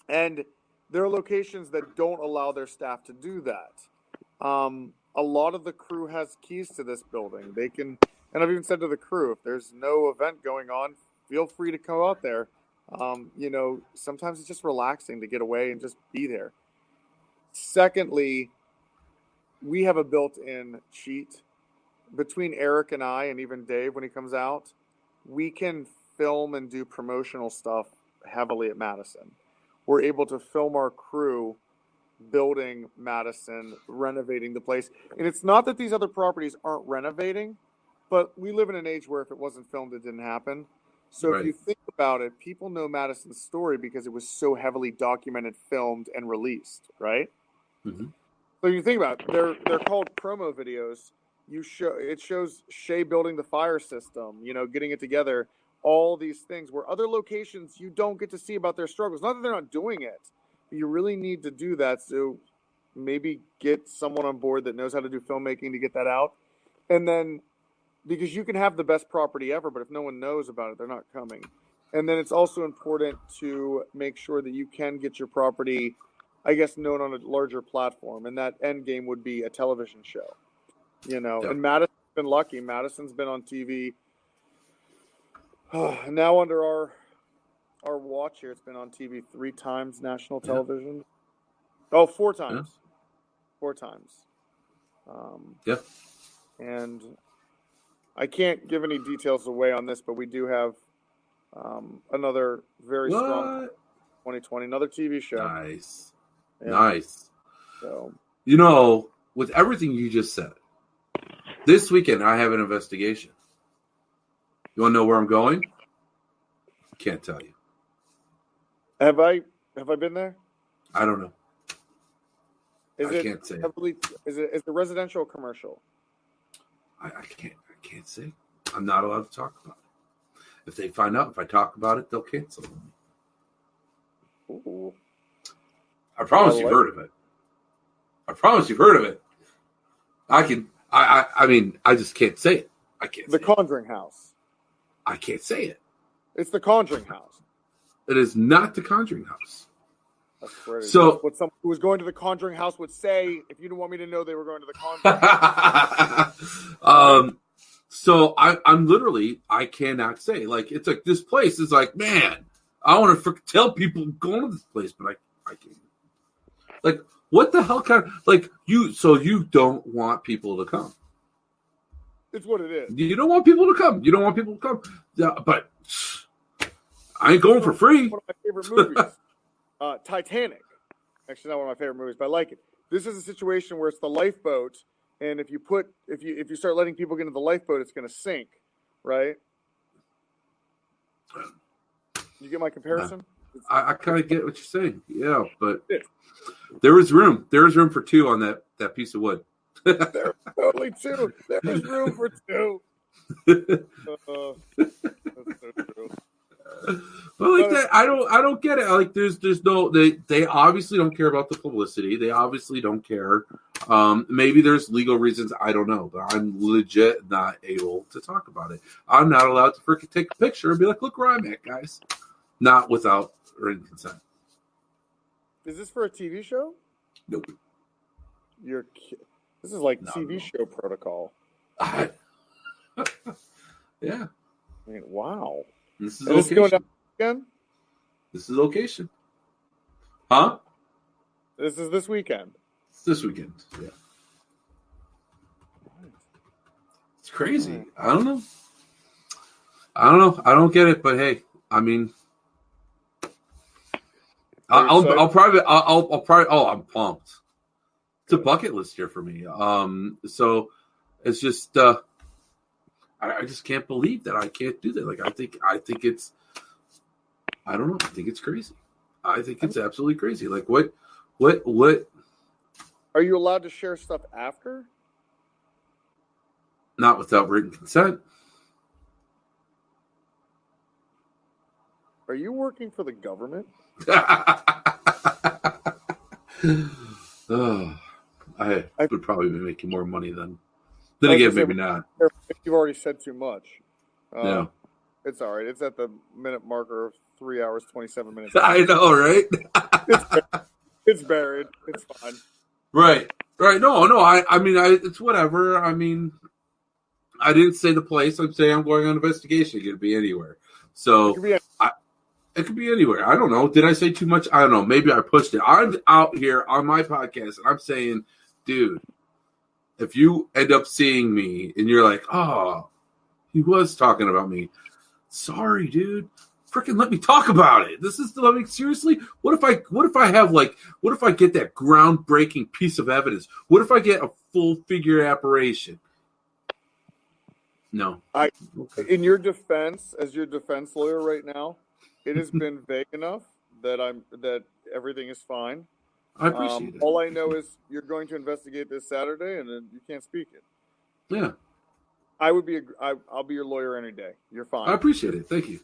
And there are locations that don't allow their staff to do that. A lot of the crew has keys to this building. They can, and I've even said to the crew, if there's no event going on, feel free to come out there. You know, sometimes it's just relaxing to get away and just be there. Secondly, we have a built-in cheat between Eric and I, and even Dave when he comes out. We can film and do promotional stuff heavily at Madison. We're able to film our crew building Madison, renovating the place. And it's not that these other properties aren't renovating, but we live in an age where if it wasn't filmed, it didn't happen. So if you think about it, people know Madison's story because it was so heavily documented, filmed, and released, right? Mm-hmm. So you think about it, they're called promo videos. It shows Shay building the fire system, you know, getting it together, all these things where other locations you don't get to see about their struggles. Not that they're not doing it, but you really need to do that. So maybe get someone on board that knows how to do filmmaking to get that out. And then, because you can have the best property ever, but if no one knows about it, they're not coming. And then it's also important to make sure that you can get your property, I guess, known on a larger platform. And that end game would be a television show, you know. And Madison's been lucky. Madison's been on TV. Now under our watch here, it's been on TV 3 times, national television. Oh, 4 times. 4 times. And I can't give any details away on this, but we do have another very strong 2020, another TV show. Nice. Nice. So, you know, with everything you just said, this weekend I have an investigation. You want to know where I'm going? Can't tell you. Have I been there? I don't know. Is I can't say. Is it residential or commercial? I can't say. I'm not allowed to talk about it. If they find out if I talk about it, they'll cancel me. Ooh. I promise you've heard of it. I promise you've heard of it. I mean, I just can't say it. I can't. The Conjuring House. I can't say it. It's the Conjuring House. It is not the Conjuring House. That's crazy. So, that's what someone who was going to the Conjuring House would say if you didn't want me to know they were going to the Conjuring House. So I'm literally, I cannot say. Like, it's like, this place is like, man, I want to tell people going to this place, but I can't. Like, what the hell kind of, like, so you don't want people to come. It's what it is. You don't want people to come. You don't want people to come. Yeah, but I ain't going for free. One of my favorite movies. Titanic. Actually, not one of my favorite movies, but I like it. This is a situation where it's the lifeboat, and if you start letting people get into the lifeboat, it's going to sink, right? You get my comparison? I kind of get what you're saying, yeah, but there was room. There was room for two on that piece of wood. There's totally two. There's room for two. That's so true. But like that, I don't get it. Like there's no, they obviously don't care about the publicity. They obviously don't care. Maybe there's legal reasons. I don't know, but I'm legit not able to talk about it. I'm not allowed to freaking take a picture and be like, look where I'm at, guys. Not without written consent. Is this for a TV show? Nope. This is like TV show protocol. Yeah. I mean, wow. This is location. Going down again? This is location. Huh? This is this weekend. It's this weekend, yeah. It's crazy. I don't know. I don't get it, but hey, I mean, I'll probably. Oh, I'm pumped. It's a bucket list here for me. So it's just. I just can't believe that I can't do that. Like I think it's, I don't know. I think it's crazy. I think it's absolutely crazy. Like what? Are you allowed to share stuff after? Not without written consent. Are you working for the government? I would probably be making more money then. Then again, maybe not. You've already said too much. Yeah. It's all right. It's at the minute marker of 3 hours, 27 minutes. I know, right? It's buried. It's fine. Right. No. I mean, it's whatever. I mean, I didn't say the place. I'm saying I'm going on investigation. It could be anywhere. So it could be anywhere. I don't know. Did I say too much? I don't know. Maybe I pushed it. I'm out here on my podcast, and I'm saying, dude, if you end up seeing me and you're like, oh, he was talking about me. Sorry, dude. Freaking let me talk about it. This is I mean, seriously. What if I get that groundbreaking piece of evidence? What if I get a full figure apparition? No. In your defense, as your defense lawyer right now, it has been vague enough that everything is fine. I appreciate it. All I know is you're going to investigate this Saturday, and then you can't speak it. Yeah. I'll be your lawyer any day. You're fine. I appreciate it. Thank you.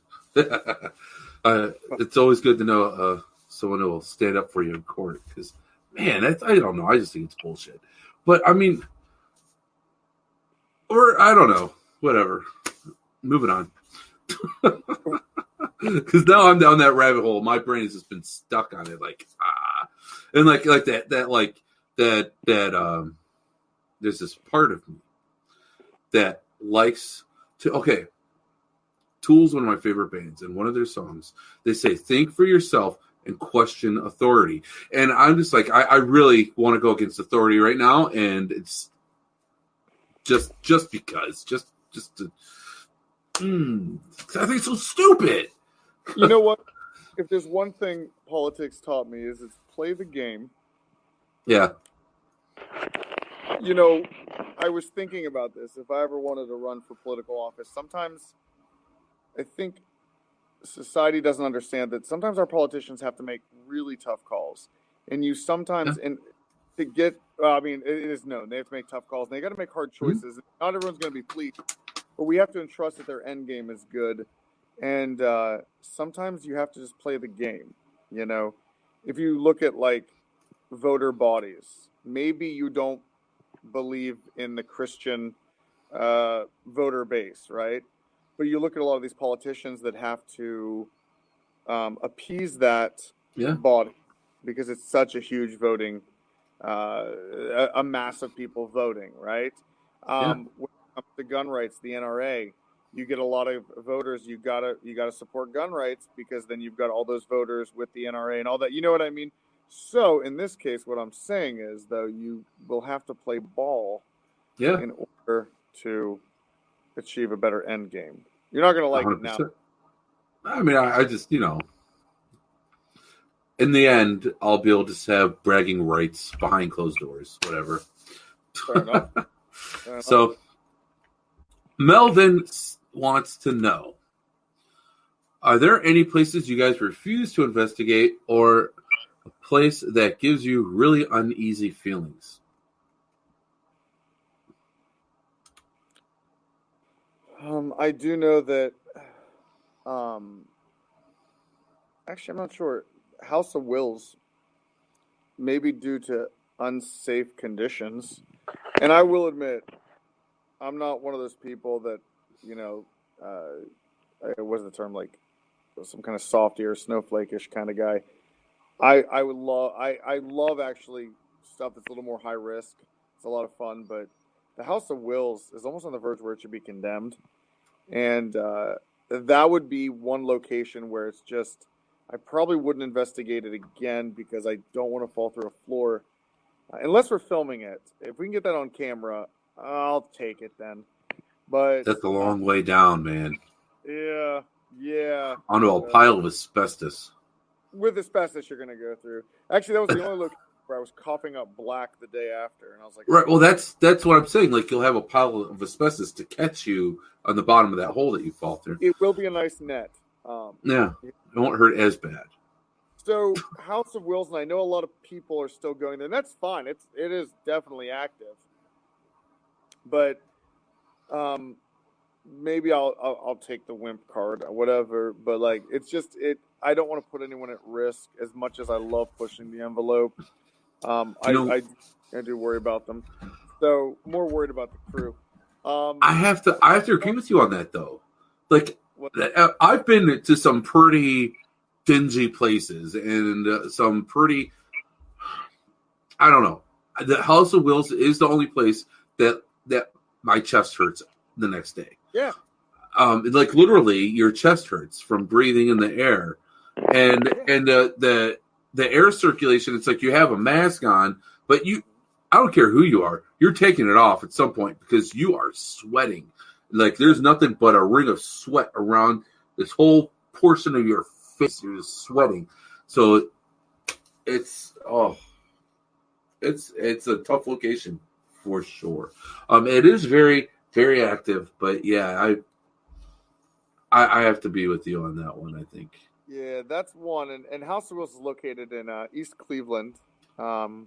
It's always good to know someone who will stand up for you in court. Because, man, I don't know. I just think it's bullshit. But, I mean, or I don't know. Whatever. Moving on. Because now I'm down that rabbit hole. My brain has just been stuck on it. And like that there's this part of me that likes to, okay, Tool's one of my favorite bands, and one of their songs, they say, think for yourself and question authority. And I'm just like, I really want to go against authority right now, and it's just because, just to, I think it's so stupid. You know what? If there's one thing politics taught me is it's play the game. Yeah. You know, I was thinking about this. If I ever wanted to run for political office, sometimes I think society doesn't understand that sometimes our politicians have to make really tough calls, and you Yeah. sometimes and to get. I mean, it is known they have to make tough calls. And they got to make hard choices. Not everyone's going to be pleased, but we have to entrust that their end game is good. And sometimes you have to just play the game. You know, if you look at like voter bodies, maybe you don't believe in the Christian voter base, right? But you look at a lot of these politicians that have to appease that Yeah. body because it's such a huge voting, a mass of people voting, right? When it comes to gun rights, the NRA, you get a lot of voters. You gotta support gun rights because then you've got all those voters with the NRA and all that. You know what I mean? So in this case, what I'm saying is, though, you will have to play ball Yeah. in order to achieve a better end game. You're not gonna like it now. 100%. I mean, I just, in the end, I'll be able to have bragging rights behind closed doors, whatever. Fair enough. Fair enough. So, Melvin wants to know, are there any places you guys refuse to investigate or a place that gives you really uneasy feelings? I do know that. Actually, I'm not sure. House of Wills, maybe due to unsafe conditions, and I will admit, I'm not one of those people that what's the term, like some kind of softy or snowflake-ish kind of guy. I would love I love actually stuff that's a little more high risk. It's a lot of fun, but the House of Wills is almost on the verge where it should be condemned, and that would be one location where it's just I probably wouldn't investigate it again because I don't want to fall through a floor unless we're filming it. If we can get that on camera, I'll take it then. But That's a long way down, man. Yeah. Onto a pile of asbestos. With asbestos, you're going to go through. Actually, that was the only location where I was coughing up black the day after, and I was like, Right. Well, that's what I'm saying. Like, you'll have a pile of asbestos to catch you on the bottom of that hole that you fall through. it will be a nice net. Yeah, it won't hurt as bad. So, House of Wills, and I know a lot of people are still going there, and that's fine. It is definitely active, but maybe I'll take the wimp card or whatever. But like, it's just it. I don't want to put anyone at risk as much as I love pushing the envelope. I do worry about them. So more worried about the crew. I have to agree with you on that though. Like, I've been to some pretty dingy places and some pretty, I don't know. The House of Wills is the only place that my chest hurts the next day. Yeah. Like literally your chest hurts from breathing in the air. And the air circulation, it's like you have a mask on, but I don't care who you are, you're taking it off at some point because you are sweating. Like there's nothing but a ring of sweat around this whole portion of your face. You're just sweating. So it's a tough location for sure. It is very, very active, but yeah, I have to be with you on that one, I think. Yeah, that's one. And House of Wills is located in East Cleveland. So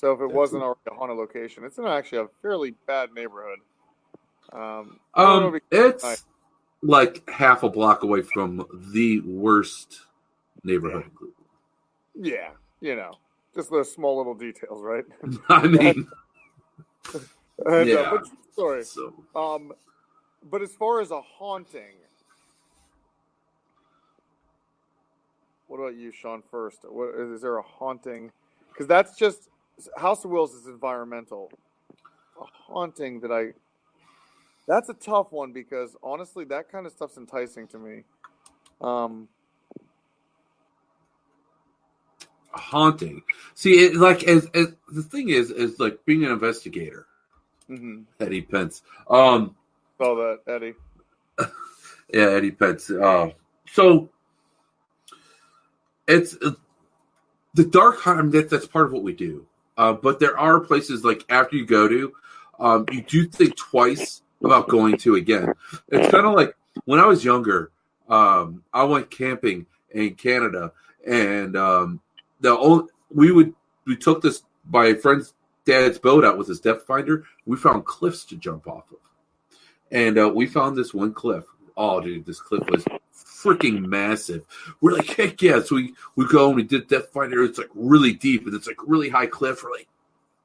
if it wasn't already a haunted location, it's in actually a fairly bad neighborhood. It's like half a block away from the worst neighborhood. Yeah, just those small little details, right? I mean, yeah. Sorry. So. But as far as a haunting, what about you, Sean? First, is there a haunting? Because that's just House of Wills is environmental. A haunting that's a tough one because honestly, that kind of stuff's enticing to me. Haunting. See, it, like as the thing is like being an investigator. Mm-hmm. Eddie Pence. Saw that, Eddie. Yeah, Eddie Pence. So it's the dark hunt. I mean, that's part of what we do. But there are places like after you go to, you do think twice about going to again. It's kind of like when I was younger. I went camping in Canada, and we took this my friend's dad's boat out with his depth finder. We found cliffs to jump off of, and we found this one cliff. Oh, dude, this cliff was freaking massive. We're like, heck yeah! So we go and we did depth finder. It's like really deep and it's like really high cliff. We're like,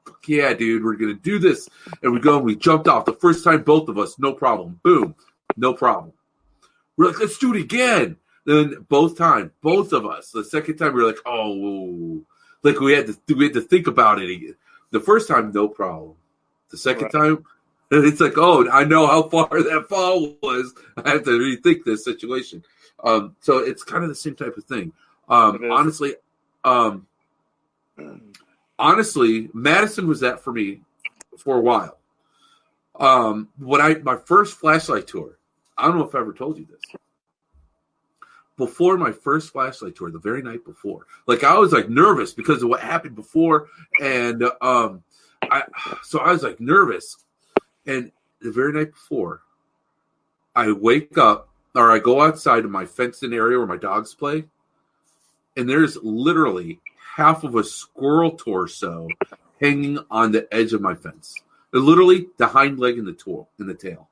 fuck yeah, dude, we're gonna do this. And we go and we jumped off the first time, both of us, no problem. Boom, no problem. We're like, let's do it again. Then both of us. The second time we were like, oh, like we had to think about it again. The first time, no problem. The second time, it's like, oh, I know how far that fall was. I have to rethink this situation. So it's kind of the same type of thing. Honestly, Madison was that for me for a while. My first flashlight tour, I don't know if I ever told you this. Before my first flashlight tour, the very night before, like I was like nervous because of what happened before, and I was like nervous. And the very night before, I wake up or I go outside to my fenced-in area where my dogs play, and there's literally half of a squirrel torso hanging on the edge of my fence. Literally the hind leg and the tail.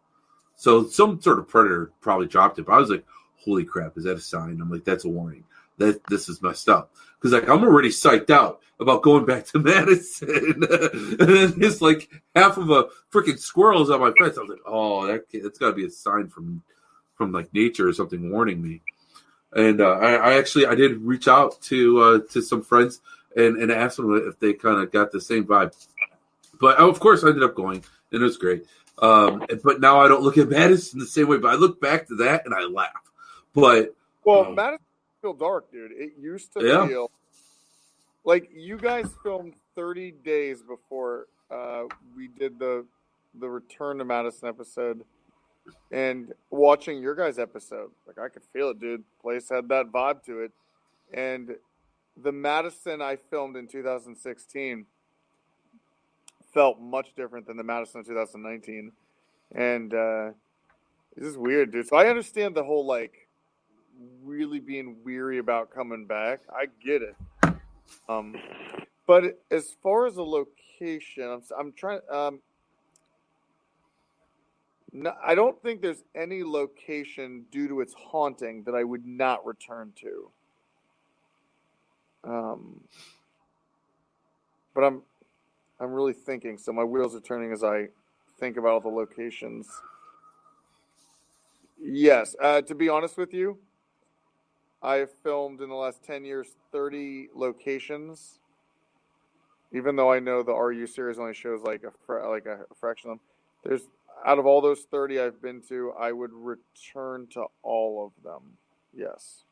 So some sort of predator probably dropped it. But I was like, holy crap, is that a sign? I'm like, that's a warning. That this is messed up. Because like I'm already psyched out about going back to Madison. And then it's like half of a freaking squirrel is on my fence. I was like, oh, that's got to be a sign from like nature or something warning me. And I did reach out to some friends and asked them if they kind of got the same vibe. But of course I ended up going, and it was great. But now I don't look at Madison the same way. But I look back to that and I laugh. But Madison feel dark, dude. It used to feel like you guys filmed 30 days before we did the Return to Madison episode. And watching your guys' episode, like I could feel it, dude. Place had that vibe to it. And the Madison I filmed in 2016 felt much different than the Madison in 2019. And it's just weird, dude. So I understand the whole like really being weary about coming back. I get it. But as far as a location, I'm trying. No, I don't think there's any location due to its haunting that I would not return to. But I'm really thinking, so my wheels are turning as I think about all the locations. Yes, to be honest with you, I have filmed in the last 10 years 30 locations. Even though I know the RU series only shows like a fraction of them, there's out of all those 30 I've been to, I would return to all of them. Yes.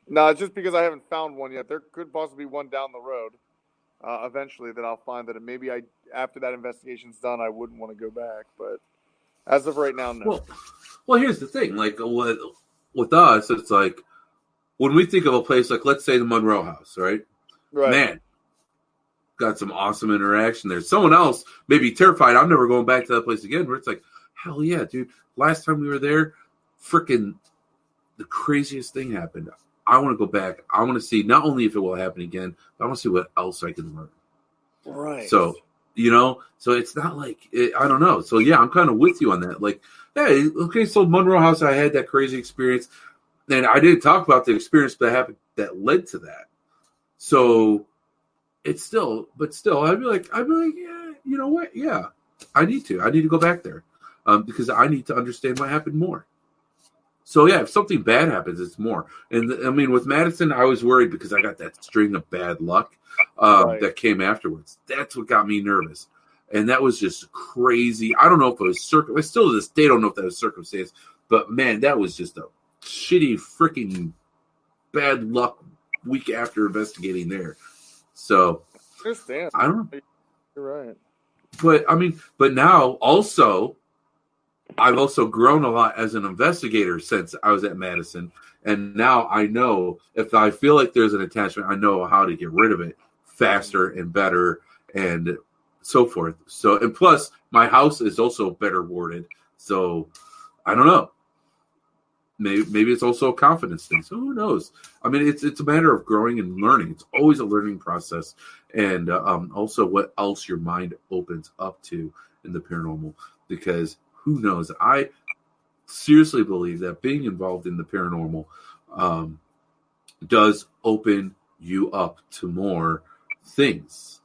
No, just because I haven't found one yet. There could possibly be one down the road eventually that I'll find that maybe after that investigation's done, I wouldn't want to go back. But as of right now, no. Well, here's the thing. Like with us, it's like when we think of a place like, let's say the Monroe House, right? Right. Man, got some awesome interaction there. Someone else may be terrified. I'm never going back to that place again. Where it's like, hell yeah, dude. Last time we were there, freaking the craziest thing happened. I want to go back. I want to see not only if it will happen again, but I want to see what else I can learn. Right. So, so it's not like, I don't know. So yeah, I'm kind of with you on that. Like, hey, okay, so Monroe House, I had that crazy experience. And I didn't talk about the experience that happened that led to that. So it's still, I'd be like, yeah, you know what? Yeah, I need to go back there because I need to understand what happened more. So yeah, if something bad happens, it's more. And I mean, with Madison, I was worried because I got that string of bad luck that came afterwards. That's what got me nervous. And that was just crazy. I don't know if it was I still to this day don't know if that was circumstance, but man, that was just a shitty freaking bad luck week after investigating there. So I understand. I don't know. You're right. But I mean, but now also I've also grown a lot as an investigator since I was at Madison. And now I know if I feel like there's an attachment, I know how to get rid of it faster and better and so forth. So, and plus my house is also better warded. So I don't know. maybe it's also a confidence thing. So who knows? I mean, it's a matter of growing and learning. It's always a learning process, and also what else your mind opens up to in the paranormal. Because who knows? I seriously believe that being involved in the paranormal does open you up to more things.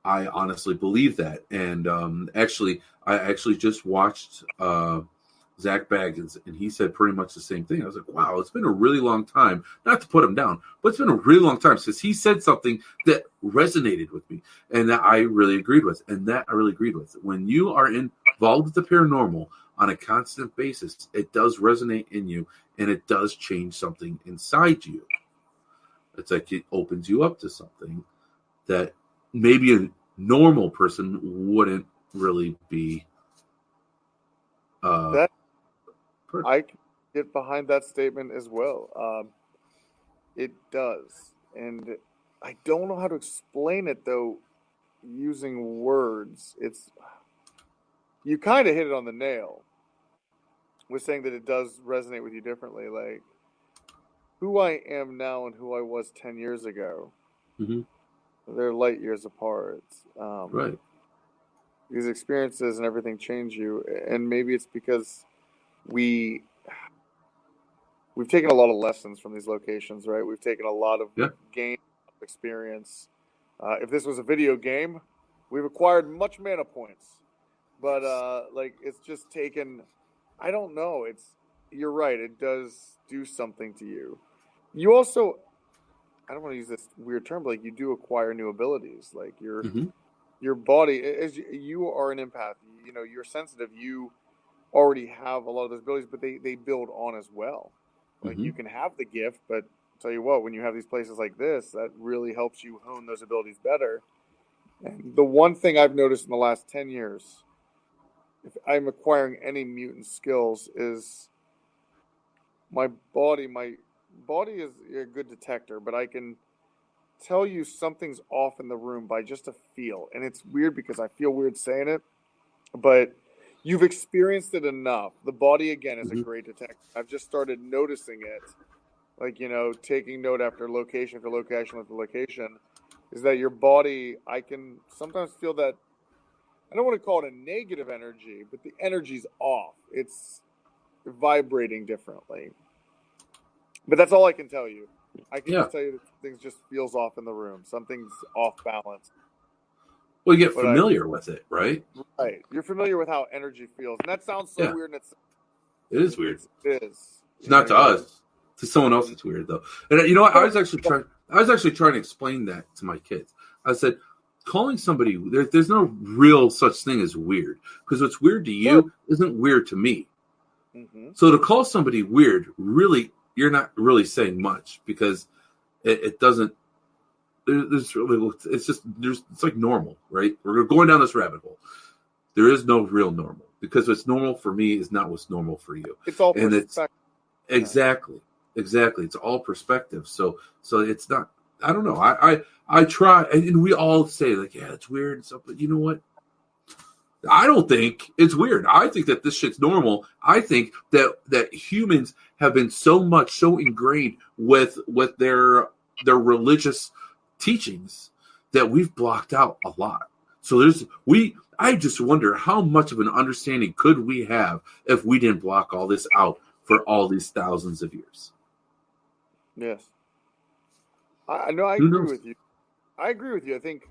I honestly believe that, and I actually just watched Zach Baggins, and he said pretty much the same thing. I was like, wow, it's been a really long time, not to put him down, but it's been a really long time since he said something that resonated with me and that I really agreed with. When you are involved with the paranormal on a constant basis, it does resonate in you, and it does change something inside you. It's like it opens you up to something that maybe a normal person wouldn't really be. I can get behind that statement as well. It does. And I don't know how to explain it, though, using words. You kind of hit it on the nail with saying that it does resonate with you differently. Like, who I am now and who I was 10 years ago, they're light years apart. Right. These experiences and everything change you. And maybe it's because we've taken a lot of lessons from these locations, right? We've taken a lot of game experience. If this was a video game, we've acquired much mana points. But it's just taken. I don't know. You're right. It does do something to you. You also, I don't want to use this weird term, but like you do acquire new abilities. Like your body, as you are an empath, you're sensitive. You already have a lot of those abilities, but they build on as well. Like you can have the gift, but I'll tell you what, when you have these places like this, that really helps you hone those abilities better. And the one thing I've noticed in the last 10 years, if I'm acquiring any mutant skills, is my body is a good detector, but I can tell you something's off in the room by just a feel. And it's weird because I feel weird saying it, but you've experienced it enough. The body, again, is a great detector. I've just started noticing it, like, taking note after location after location after location, is that your body, I can sometimes feel that, I don't want to call it a negative energy, but the energy's off. It's vibrating differently. But that's all I can tell you. I can just tell you that things just feels off in the room. Something's off balance. Well, you get familiar with it, right? Right. You're familiar with how energy feels. And that sounds so weird. And it is weird. It is. It's not to us. To someone else, it's weird, though. And you know what? I was actually trying to explain that to my kids. I said, calling somebody, there's no real such thing as weird. Because what's weird to you isn't weird to me. So to call somebody weird, really, you're not really saying much, because it doesn't. It's like normal, right? We're going down this rabbit hole. There is no real normal, because what's normal for me is not what's normal for you. It's all perspective. Exactly. It's all perspective. So it's not. I don't know. I try, and we all say like, yeah, it's weird and stuff. But you know what? I don't think it's weird. I think that this shit's normal. I think that humans have been so ingrained with their religious teachings that we've blocked out a lot. So I just wonder how much of an understanding could we have if we didn't block all this out for all these thousands of years. Yes. I agree with you. I think,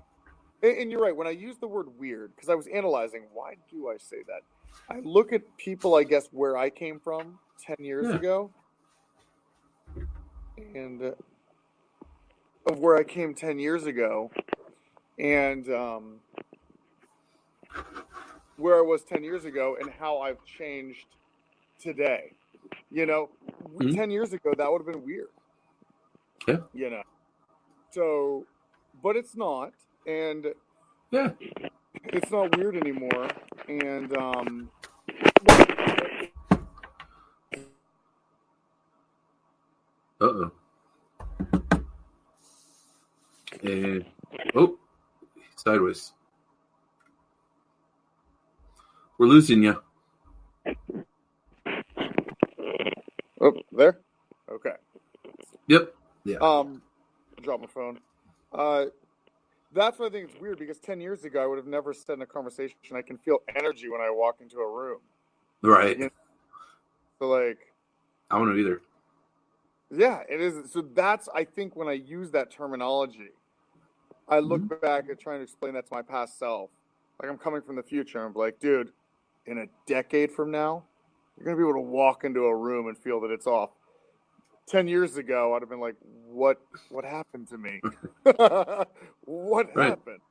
and you're right, when I use the word weird, because I was analyzing, why do I say that? I look at people, I guess, where I came from 10 years ago, and of where I came 10 years ago, and where I was 10 years ago, and how I've changed today. 10 years ago, that would have been weird. Yeah. So, but it's not, and it's not weird anymore, and And sideways. We're losing you. Oh, there? Okay. Yep. Yeah. Drop my phone. That's why I think it's weird, because 10 years ago I would have never said in a conversation I can feel energy when I walk into a room. Right. You know? So like, I wouldn't either. yeah, it is. So that's, I think, when I use that terminology, I look back at trying to explain that to my past self. Like, I'm coming from the future. I'm like, dude, in a decade from now, you're gonna be able to walk into a room and feel that it's off. 10 years ago, I'd have been like, what happened to me? What Right. happened?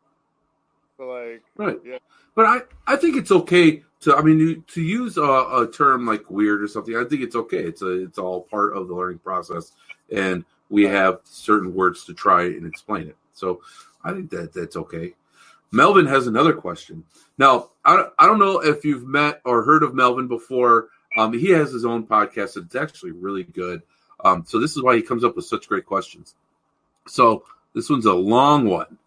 So like, Right. yeah. But I think it's okay to, I mean, to use a term like weird or something. I think it's okay. It's all part of the learning process, and we have certain words to try and explain it. So I think that's okay. Melvin has another question. Now, I don't know if you've met or heard of Melvin before. He has his own podcast, and it's actually really good. So this is why he comes up with such great questions. So this one's a long one.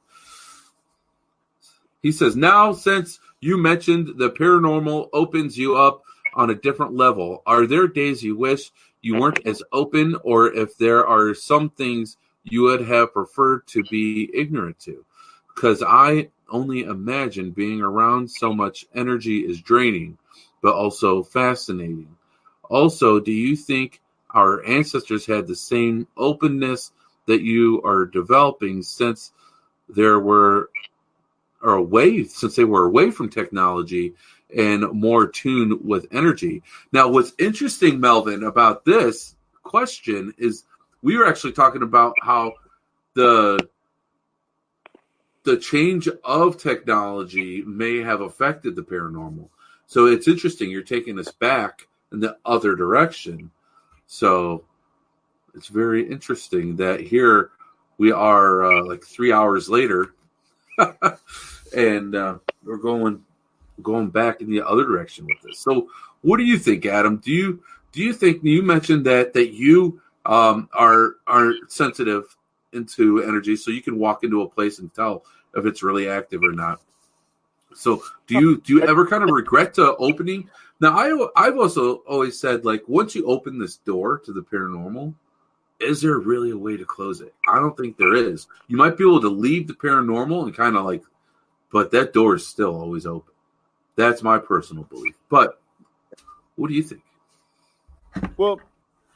He says, now, since you mentioned the paranormal opens you up on a different level, are there days you wish you weren't as open, or if there are some things you would have preferred to be ignorant to? Because I only imagine being around so much energy is draining, but also fascinating. Also, do you think our ancestors had the same openness that you are developing since they were away from technology and more tuned with energy? Now, what's interesting, Melvin, about this question is we were actually talking about how the change of technology may have affected the paranormal. So it's interesting. You're taking us back in the other direction. So it's very interesting that here we are like 3 hours later and we're going back in the other direction with this. So what do you think, Adam? Do you think, you mentioned that you are sensitive into energy, so you can walk into a place and tell if it's really active or not. So do you ever kind of regret opening? Now, I've also always said, like, once you open this door to the paranormal, is there really a way to close it? I don't think there is. You might be able to leave the paranormal and kind of like, but that door is still always open. That's my personal belief. But what do you think? Well,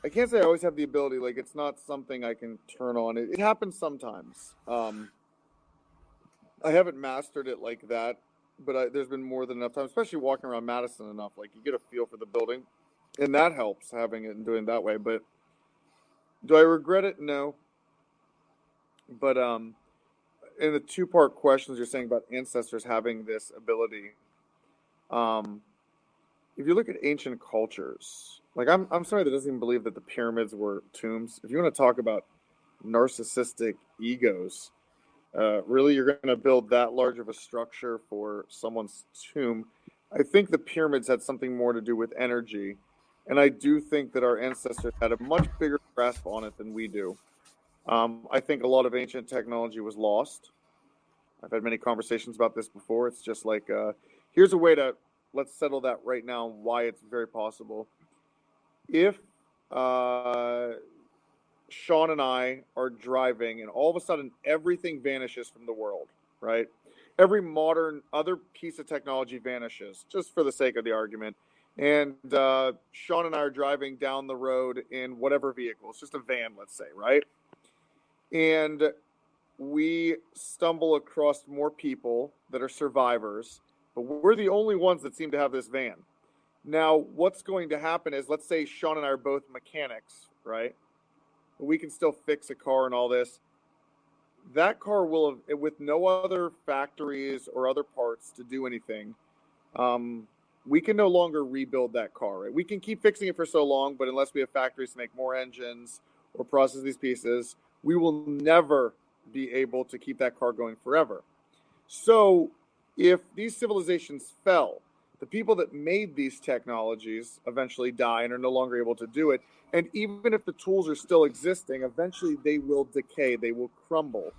I can't say I always have the ability. Like, it's not something I can turn on. It happens sometimes. I haven't mastered it like that, but there's been more than enough time, especially walking around Madison enough. Like, you get a feel for the building, and that helps, having it and doing it that way. But do I regret it? No. But in the two-part questions you're saying about ancestors having this ability, if you look at ancient cultures, like, I'm sorry that doesn't even believe that the pyramids were tombs. If you want to talk about narcissistic egos, really, you're going to build that large of a structure for someone's tomb. I think the pyramids had something more to do with energy, and I do think that our ancestors had a much bigger grasp on it than we do. I think a lot of ancient technology was lost. I've had many conversations about this before. It's just like, here's a way to, let's settle that right now, why it's very possible. If Sean and I are driving and all of a sudden everything vanishes from the world, right? Every modern other piece of technology vanishes, just for the sake of the argument. And Sean and I are driving down the road in whatever vehicle. It's just a van, let's say, right? And we stumble across more people that are survivors, but we're the only ones that seem to have this van. Now, what's going to happen is, let's say Sean and I are both mechanics, right? We can still fix a car and all this. That car will have, with no other factories or other parts to do anything, we can no longer rebuild that car, right? We can keep fixing it for so long, but unless we have factories to make more engines or process these pieces, we will never be able to keep that car going forever. So if these civilizations fell, the people that made these technologies eventually die and are no longer able to do it. And even if the tools are still existing, eventually they will decay, they will crumble.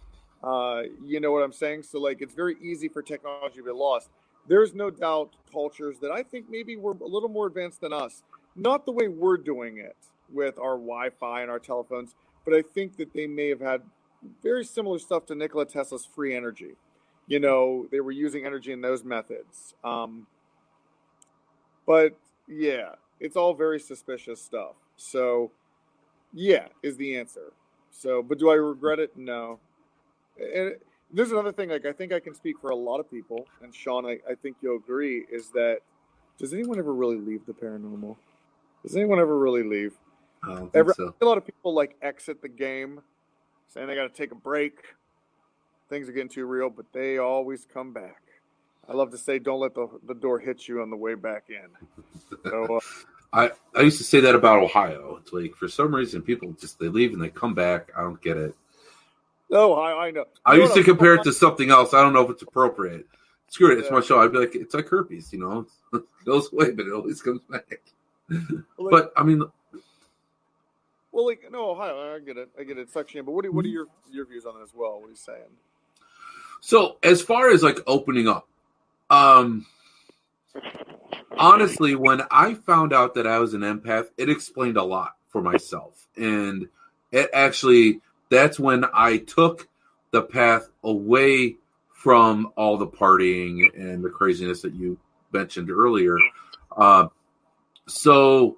You know what I'm saying? So, like, it's very easy for technology to be lost. There's no doubt cultures that I think maybe were a little more advanced than us. Not the way we're doing it, with our Wi-Fi and our telephones, but I think that they may have had very similar stuff to Nikola Tesla's free energy. You know, they were using energy in those methods. But yeah, it's all very suspicious stuff. So yeah, is the answer. So, but do I regret it? No. And there's another thing, like I think I can speak for a lot of people, and Sean, I think you'll agree, is that does anyone ever really leave the paranormal? Does anyone ever really leave? I don't think so. A lot of people like exit the game, saying they got to take a break. Things are getting too real, but they always come back. I love to say, don't let the door hit you on the way back in. So, I used to say that about Ohio. It's like, for some reason, people just, they leave and they come back. I don't get it. Oh, I know. I used to compare it to something else. I don't know if it's appropriate. Screw it. It's my show. I'd be like, it's like herpes, you know? It goes away, but it always comes back. But, I mean... Well, like, no, Ohio, I get it. It sucks you in. But what are your views on it as well? What are you saying? So, as far as, like, opening up, honestly, when I found out that I was an empath, it explained a lot for myself. And it actually... That's when I took the path away from all the partying and the craziness that you mentioned earlier. So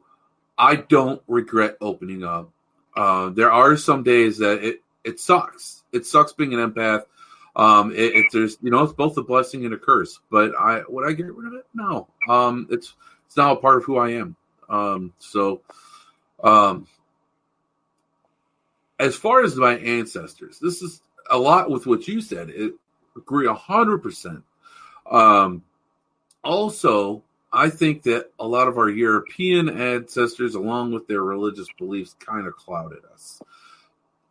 I don't regret opening up. There are some days that it sucks. It sucks being an empath. There's, you know, it's both a blessing and a curse. But would I get rid of it? No. It's now a part of who I am. As far as my ancestors, this is a lot with what you said. I agree 100%. Also, I think that a lot of our European ancestors, along with their religious beliefs, kind of clouded us.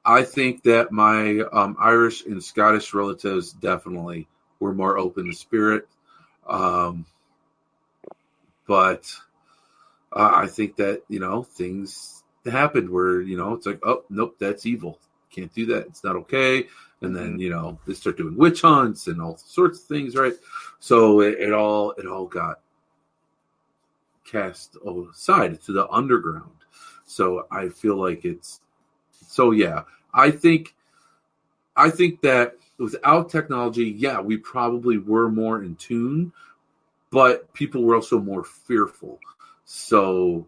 I think that my Irish and Scottish relatives definitely were more open to spirit. But I think that, you know, things happened where, you know, it's like, oh, nope, that's evil. Can't do that. It's not okay. And then, you know, they start doing witch hunts and all sorts of things, right? So it all got cast aside to the underground. So I feel like yeah. I think that without technology, yeah, we probably were more in tune, but people were also more fearful. So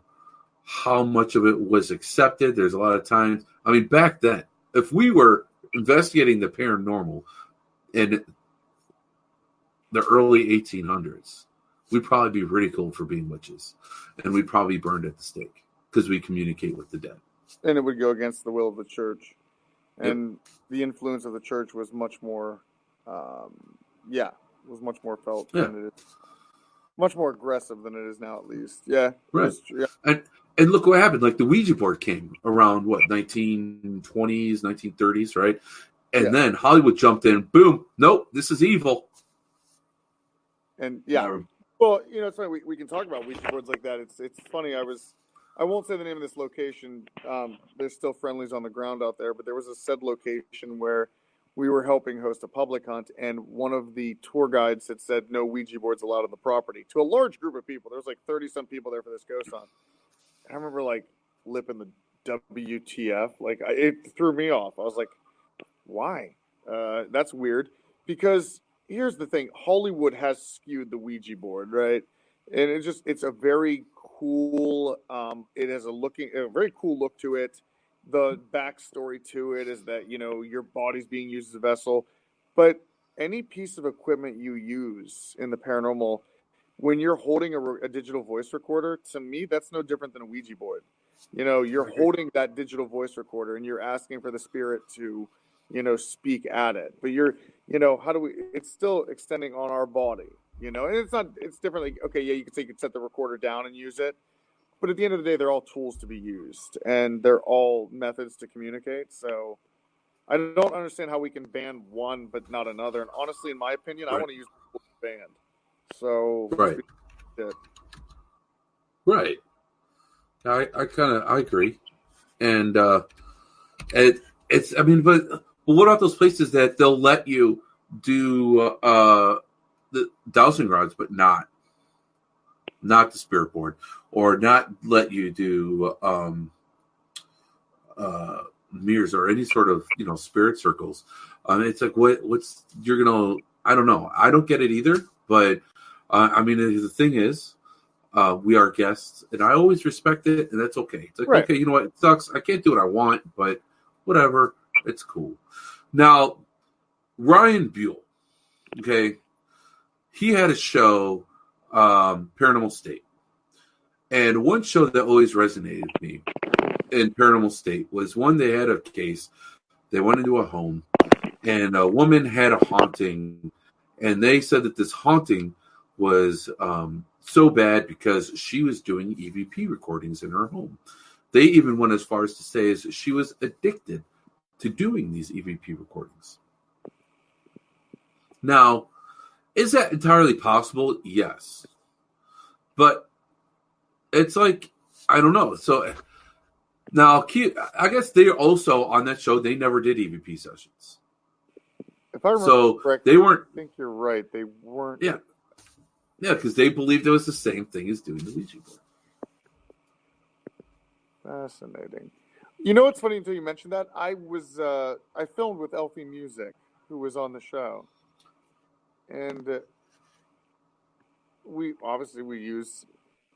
how much of it was accepted? There's a lot of times. I mean, back then, if we were investigating the paranormal in the early 1800s, we'd probably be ridiculed for being witches, and we'd probably be burned at the stake because we communicate with the dead. And it would go against the will of the church, and the influence of the church was much more, was much more felt than it is. Much more aggressive than it is now, at least. Yeah, right. Yeah. And look what happened. Like the Ouija board came around, 1920s, 1930s, right? And then Hollywood jumped in. Boom. Nope, this is evil. And well, you know, it's funny. We can talk about Ouija boards like that. It's funny. I won't say the name of this location. There's still friendlies on the ground out there, but there was a said location where we were helping host a public hunt, and one of the tour guides had said no Ouija boards allowed on the property to a large group of people. There was like 30-some people there for this ghost hunt. I remember like lipping the WTF. Like it threw me off. I was like, why? That's weird. Because here's the thing. Hollywood has skewed the Ouija board, right? And it's a very cool, it has a very cool look to it. The backstory to it is that, you know, your body's being used as a vessel. But any piece of equipment you use in the paranormal, when you're holding a digital voice recorder, to me, that's no different than a Ouija board. You know, you're holding that digital voice recorder and you're asking for the spirit to, you know, speak at it. But it's still extending on our body, you know, and it's different. Like, okay, yeah, you could set the recorder down and use it. But at the end of the day, they're all tools to be used, and they're all methods to communicate. So I don't understand how we can ban one but not another. And honestly, in my opinion, I want to use the ban. So right. I agree, and it's I mean, but what about those places that they'll let you do the dowsing rods, but not the spirit board, or not let you do mirrors or any sort of spirit circles. It's like what's you're gonna. I don't know. I don't get it either. But I mean, the thing is, we are guests, and I always respect it, and that's okay. It's like okay, you know what? It sucks. I can't do what I want, but whatever. It's cool. Now, Ryan Buell. Okay, he had a show, Paranormal State. And one show that always resonated with me in Paranormal State was one they had a case. They went into a home, and a woman had a haunting. And they said that this haunting was so bad because she was doing EVP recordings in her home. They even went as far as to say is she was addicted to doing these EVP recordings. Now, is that entirely possible? Yes. But it's like, I don't know. So now, I guess they also, on that show, they never did EVP sessions. If I remember correctly, they weren't. I think you're right. They weren't. Yeah. Yeah, because they believed it was the same thing as doing the Ouija board. Fascinating. You know what's funny until you mentioned that? I filmed with Elfie Music, who was on the show. And we use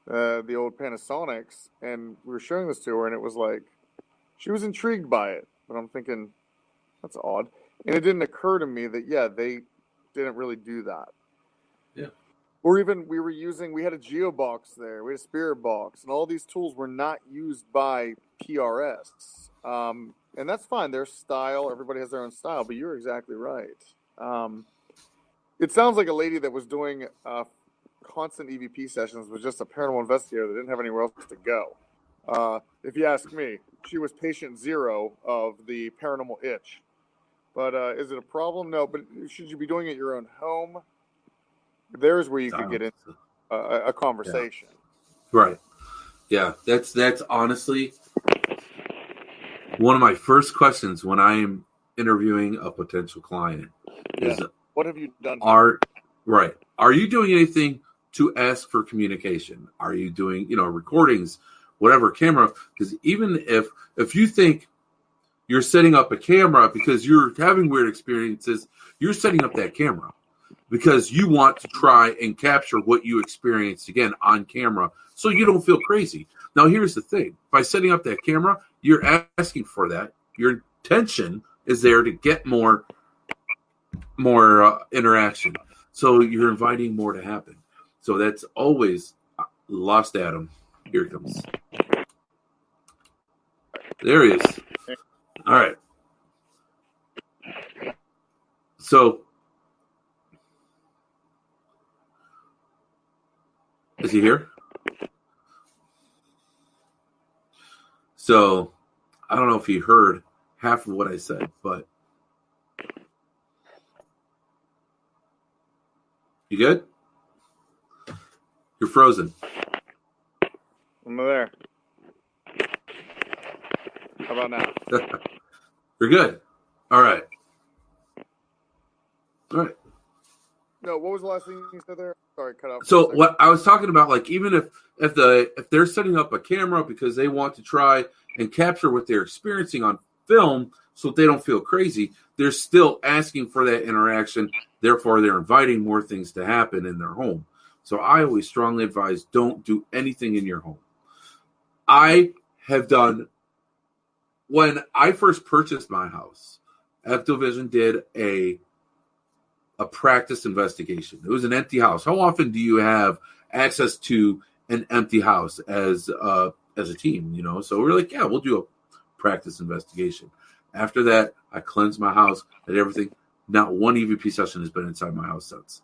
the old Panasonics, and we were showing this to her, and it was like, she was intrigued by it. But I'm thinking, that's odd. And it didn't occur to me that, they didn't really do that. Yeah. Or even we had a Geobox there, we had a Spirit Box, and all these tools were not used by PRS. And that's fine, their style, everybody has their own style, but you're exactly right. It sounds like a lady that was doing constant EVP sessions was just a paranormal investigator that didn't have anywhere else to go. If you ask me, she was patient zero of the paranormal itch. But is it a problem? No, but should you be doing it at your own home? There's where you could get into a conversation. Yeah. Right. Yeah, that's honestly one of my first questions when I am interviewing a potential client. Is what have you done? Are you doing anything to ask for communication? Are you doing, recordings, whatever, camera? Because even if you think you're setting up a camera because you're having weird experiences, you're setting up that camera because you want to try and capture what you experienced again on camera so you don't feel crazy. Now, here's the thing. By setting up that camera, you're asking for that. Your intention is there to get more interaction. So you're inviting more to happen. So that's always lost Adam. Here he comes. There he is. All right. So is he here? So I don't know if he heard half of what I said, but you good? You're frozen. I'm there. How about now? You're good. All right. All right. No, what was the last thing you said there? Sorry, cut out. So what I was talking about, like even if they're setting up a camera because they want to try and capture what they're experiencing on film so they don't feel crazy, they're still asking for that interaction. Therefore, they're inviting more things to happen in their home. So I always strongly advise don't do anything in your home. I have done, when I first purchased my house, Ectovision did a practice investigation. It was an empty house. How often do you have access to an empty house as a team? So we're like, yeah, we'll do a practice investigation. After that, I cleansed my house, did everything. Not one EVP session has been inside my house since.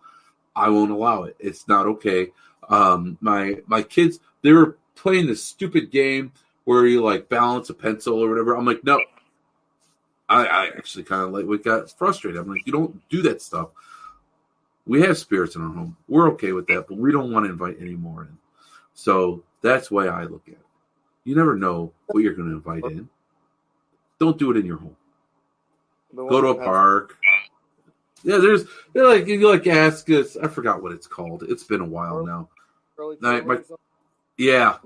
I won't allow it. It's not okay. My kids, they were playing this stupid game where you like balance a pencil or whatever. I'm like, no. I actually kind of got frustrated. I'm like, you don't do that stuff. We have spirits in our home. We're okay with that, but we don't want to invite any more in. So that's the way I look at it. You never know what you're going to invite in. Don't do it in your home. Go to a park. Yeah, you ask us. I forgot what it's called. It's been a while now. Early Yeah.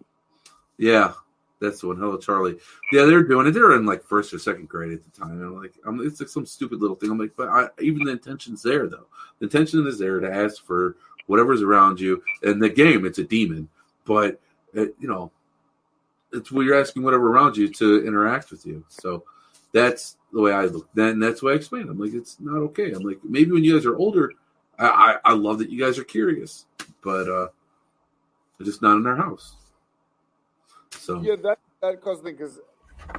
That's the one. Hello, Charlie. Yeah, they're doing it. They're in like first or second grade at the time. And it's like some stupid little thing. I'm like, but even the intention's there though. The intention is there to ask for whatever's around you. In the game, it's a demon, but it's where you're asking whatever around you to interact with you. So that's the way I look. Then that's why I explain. I'm like, it's not okay. I'm like, maybe when you guys are older, I love that you guys are curious, but just not in our house. So yeah, that causes thing because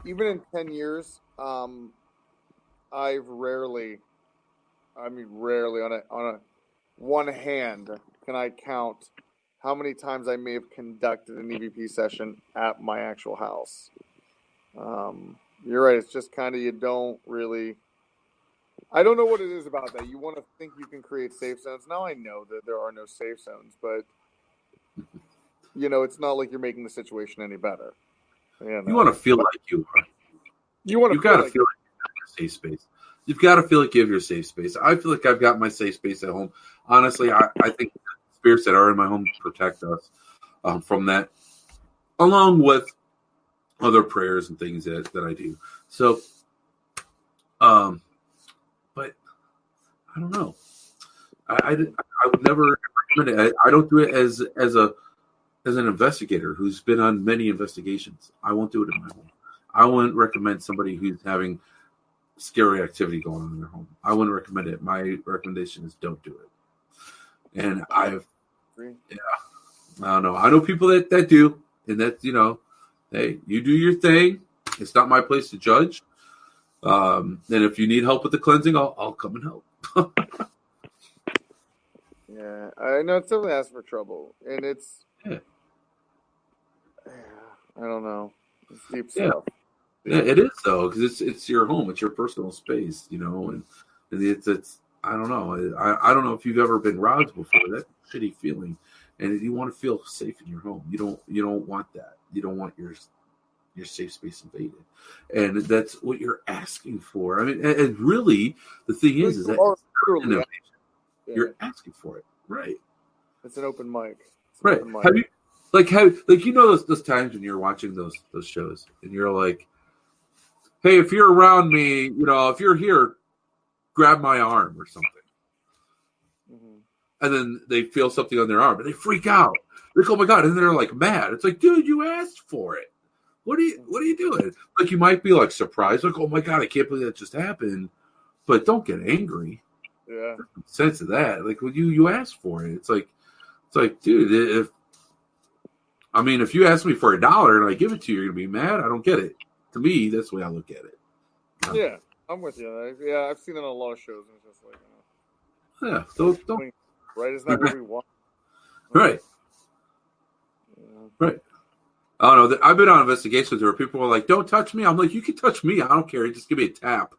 even in 10 years, I've rarely on a one hand can I count how many times I may have conducted an EVP session at my actual house. You're right. It's just kind of you don't really. I don't know what it is about that. You want to think you can create safe zones. Now I know that there are no safe zones, but it's not like you're making the situation any better. You want to feel like you are. You got to feel like you have your safe space. You've got to feel like you have your safe space. I feel like I've got my safe space at home. Honestly, I think the spirits that are in my home protect us from that, along with other prayers and things that I do. So, but I don't know. I would never recommend it. I don't do it as an investigator who's been on many investigations. I won't do it in my home. I wouldn't recommend somebody who's having scary activity going on in their home. I wouldn't recommend it. My recommendation is don't do it. And I don't know. I know people that do, and that's hey, you do your thing. It's not my place to judge. And if you need help with the cleansing, I'll come and help. Yeah, I know it's definitely asking for trouble, and it's. Yeah. I don't know. It's deep stuff. Yeah, it is though, because it's your home, it's your personal space, and it's I don't know. I don't know if you've ever been robbed before. That shitty feeling, and you want to feel safe in your home. You don't want that. You don't want your safe space invaded, and that's what you're asking for. I mean, and really, the thing is that you're asking for it, right? It's an open mic. Right? Open mic. Have you those times when you're watching those shows and you're like, hey, if you're around me, if you're here, grab my arm or something. Mm-hmm. And then they feel something on their arm and they freak out. They're like, oh my God. And they're like mad. It's like, dude, you asked for it. What are you doing? Like, you might be like surprised, like, oh my God, I can't believe that just happened. But don't get angry. Yeah. Sense of that. Like, when you asked for it, it's like, dude, if you ask me for $1 and I give it to you, you're gonna be mad. I don't get it. To me, that's the way I look at it. Yeah, I'm with you. Yeah, I've seen it on a lot of shows, and it's just like, yeah, don't. Right? Isn't that what we want? Right. Yeah. Right. I don't know. I've been on investigations where people are like, "Don't touch me." I'm like, "You can touch me. I don't care. Just give me a tap."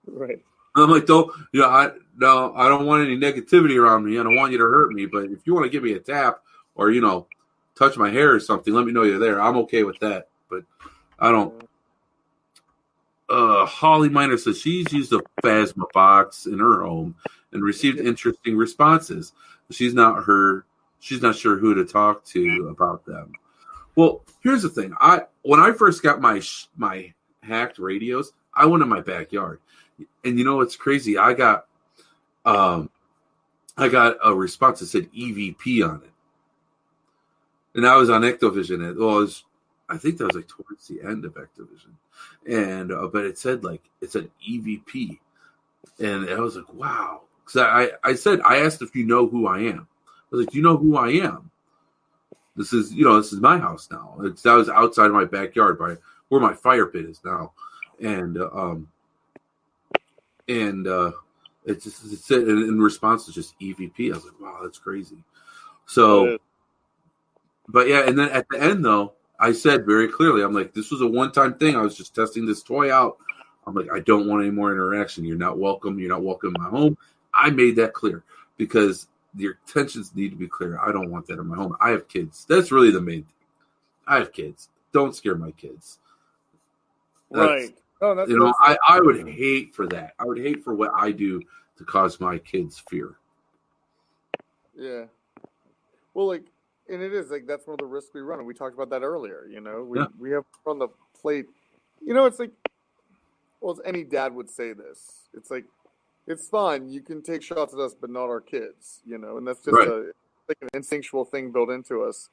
Right. And I'm like, "Don't. I don't want any negativity around me. I don't want you to hurt me. But if you want to give me a tap or touch my hair or something, let me know you're there. I'm okay with that. But I don't." Holly Miner says she's used a Phasma box in her home and received interesting responses. She's not sure who to talk to about them. Well, here's the thing. When I first got my hacked radios, I went in my backyard, and it's crazy. I got a response that said EVP on it, and I was on Ectovision. I think that was like towards the end of Activision, and but it said EVP, and I was like, wow. Because I asked if you know who I am. I was like, do you know who I am? This is my house now. That was outside my backyard by where my fire pit is now, and it said in response to just EVP. I was like, wow, that's crazy. So, but yeah, and then at the end though, I said very clearly, I'm like, this was a one-time thing. I was just testing this toy out. I'm like, I don't want any more interaction. You're not welcome. You're not welcome in my home. I made that clear because your intentions need to be clear. I don't want that in my home. I have kids. That's really the main thing. I have kids. Don't scare my kids. Right. Oh, that's I would hate for that. I would hate for what I do to cause my kids fear. Yeah. Well, and it is like that's one of the risks we run, and we talked about that earlier. You know, Yeah. we have on the plate. You know, it's like, well, any dad would say this. It's like, it's fine. You can take shots at us, but not our kids. You know, and that's just Right. like an instinctual thing built into us.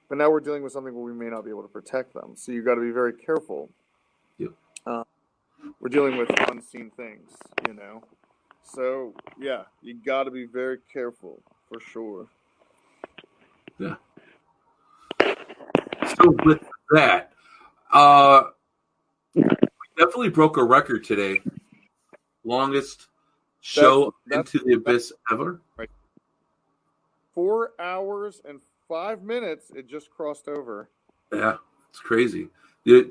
But now we're dealing with something where we may not be able to protect them. So you got to be very careful. Yep. We're dealing with unseen things, you know. So yeah, you got to be very careful for sure. Yeah. So with that, we definitely broke a record today. Longest show That's into the abyss ever. right. 4 hours and 5 minutes. It just crossed over. Yeah, it's crazy.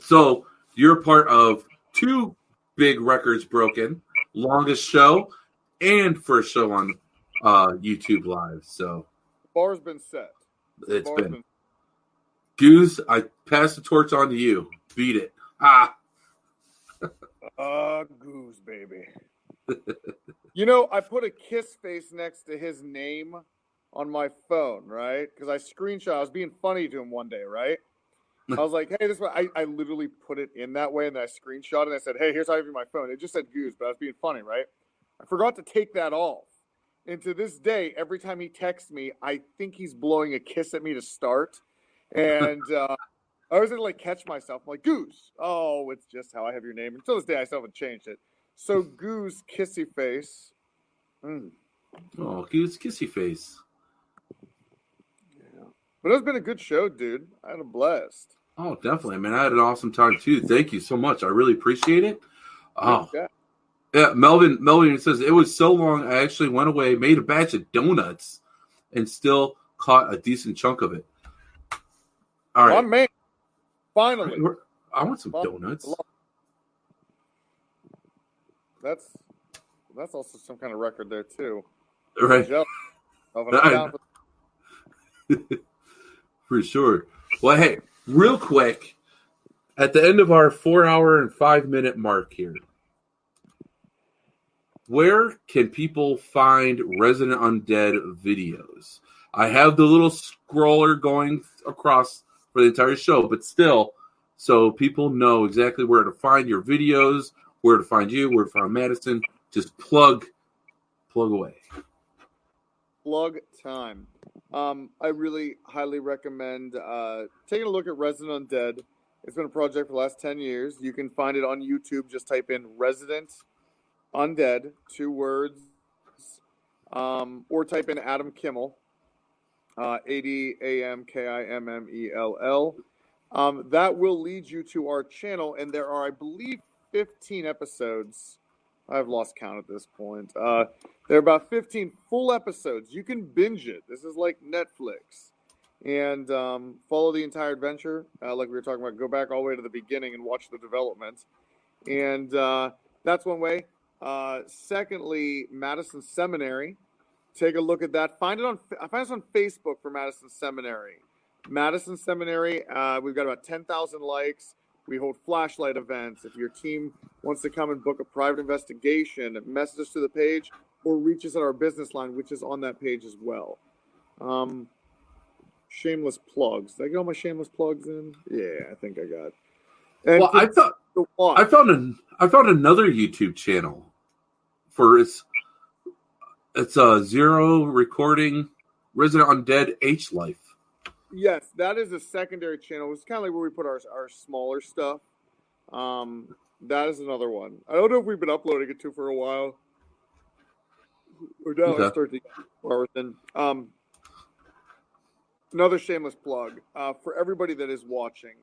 So you're part of 2 big records broken: longest show and first show on YouTube Live. So Bar's been set. it's been Goose. I pass the torch on to you. Beat it. Goose, baby. You know, I put a kiss face next to his name on my phone, right? Because I screenshot. I was being funny to him one day, right? I was like, hey, this one. I literally put it in that way, and then I screenshot it, and I said, hey, here's how I view my phone. It just said Goose, but I was being funny, right? I forgot to take that off. And to this day, every time he texts me, I think he's blowing a kiss at me to start. And I was going to like catch myself. I'm like, Goose. Oh, it's just how I have your name. Until this day, I still haven't changed it. So Goose, kissy face. Oh, Goose, kissy face. Yeah. But it's been a good show, dude. I had a blast. Oh, definitely. I mean, I had an awesome time too. Thank you so much. I really appreciate it. Oh, yeah. Melvin says it was so long. I actually went away, made a batch of donuts, and still caught a decent chunk of it. All right, man. Finally, I want some donuts. That's also some kind of record there too. Right. Down for sure. Well, hey, real quick, at the end of our 4 hour and 5 minute mark here, where can people find Resident Undead videos? I have the little scroller going across for the entire show, but still, so people know exactly where to find your videos, where to find you, where to find Madison. Just plug away. Plug time. I really highly recommend taking a look at Resident Undead. It's been a project for the last 10 years. You can find it on YouTube. Just type in Resident Undead, 2 words, or type in Adam Kimmell, ADAMKIMMELL. That will lead you to our channel, and there are, I believe, 15 episodes. I've lost count at this point. There are about 15 full episodes. You can binge it. This is like Netflix. And follow the entire adventure. Like we were talking about, go back all the way to the beginning and watch the development. And that's one way. Secondly, Madison Seminary. Take a look at that. Find us on Facebook for Madison Seminary. Madison Seminary, we've got about 10,000 likes. We hold flashlight events. If your team wants to come and book a private investigation, message us to the page or reach us at our business line, which is on that page as well. Shameless plugs. Did I get all my shameless plugs in? Yeah, I think I got. And well, I found another YouTube channel for it's a Zero Recording Resident Undead H Life. Yes, that is a secondary channel. It's kind of like where we put our smaller stuff. That is another one. I don't know if we've been uploading it to for a while. Or now I start to get another shameless plug for everybody that is watching.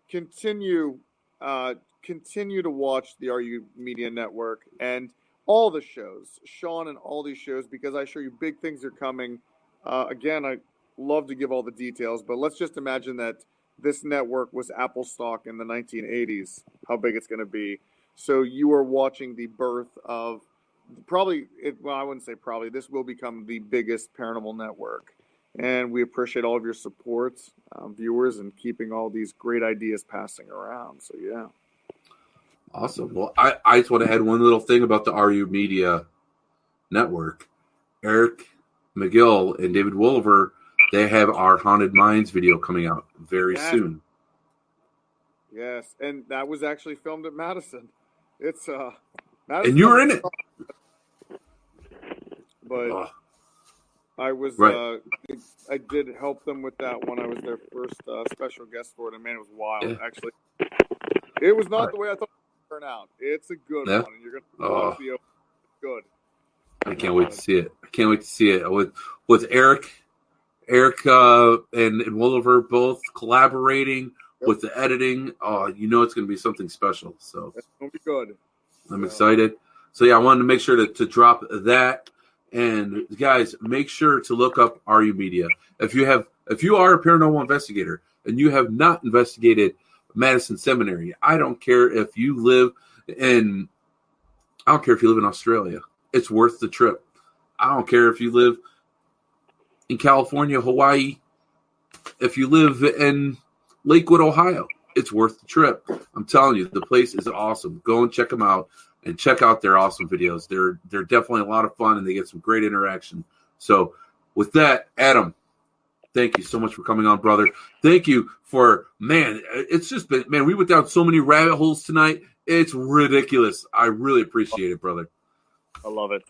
Continue to watch the RU Media Network and all the shows, Sean and all these shows, because I assure you big things are coming. Again, I love to give all the details, but let's just imagine that this network was Apple stock in the 1980s, how big it's going to be. So you are watching the birth of I wouldn't say probably, this will become the biggest paranormal network. And we appreciate all of your support, viewers, and keeping all these great ideas passing around. So, yeah. Awesome. Well, I just want to add one little thing about the RU Media Network. Eric McGill and David Wolliver they have our Haunted Minds video coming out very soon. Yes, and that was actually filmed at Madison. It's Madison, and you were in it. But I was I did help them with that one. I was their first special guest for it, and man, it was wild. Yeah. Actually, it was not the way I thought it would turn out. It's a good one, and you're gonna see it. Good. I can't wait to see it. I can't wait to see it with Eric and Williver both collaborating with the editing. Oh, you know it's going to be something special. So it's going to be good. I'm excited. So yeah, I wanted to make sure to drop that. And guys, make sure to look up RU Media. If you are a paranormal investigator and you have not investigated Madison Seminary, I don't care if you live in Australia. It's worth the trip. I don't care if you live in California, Hawaii. If you live in Lakewood, Ohio, it's worth the trip. I'm telling you, the place is awesome. Go and check them out and check out their awesome videos. They're definitely a lot of fun and they get some great interaction. So with that, Adam, thank you so much for coming on, brother. Thank you for, man, it's just been, man, we went down so many rabbit holes tonight. It's ridiculous. I really appreciate it, brother. I love it.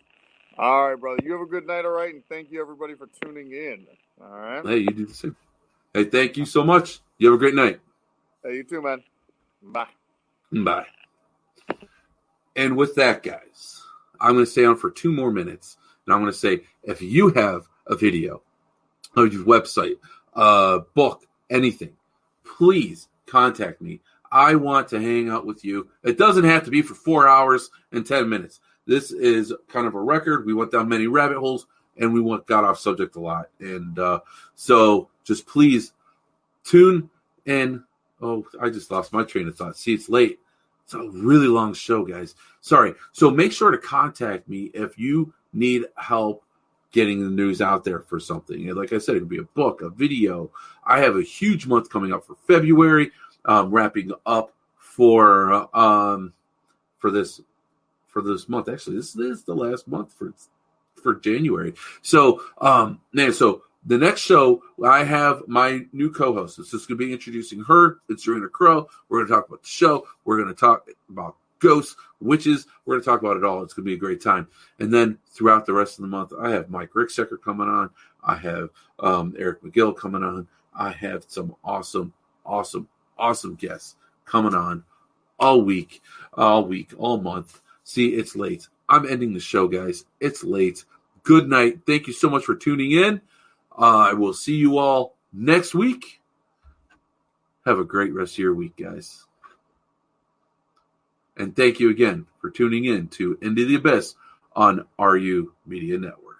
All right, brother. You have a good night, all right? And thank you, everybody, for tuning in. All right? Hey, you do the same. Hey, thank you so much. You have a great night. Hey, you too, man. Bye. Bye. And with that, guys, I'm going to stay on for 2 more minutes. And I'm going to say, if you have a video, a website, a book, anything, please contact me. I want to hang out with you. It doesn't have to be for 4 hours and 10 minutes. This is kind of a record. We went down many rabbit holes, and we got off subject a lot. And so just please tune in. Oh, I just lost my train of thought. See, it's late. It's a really long show, guys. Sorry. So make sure to contact me if you need help getting the news out there for something. And like I said, it could be a book, a video. I have a huge month coming up for February, wrapping up for this month. Actually, this is the last month for January. So, so the next show, I have my new co-host. This is going to be introducing her. It's Serena Crow. We're going to talk about the show. We're going to talk about ghosts, witches. We're going to talk about it all. It's going to be a great time. And then throughout the rest of the month, I have Mike Ricksecker coming on. I have Eric McGill coming on. I have some awesome guests coming on all week, all month. See, it's late. I'm ending the show, guys. It's late. Good night. Thank you so much for tuning in. I will see you all next week. Have a great rest of your week, guys. And thank you again for tuning in to Into the Abyss on RU Media Network.